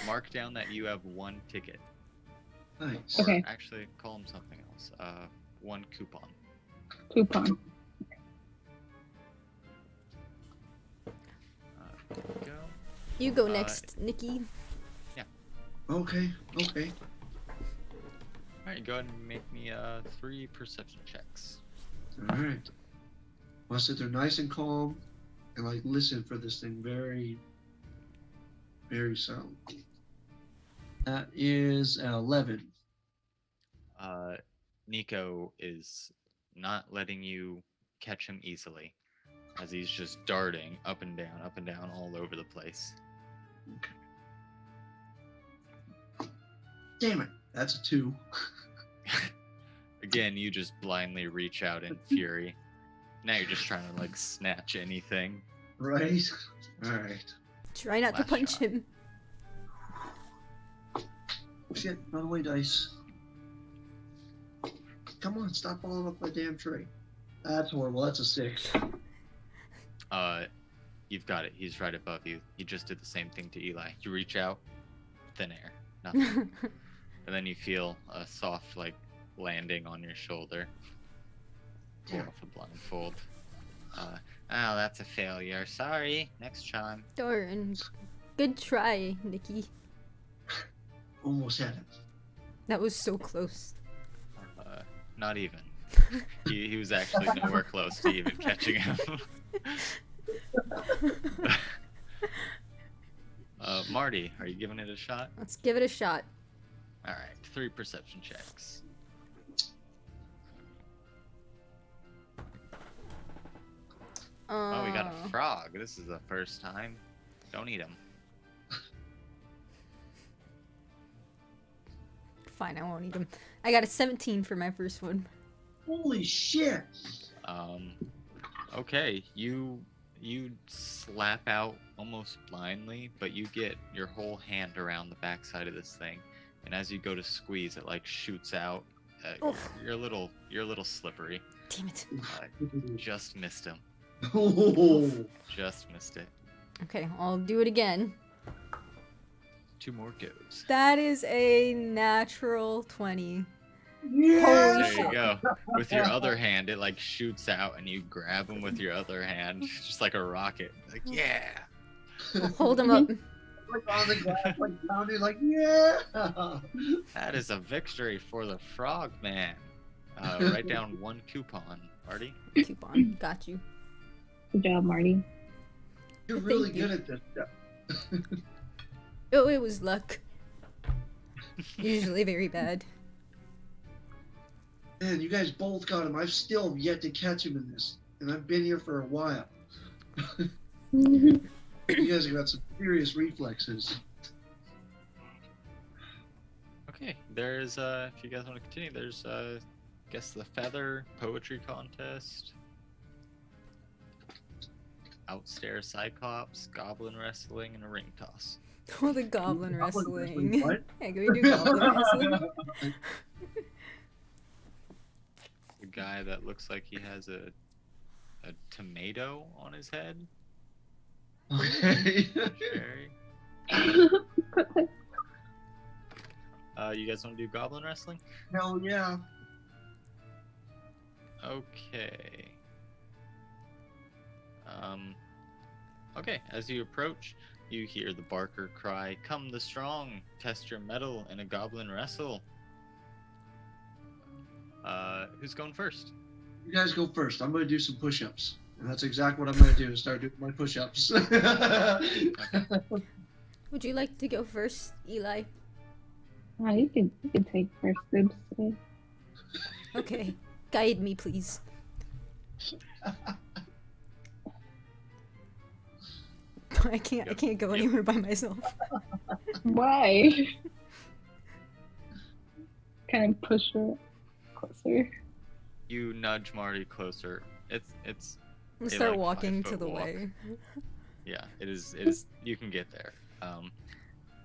Mark down that you have 1 ticket. Nice. Or Okay. actually, call him something else. 1 coupon. Coupon. There we go. You go next, Nikki. Okay. Okay. All right, go ahead and make me 3 perception checks. All right. I'll sit there nice and calm and like listen for this thing very, very silently. That is 11. Nico is not letting you catch him easily, as he's just darting up and down all over the place. Damn it. That's a 2. Again, you just blindly reach out in fury. Now you're just trying to like snatch anything. Right? All right. Try not to Last punch shot. him. Shit, run away, dice. Come on, stop falling off my damn tree. That's horrible. That's a 6. You've got it. He's right above you. You just did the same thing to Eli. You reach out, thin air, nothing. And then you feel a soft like landing on your shoulder. Pull off the blindfold. Oh, that's a failure. Sorry. Next time. Darn. Good try, Nikki. Almost had it. That was so close. Not even. He was actually nowhere close to even catching him. Marty, are you giving it a shot? Let's give it a shot. All right, 3 perception checks. Oh, we got a frog. This is the first time. Don't eat him. Fine, I won't eat him. I got a 17 for my first one. Holy shit! Okay, you slap out almost blindly, but you get your whole hand around the backside of this thing, and as you go to squeeze, it like shoots out. Oof. You're a little slippery. Damn it. Just missed him. Oh. Just missed it. Okay, I'll do it again. 2 more goes. That is a natural 20. Yeah. Holy There shit. you go. With your other hand, it like shoots out, and you grab him with your other hand, just like a rocket. Like, yeah. I'll hold him up. Like on the glass, like pounding, like yeah. That is a victory for the frog man. Write down 1 coupon, Marty. Coupon. Got you. Good job, Marty. You're Thank really you. good at this stuff. Oh, it was luck. Usually very bad. Man, you guys both got him. I've still yet to catch him in this, and I've been here for a while. You guys have got some serious reflexes. Okay, there's if you guys want to continue, there's I guess the feather poetry contest, outstairs cyclops, goblin wrestling, and a ring toss. Oh, the goblin wrestling. What? Yeah, can we do goblin wrestling? The guy that looks like he has a tomato on his head. Okay. Cherry. You guys want to do goblin wrestling? Hell yeah. Okay. Okay, as you approach, you hear the barker cry, "Come the strong, test your mettle in a goblin wrestle." Who's going first? You guys go first. I'm going to do some push-ups. And that's exactly what I'm going to do, start doing my push-ups. Would you like to go first, Eli? You could take first dibs today. Okay. Guide me, please. I can't go anywhere by myself. Why? Can I push her closer? You nudge Marty closer. It's We'll Hey, start like, walking to 5-foot the walk. way. Yeah, it is. You can get there.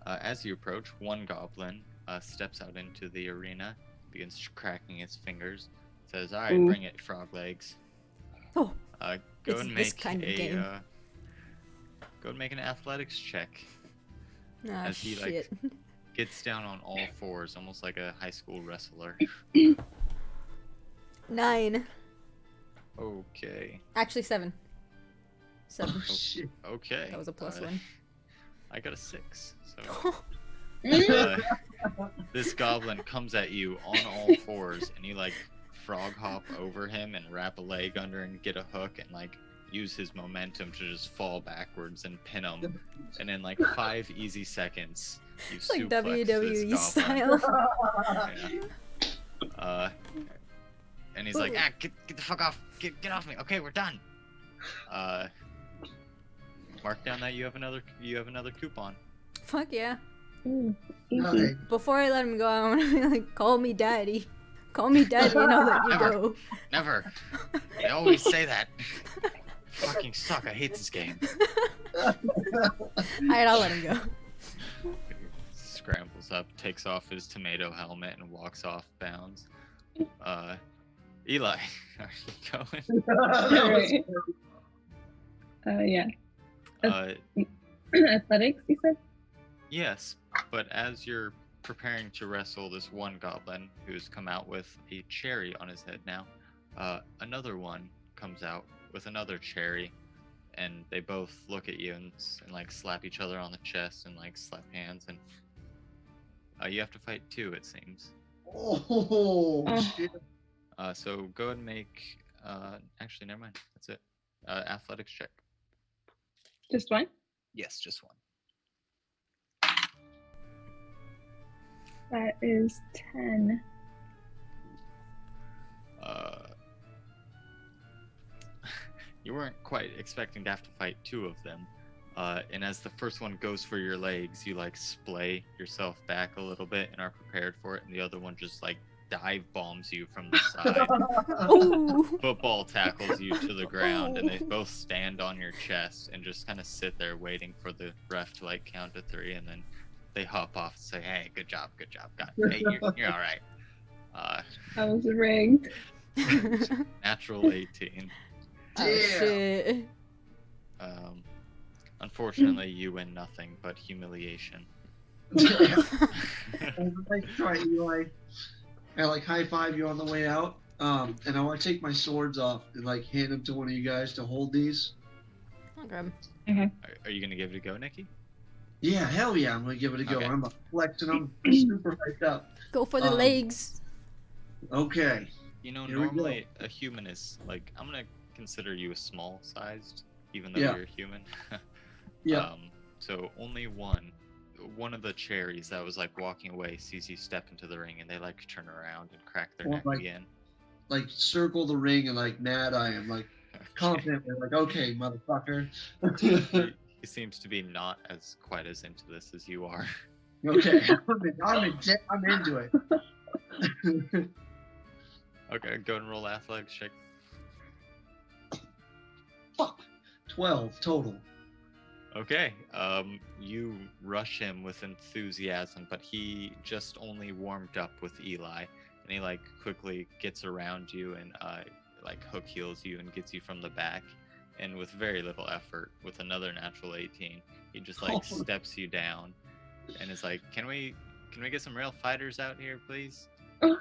As you approach, one goblin steps out into the arena, begins cracking his fingers, says, "All right, Ooh. bring it, frog legs." Oh, Go It's and this make kind of a game. go and make an athletics check. ah, As he, like, shit. Gets down on all fours, almost like a high school wrestler. 9. Okay. Actually, 7. 7. Oh, shit. Okay. That was a +1. I got a 6. So Mm. this goblin comes at you on all fours, and you like frog hop over him and wrap a leg under and get a hook and like use his momentum to just fall backwards and pin him. And in like 5 easy seconds, you It's like suplex WWE this goblin. style. Yeah. And he's like, Ooh. get the fuck off, get off me. Okay, we're done. Mark down that you have another coupon. Fuck yeah. Easy. Nice. Before I let him go, I want to be like, call me daddy. Call me daddy and I'll let you Never. go. Never. They always say that. Fucking suck. I hate this game. Alright, I'll let him go. Scrambles up, takes off his tomato helmet, and walks off bounds. Eli, are you going? Alright. Yeah. Athletics, you said? Yes, but as you're preparing to wrestle this one goblin who's come out with a cherry on his head now, another one comes out with another cherry, and they both look at you and like slap each other on the chest and like slap hands, and you have to fight 2, it seems. Oh, shit. So go ahead and make actually never mind, that's it. Athletics check. Just one? Yes, just one. That is 10. you weren't quite expecting to have to fight two of them. And as the first one goes for your legs, you like splay yourself back a little bit and are prepared for it, and the other one just like dive bombs you from the side, Ooh. football tackles you to the ground, and they both stand on your chest and just kind of sit there waiting for the ref to like count to 3, and then they hop off and say, "Hey, good job, God, hey, you're all right." I was rigged. Natural 18. Oh Yeah. shit. Unfortunately, you win nothing but humiliation. Like, try Eli. I like high five you on the way out. And I want to take my swords off and like hand them to one of you guys to hold these. Okay. Okay. Are you gonna give it a go, Nikki? Yeah, hell yeah, I'm gonna give it a go. Okay. I'm a flex and I'm super hyped up. Go for the legs. Okay. You know, Here we go. normally a human is like, I'm gonna consider you a small sized, even though Yeah. you're human. Yeah. So only one of the cherries that was like walking away sees you step into the ring, and they like turn around and crack their Well, neck like- again. Like circle the ring and like mad I am like confidently like okay motherfucker. He seems to be not as quite as into this as you are. Okay. I'm into it. Okay, go and roll athletics check. Fuck. 12 total. Okay, you rush him with enthusiasm, but he just only warmed up with Eli, and he like quickly gets around you and like hook heels you and gets you from the back, and with very little effort, with another natural 18, he just like Oh. steps you down, and is like, "Can we get some real fighters out here, please?" Oh.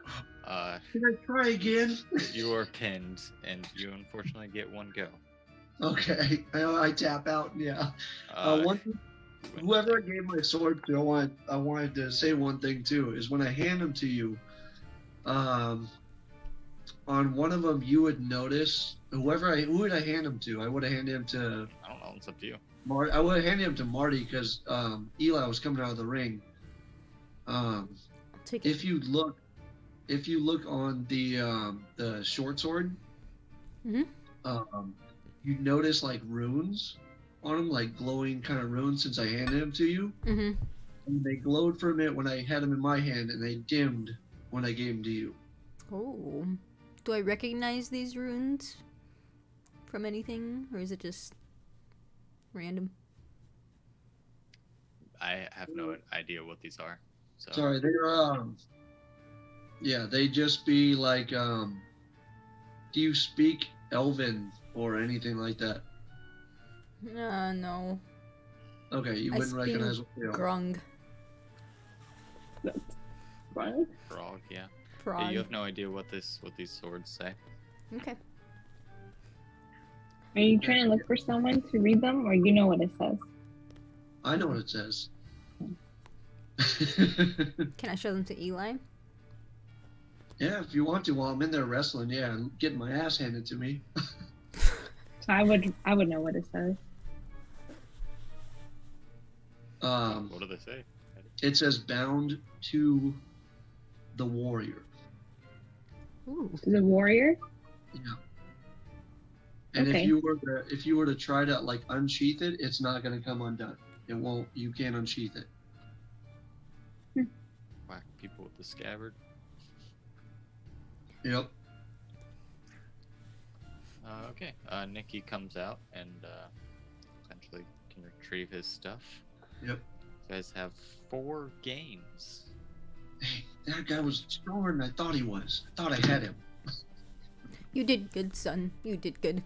Can I try again? You are pinned, and you unfortunately get one go. Okay. I tap out. Yeah. Whoever I gave my sword to, I wanted to say one thing too. Is when I hand them to you, on one of them you would notice who would I hand him to? I would have handed him to I don't know. It's up to you. I would have handed him to Marty because Eli was coming out of the ring. I'll take it. If you look on the short sword, Mhm. you notice like runes on them, like glowing kind of runes. Since I handed them to you, Mhm. and they glowed for a minute when I had them in my hand, and they dimmed when I gave them to you. Oh. Do I recognize these runes from anything, or is it just random? I have no idea what these are. So Sorry, they're yeah, they just be like do you speak Elven or anything like that? No. Okay, you I wouldn't speak recognize what they are. Grung. What? frog, yeah. Frog. Yeah, you have no idea what these swords say. Okay. Are you trying to look for someone to read them, or you know what it says? I know what it says. Can I show them to Eli? Yeah, if you want to while I'm in there wrestling, yeah, and getting my ass handed to me. So I would know what it says. What do they say? It says bound to the warrior. Ooh. The warrior? Yeah. And Okay. if you were to try to like unsheath it, it's not gonna come undone. It won't. You can't unsheath it. Whack people with the scabbard. Yep. Okay. Nikki comes out and essentially can retrieve his stuff. Yep. You guys have 4 games. Hey, that guy was stronger than I thought he was. I thought I had him. You did good, son. You did good.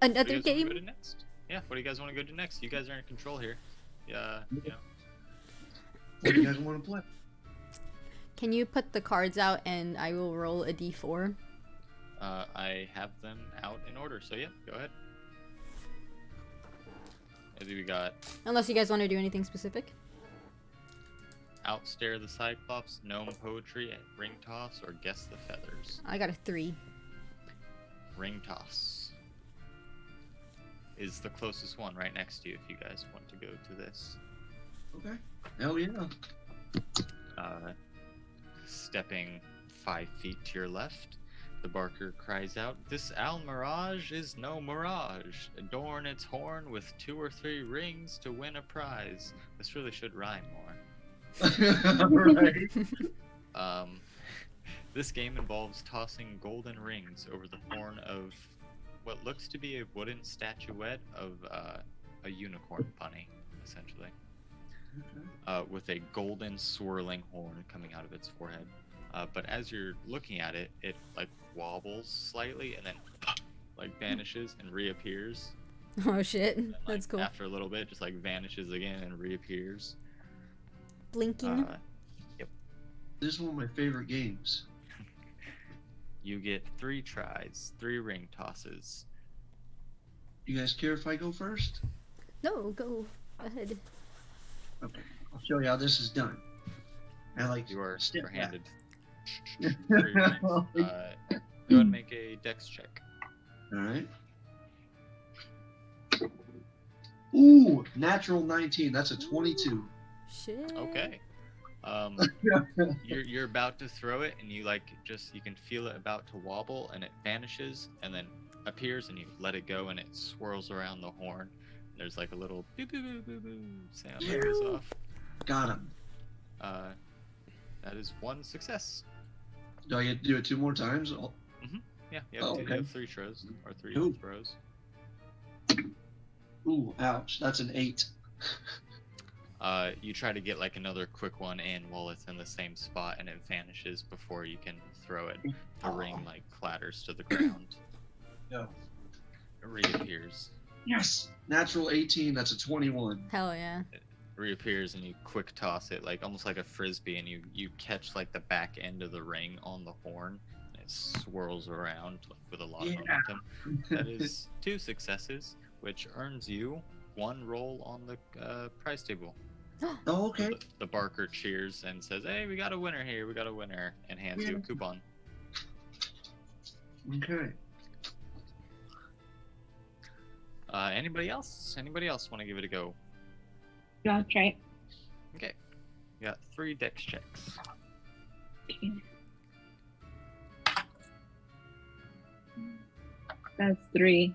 Another What do you guys wanna game? go to next? Yeah. What do you guys want to go to next? You guys are in control here. Yeah. You know. What do you guys want to play? Can you put the cards out and I will roll a d4? I have them out in order. So yeah, go ahead. As we got Unless you guys want to do anything specific. Outstare the Cyclops, Gnome Poetry, Ring Toss, or Guess the Feathers. I got a 3. Ring Toss is the closest one right next to you if you guys want to go to this. Okay. Hell yeah. Stepping 5 feet to your left. The barker cries out, "This owl mirage is no mirage. Adorn its horn with 2 or 3 rings to win a prize." This really should rhyme more. Right. This game involves tossing golden rings over the horn of what looks to be a wooden statuette of a unicorn bunny, essentially, with a golden swirling horn coming out of its forehead. But as you're looking at it, it like wobbles slightly and then like vanishes and reappears. Oh shit, And, like, that's cool. After a little bit, just like vanishes again and reappears. Blinking. This is one of my favorite games. You get 3 tries, 3 ring tosses. You guys care if I go first? No, go ahead. Okay, I'll show you how this is done. I like You are step back. handed 3 rings. Go ahead and make a dex check. All right. Ooh, natural 19. That's a 22. Shit. Okay. You're about to throw it, and you you can feel it about to wobble, and it vanishes, and then appears, and you let it go, and it swirls around the horn. There's like a little boo boo boo boo boo sound that goes off. Got him. That is 1 success. Do I get to do it 2 more times? Yeah, you have, Oh, you okay. have 3 throws or 3 Cool. throws. Ooh, ouch. That's an 8. You try to get like another quick one in while it's in the same spot, and it vanishes before you can throw it. The ring like clatters to the ground. No. It reappears. Yes. Natural 18. That's a 21. Hell yeah. Reappears, and you quick toss it like almost like a frisbee, and you catch like the back end of the ring on the horn, and it swirls around with a lot of momentum. That is 2 successes, which earns you 1 roll on the prize table. Oh, okay. The barker cheers and says, "Hey, we got a winner here. We got a winner," and hands you a coupon. Okay. Anybody else? Anybody else want to give it a go? Yeah, I'll try it. Okay. You got 3 dex checks. Okay. That's 3.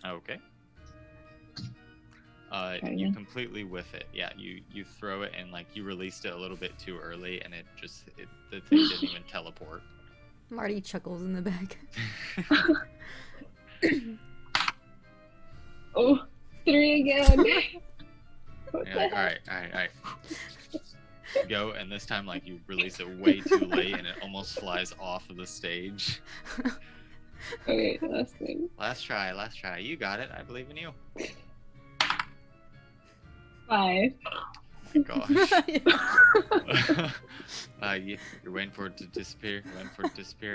Okay. Try You again. completely whiff it. Yeah, you throw it, and like you released it a little bit too early, and the thing didn't even teleport. Marty chuckles in the back. Oh, 3 again. What You're the like, heck? all right. Go, and this time like you release it way too late, and it almost flies off of the stage. Okay, last thing. Last try. You got it. I believe in you. 5. Gosh. You're waiting for it to disappear.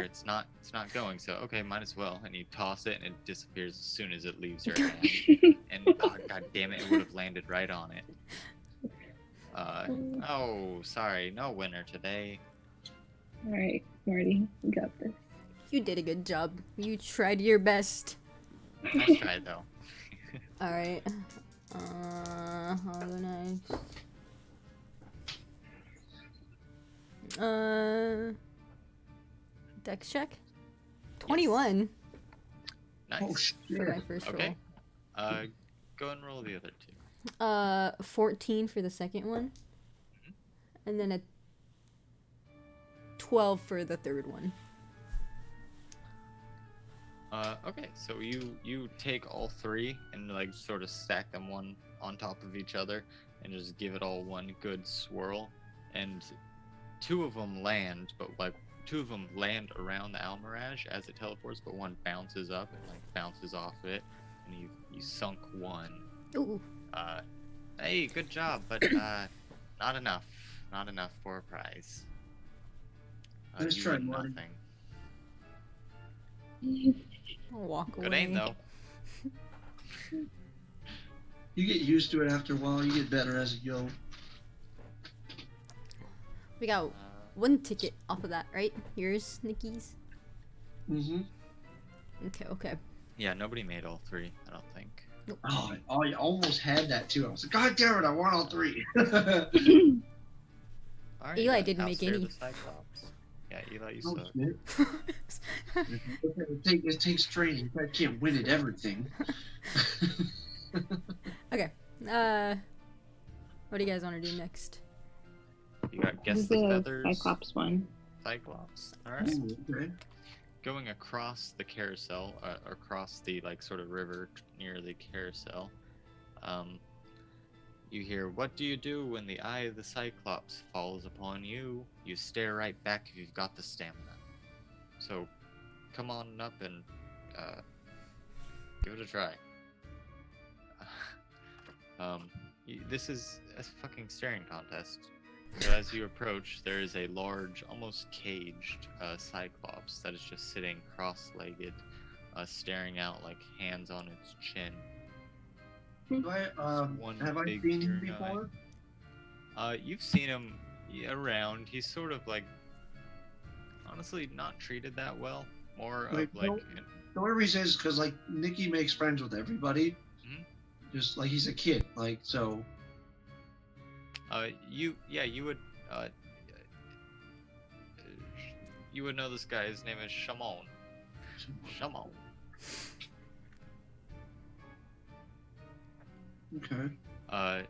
It's not going. So okay, might as well. And you toss it, and it disappears as soon as it leaves your hand. And oh, god damn it, it would have landed right on it. Oh, sorry, no winner today. Alright, Marty, you got this. You did a good job. You tried your best. Nice try though. Alright. I'll go next. Dex check? 21 Nice. Oh, shit. for my first Okay. roll. Go and roll the other 2. 14 for the second one. And then a 12 for the third one. Okay, so you take all 3 and like sort of stack them one on top of each other and just give it all one good swirl, and 2 of them land, but like 2 of them land around the Almirage as it teleports, but one bounces up and like bounces off it, and you sunk 1. Ooh. Hey, good job, but not enough for a prize. Nice You try, win Marty. nothing. I'll walk away. Good aim though. You get used to it after a while. You get better as you go. We got Uh, 1 ticket off of that, right? Yours, Nikki's? Mm-hmm. Okay. Yeah, nobody made all 3, I don't think. Oh, I almost had that too. I was like, God damn it, I want all 3. All right, Eli you got didn't make Outstar any. the Cyclops. Yeah, Eli, you Oh, suck. shit. It takes training. I can't win at everything. Okay. What do you guys want to do next? You got This guess is the a feathers. Cyclops one. Cyclops. All right. Ooh, okay. Going across the carousel, across the like sort of river near the carousel, you hear, "What do you do when the eye of the Cyclops falls upon you? You stare right back if you've got the stamina. So, come on up and give it a try." This is a fucking staring contest. So as you approach, there is a large, almost caged Cyclops that is just sitting cross-legged, staring out like hands on its chin. Do I, One have I big seen him peering before? You've seen him around. He's sort of like, honestly, not treated that well. More of Wait, like, no. The only reason is because like Nikki makes friends with everybody. Mhm. Just like he's a kid, like so. you would know this guy. His name is Shamon. Shamon. Okay.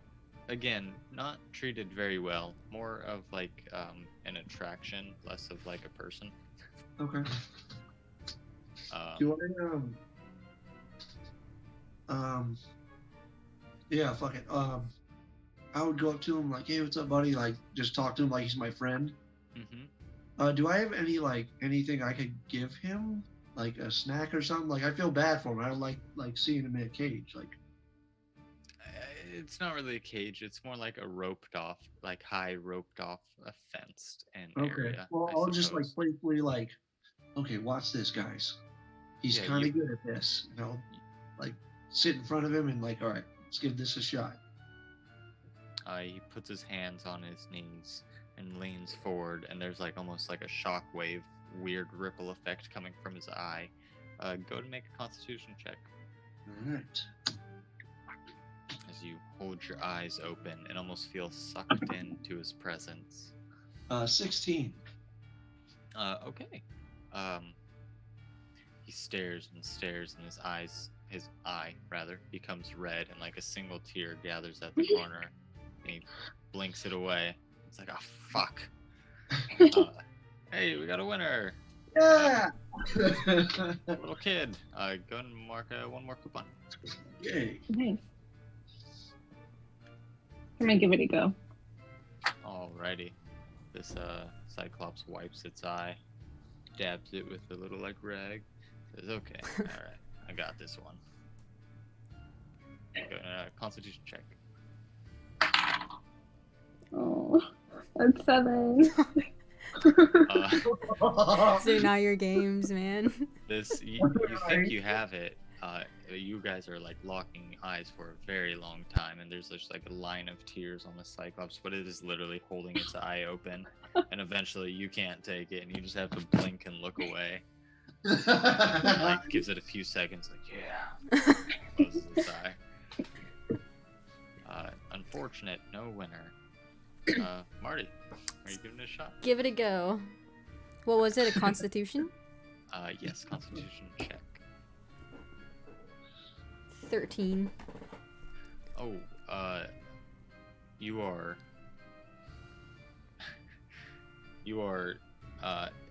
Again, not treated very well. More of like an attraction, less of like a person. Okay. Um, Do I yeah, fuck it. I would go up to him like, "Hey, what's up, buddy?" Like, just talk to him like he's my friend. mhm. Do I have any like anything I could give him, like a snack or something? Like, I feel bad for him. I don't like seeing him in a cage. Like, It's not really a cage. It's more like a roped off, like high roped off, a fenced in okay, area. well, I I'll just like suppose. playfully like, "Okay, watch this, guys. He's Yeah, kind you- of good at this." You know, like sit in front of him and like, "All right, let's give this a shot." He puts his hands on his knees and leans forward, and there's like almost like a shockwave, weird ripple effect coming from his eye. Go to make a Constitution check All right. as you hold your eyes open and almost feel sucked into his presence. 16. Okay. He stares and stares, and his eye rather, becomes red, and like a single tear gathers at the corner, and he blinks it away. It's like, oh fuck. Hey, we got a winner. Yeah. Little kid. Go and mark one more coupon. Yay. Nice. I'm gonna give it a go. Alrighty. This Cyclops wipes its eye, dabs it with a little like rag, says, "Okay, all right, I got this one." Go, Constitution check. Oh, that's 7. So now your games, man. This you think you have it. You guys are like locking eyes for a very long time, and there's just like a line of tears on the Cyclops, but it is literally holding its eye open, and eventually you can't take it, and you just have to blink and look away. Like gives it a few seconds, like yeah, closes its eye. Unfortunate, no winner. Marty, are you giving it a shot? Give it a go. What was it? A Constitution? Yes, Constitution check. 13. Oh, you are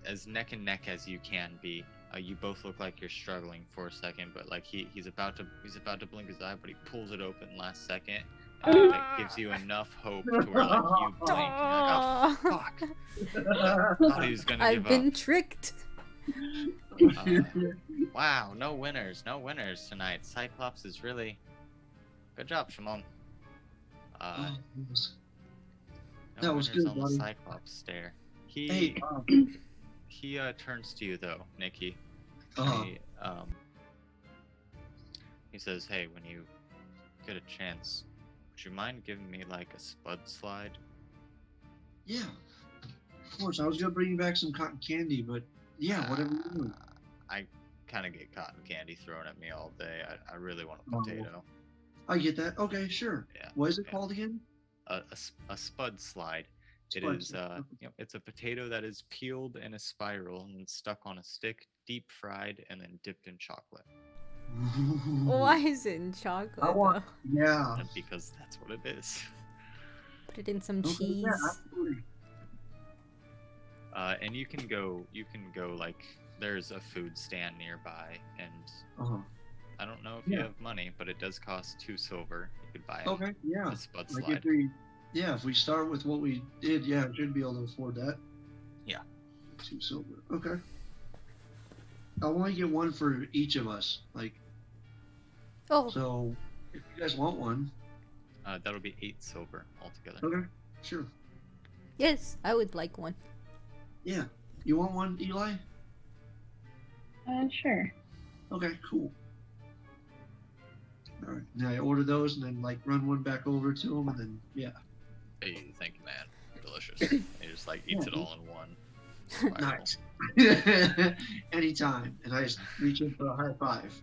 as neck and neck as you can be. You both look like you're struggling for a second, but like he's about to blink his eye, but he pulls it open last second. That gives you enough hope to where like you blink and you're like, oh fuck! Thought he was gonna I've give been up. tricked. Wow, no winners tonight. Cyclops is really good job, Shimon. Oh, yes. No That was winners good, on the buddy. Cyclops stare. Hey, He turns to you though, Nikki. uh, He says, "Hey, when you get a chance, would you mind giving me like a spud slide?" yeah, of course. I was gonna bring you back some cotton candy, but yeah, whatever you want. I kind of get cotton candy thrown at me all day. I really want a Oh. potato. I get that. Okay, sure. Yeah. What is it yeah. called again? A spud slide. It is it's a potato that is peeled in a spiral and stuck on a stick, deep fried, and then dipped in chocolate. Why is it in chocolate though? Yeah. Because that's what it is. Put it in some Okay, cheese. yeah, absolutely. And you can go like there's a food stand nearby, and Uh-huh. I don't know if you Yeah. have money, but it does cost 2 silver. You could buy 'em. Okay, yeah. A spud Like slide. if we start with what we did, yeah, I should be able to afford that. Yeah. 2 silver. Okay. I want to get one for each of us. Like, Oh, so if you guys want one, That'll be 8 silver altogether. okay, sure. yes, I would like one. Yeah. You want one, Eli? Sure. Okay, cool. All right. Now I order those and then like run one back over to him and then yeah. Hey, thank you, man. Delicious. He just like eats it all in one. spiral. Nice. Anytime. And I just reach in for a high five.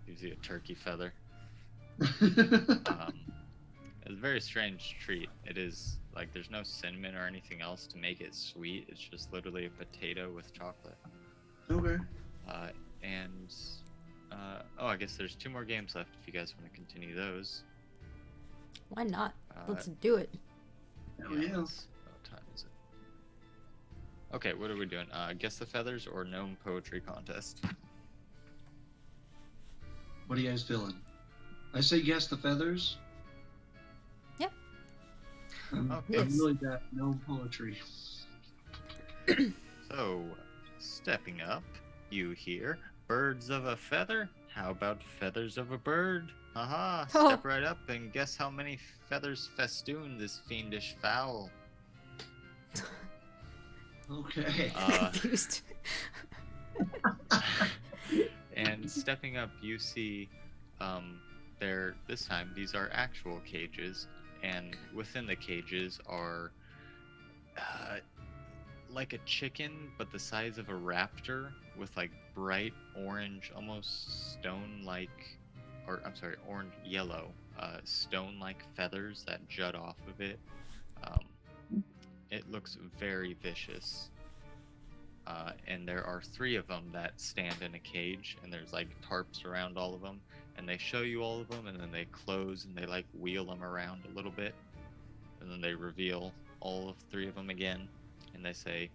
Gives you a turkey feather. It's a very strange treat. It is like there's no cinnamon or anything else to make it sweet. It's just literally a potato with chocolate. Okay. And I guess there's 2 more games left if you guys want to continue those. Why not? Let's Uh, do it. Hell yeah. What time is it? Okay, what are we doing? Guess the feathers or gnome poetry contest? What are you guys feeling? I say guess the feathers. Yeah. I'm Yes. really bad at gnome poetry. So, stepping up, you hear birds of a feather. How about feathers of a bird? Haha! Step right up and guess how many feathers festoon this fiendish fowl. Okay. Confused. And stepping up, you see, this time these are actual cages, and within the cages are, like a chicken, but the size of a raptor, with like bright orange, almost stone-like, or I'm sorry, orange yellow, stone-like feathers that jut off of it. It looks very vicious. And there are 3 of them that stand in a cage, and there's like tarps around all of them, and they show you all of them, and then they close and they like wheel them around a little bit, and then they reveal all of 3 of them again, and they say,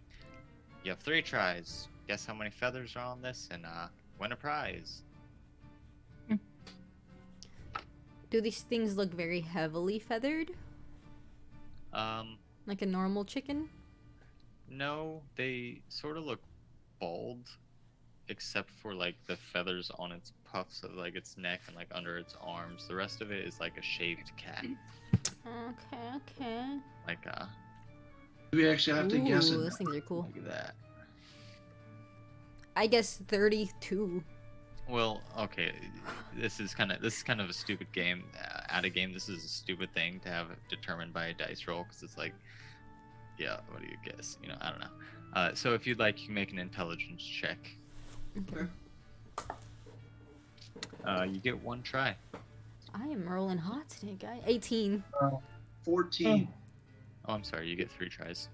"You have 3 tries. Guess how many feathers are on this, and win a prize." Do these things look very heavily feathered? Like a normal chicken? No, they sort of look bald, except for like the feathers on its puffs of like its neck and like under its arms. The rest of it is like a shaved cat. Okay. Like We actually have to guess Ooh, it. those things are cool. look at that. I guess 32. Well, okay, this is kind of a stupid game. At a game, this is a stupid thing to have determined by a dice roll, because it's like, yeah, what do you guess? You know, I don't know. So if you'd like, you can make an intelligence check. Okay. You get 1 try. I am rolling hot today, guy. 18. 14. Oh, I'm sorry, you get 3 tries.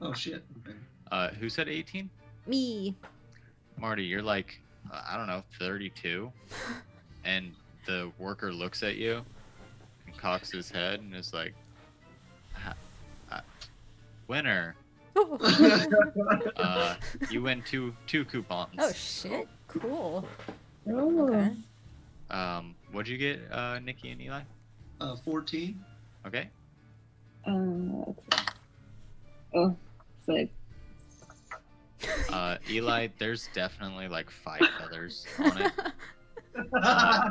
Oh shit. Okay. Who said 18? Me. Marty, you're like, I don't know, 32, and the worker looks at you and cocks his head and is like, winner. You win two coupons. Oh shit. Cool. Oh. Okay. What'd you get, Nikki and Eli? 14. Okay. Oh, it's like Eli, there's definitely like 5 feathers on it.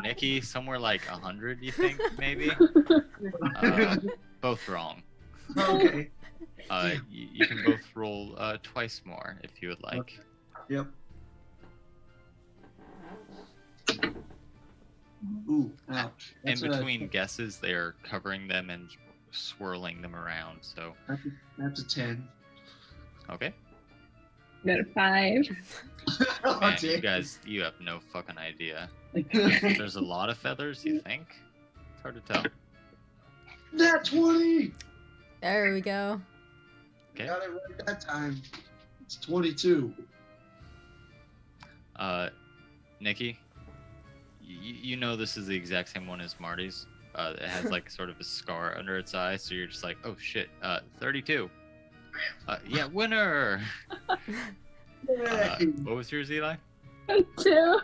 Nikki, somewhere like 100, you think, maybe? Both wrong. Okay. You can both roll twice more if you would like. Yep. Ooh, ouch. In That's between guesses, they are covering them and swirling them around. So, that's a 10. okay. got a 5. Oh, Man, you damn. guys, you have no fucking idea. There's a lot of feathers, you think? It's hard to tell. Nat 20! There we go. Okay. Got it right that time. It's 22. Nikki, you know this is the exact same one as Marty's. It has like sort of a scar under its eye, so you're just like, oh shit, 32. Yeah, winner. What was yours, Eli? 2.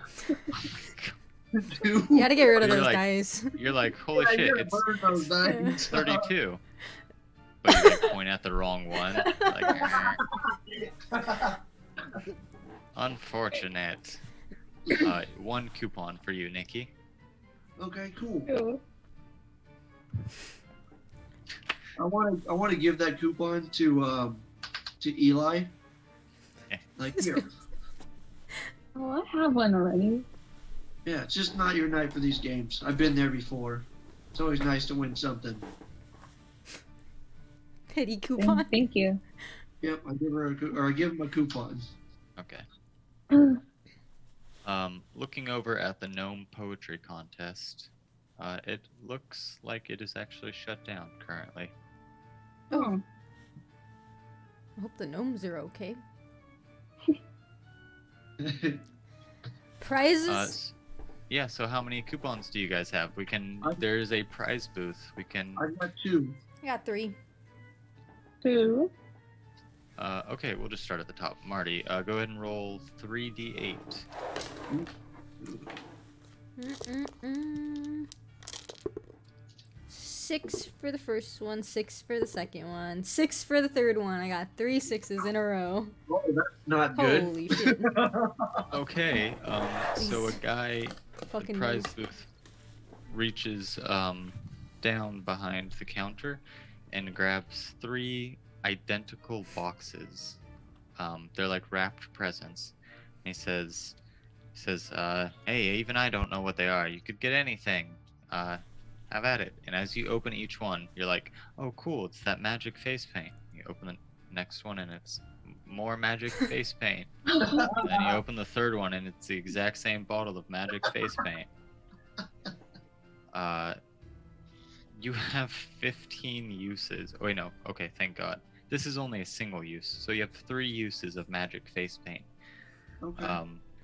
Two. You gotta get rid of You're those like- dice. You're like, holy Yeah, shit, you're it's burn those dice. 32. But you like point at the wrong one. Like, unfortunate. One coupon for you, Nikki. Okay, cool. 2. I want to give that coupon to Eli. Yeah. Like here. Oh, I have one already. Yeah, it's just not your night for these games. I've been there before. It's always nice to win something. Pity coupon. Thank you. Yep, I give him a coupon. Okay. Looking over at the gnome poetry contest, it looks like it is actually shut down currently. Oh, I hope the gnomes are okay. Prizes? Yeah, so how many coupons do you guys have? I- There's a prize booth. We can, I've got 2. I got 3. 2. okay, we'll just start at the top. Marty, go ahead and roll 3d8. Mm-mm-mm. 6 for the first one, 6 for the second one, 6 for the third one. I got 3 6s in a row. Oh, that's not good. Holy shit. Okay, so a guy, Fucking the prize knows. booth, reaches down behind the counter and grabs 3 identical boxes. They're like wrapped presents. And he says, hey, even I don't know what they are. You could get anything. Have at it. And as you open each one, you're like, oh, cool, it's that magic face paint. You open the next one and it's more magic face paint. And then you open the third one and it's the exact same bottle of magic face paint. You have 15 uses. Oh, wait, no. Okay, thank God. This is only a single use. So you have 3 uses of magic face paint. Okay.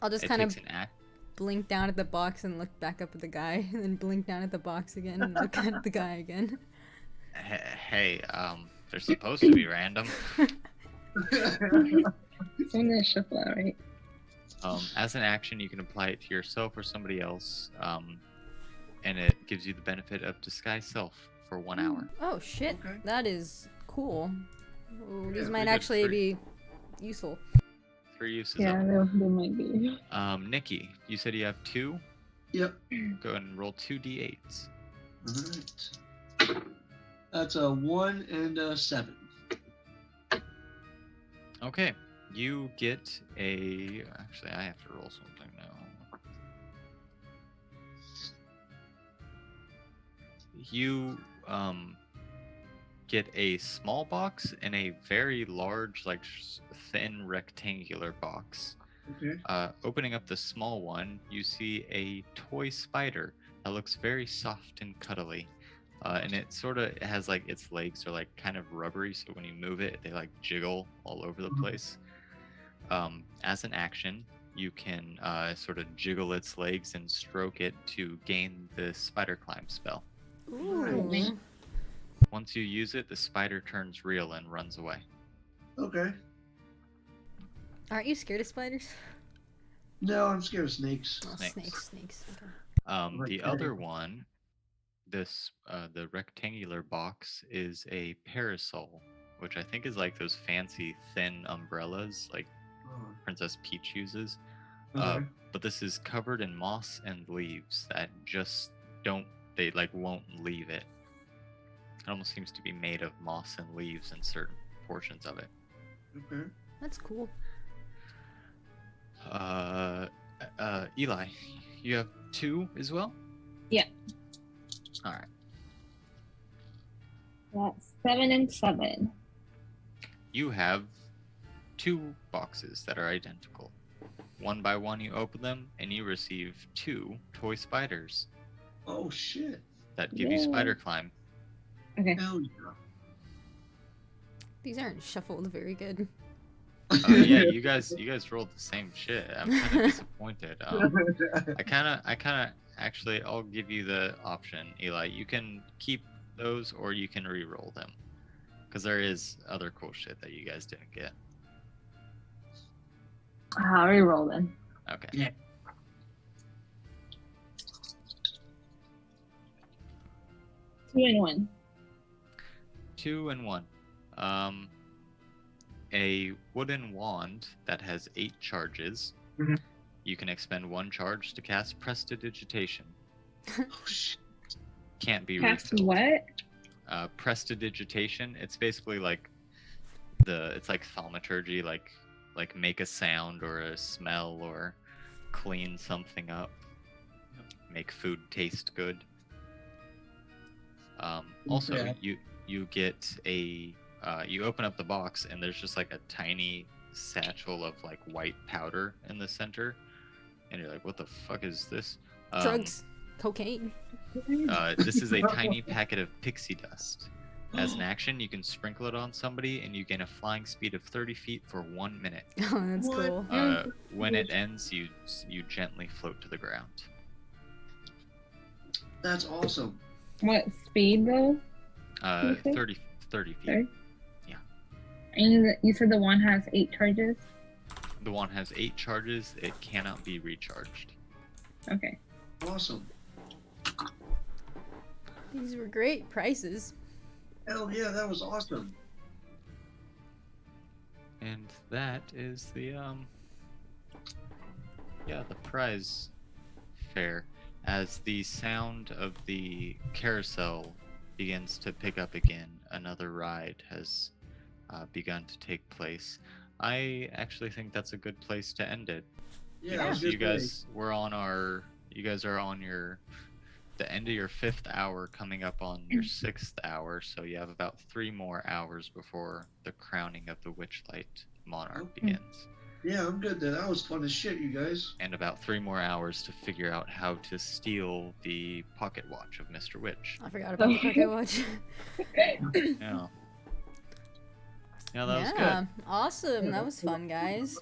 I'll just It kind of takes an act. blink down at the box and look back up at the guy, and then blink down at the box again and look at the guy again. Hey, they're supposed to be random. It's in the shuffle out, right? As an action, you can apply it to yourself or somebody else, and it gives you the benefit of disguise self for 1 hour. Oh shit, Okay. that is cool. Ooh, Yeah, these we might did actually 3. be useful. 3 uses Yeah, of they might be. it. Nikki, you said you have 2. Yep. Go ahead and roll 2d8s. All right. That's a 1 and a 7. Okay, you get a. Actually, I have to roll something now. You get a small box and a very large, like thin rectangular box. Okay. Opening up the small one, you see a toy spider that looks very soft and cuddly. And it sort of has like its legs are like kind of rubbery, so when you move it, they like jiggle all over the place. As an action, you can sort of jiggle its legs and stroke it to gain the spider climb spell. Ooh. Once you use it, the spider turns real and runs away. Okay. Aren't you scared of spiders? No, I'm scared of snakes. Oh, Snakes. snakes. Okay. The Okay. other one, the rectangular box is a parasol, which I think is like those fancy thin umbrellas like Oh, Princess Peach uses. okay. But this is covered in moss and leaves that just won't leave it. It almost seems to be made of moss and leaves in certain portions of it. Okay. That's cool. Eli, you have 2 as well? Yeah. All right. That's 7 and 7. You have 2 boxes that are identical. One by one, you open them, and you receive 2 toy spiders Oh shit. that give you Yay. spider climb. Okay. Hell yeah. These aren't shuffled very good. Oh yeah, you guys rolled the same shit. I'm kind of disappointed. I kind of actually, I'll give you the option, Eli. You can keep those or you can re-roll them, because there is other cool shit that you guys didn't get. I'll re-roll then. Okay. Yeah. Two and one. 2 and 1. A wooden wand that has 8 charges. Mhm. You can expend 1 charge to cast Prestidigitation. Oh, shit. Can't be Cast refilled. what? Prestidigitation. It's basically like it's like thaumaturgy, like make a sound or a smell or clean something up, make food taste good. Also, Yeah. you get a you open up the box and there's just like a tiny satchel of like white powder in the center, and you're like, what the fuck is this? Drugs, cocaine. This is a tiny packet of pixie dust. As an action, you can sprinkle it on somebody and you gain a flying speed of 30 feet for 1 minute. Oh, that's What? cool. When it ends, you gently float to the ground. That's awesome. What speed though? You said? 30 feet. Sorry? Yeah. And you said the one has 8 charges? The one has 8 charges. It cannot be recharged. Okay. Awesome. These were great prices. Hell yeah, that was awesome. And that is the the prize fair. As the sound of the carousel begins to pick up again, another ride has begun to take place. I actually think that's a good place to end it. Yeah, that was So you good guys you guys are on the end of your 5th hour, coming up on your 6th hour, so you have about 3 more hours before the crowning of the Witchlight Monarch Okay. begins. Yeah, I'm good then. That was fun as shit, you guys. And about 3 more hours to figure out how to steal the pocket watch of Mr. Witch. I forgot about the pocket watch. Yeah. Yeah, that was Yeah, awesome. That was fun, guys.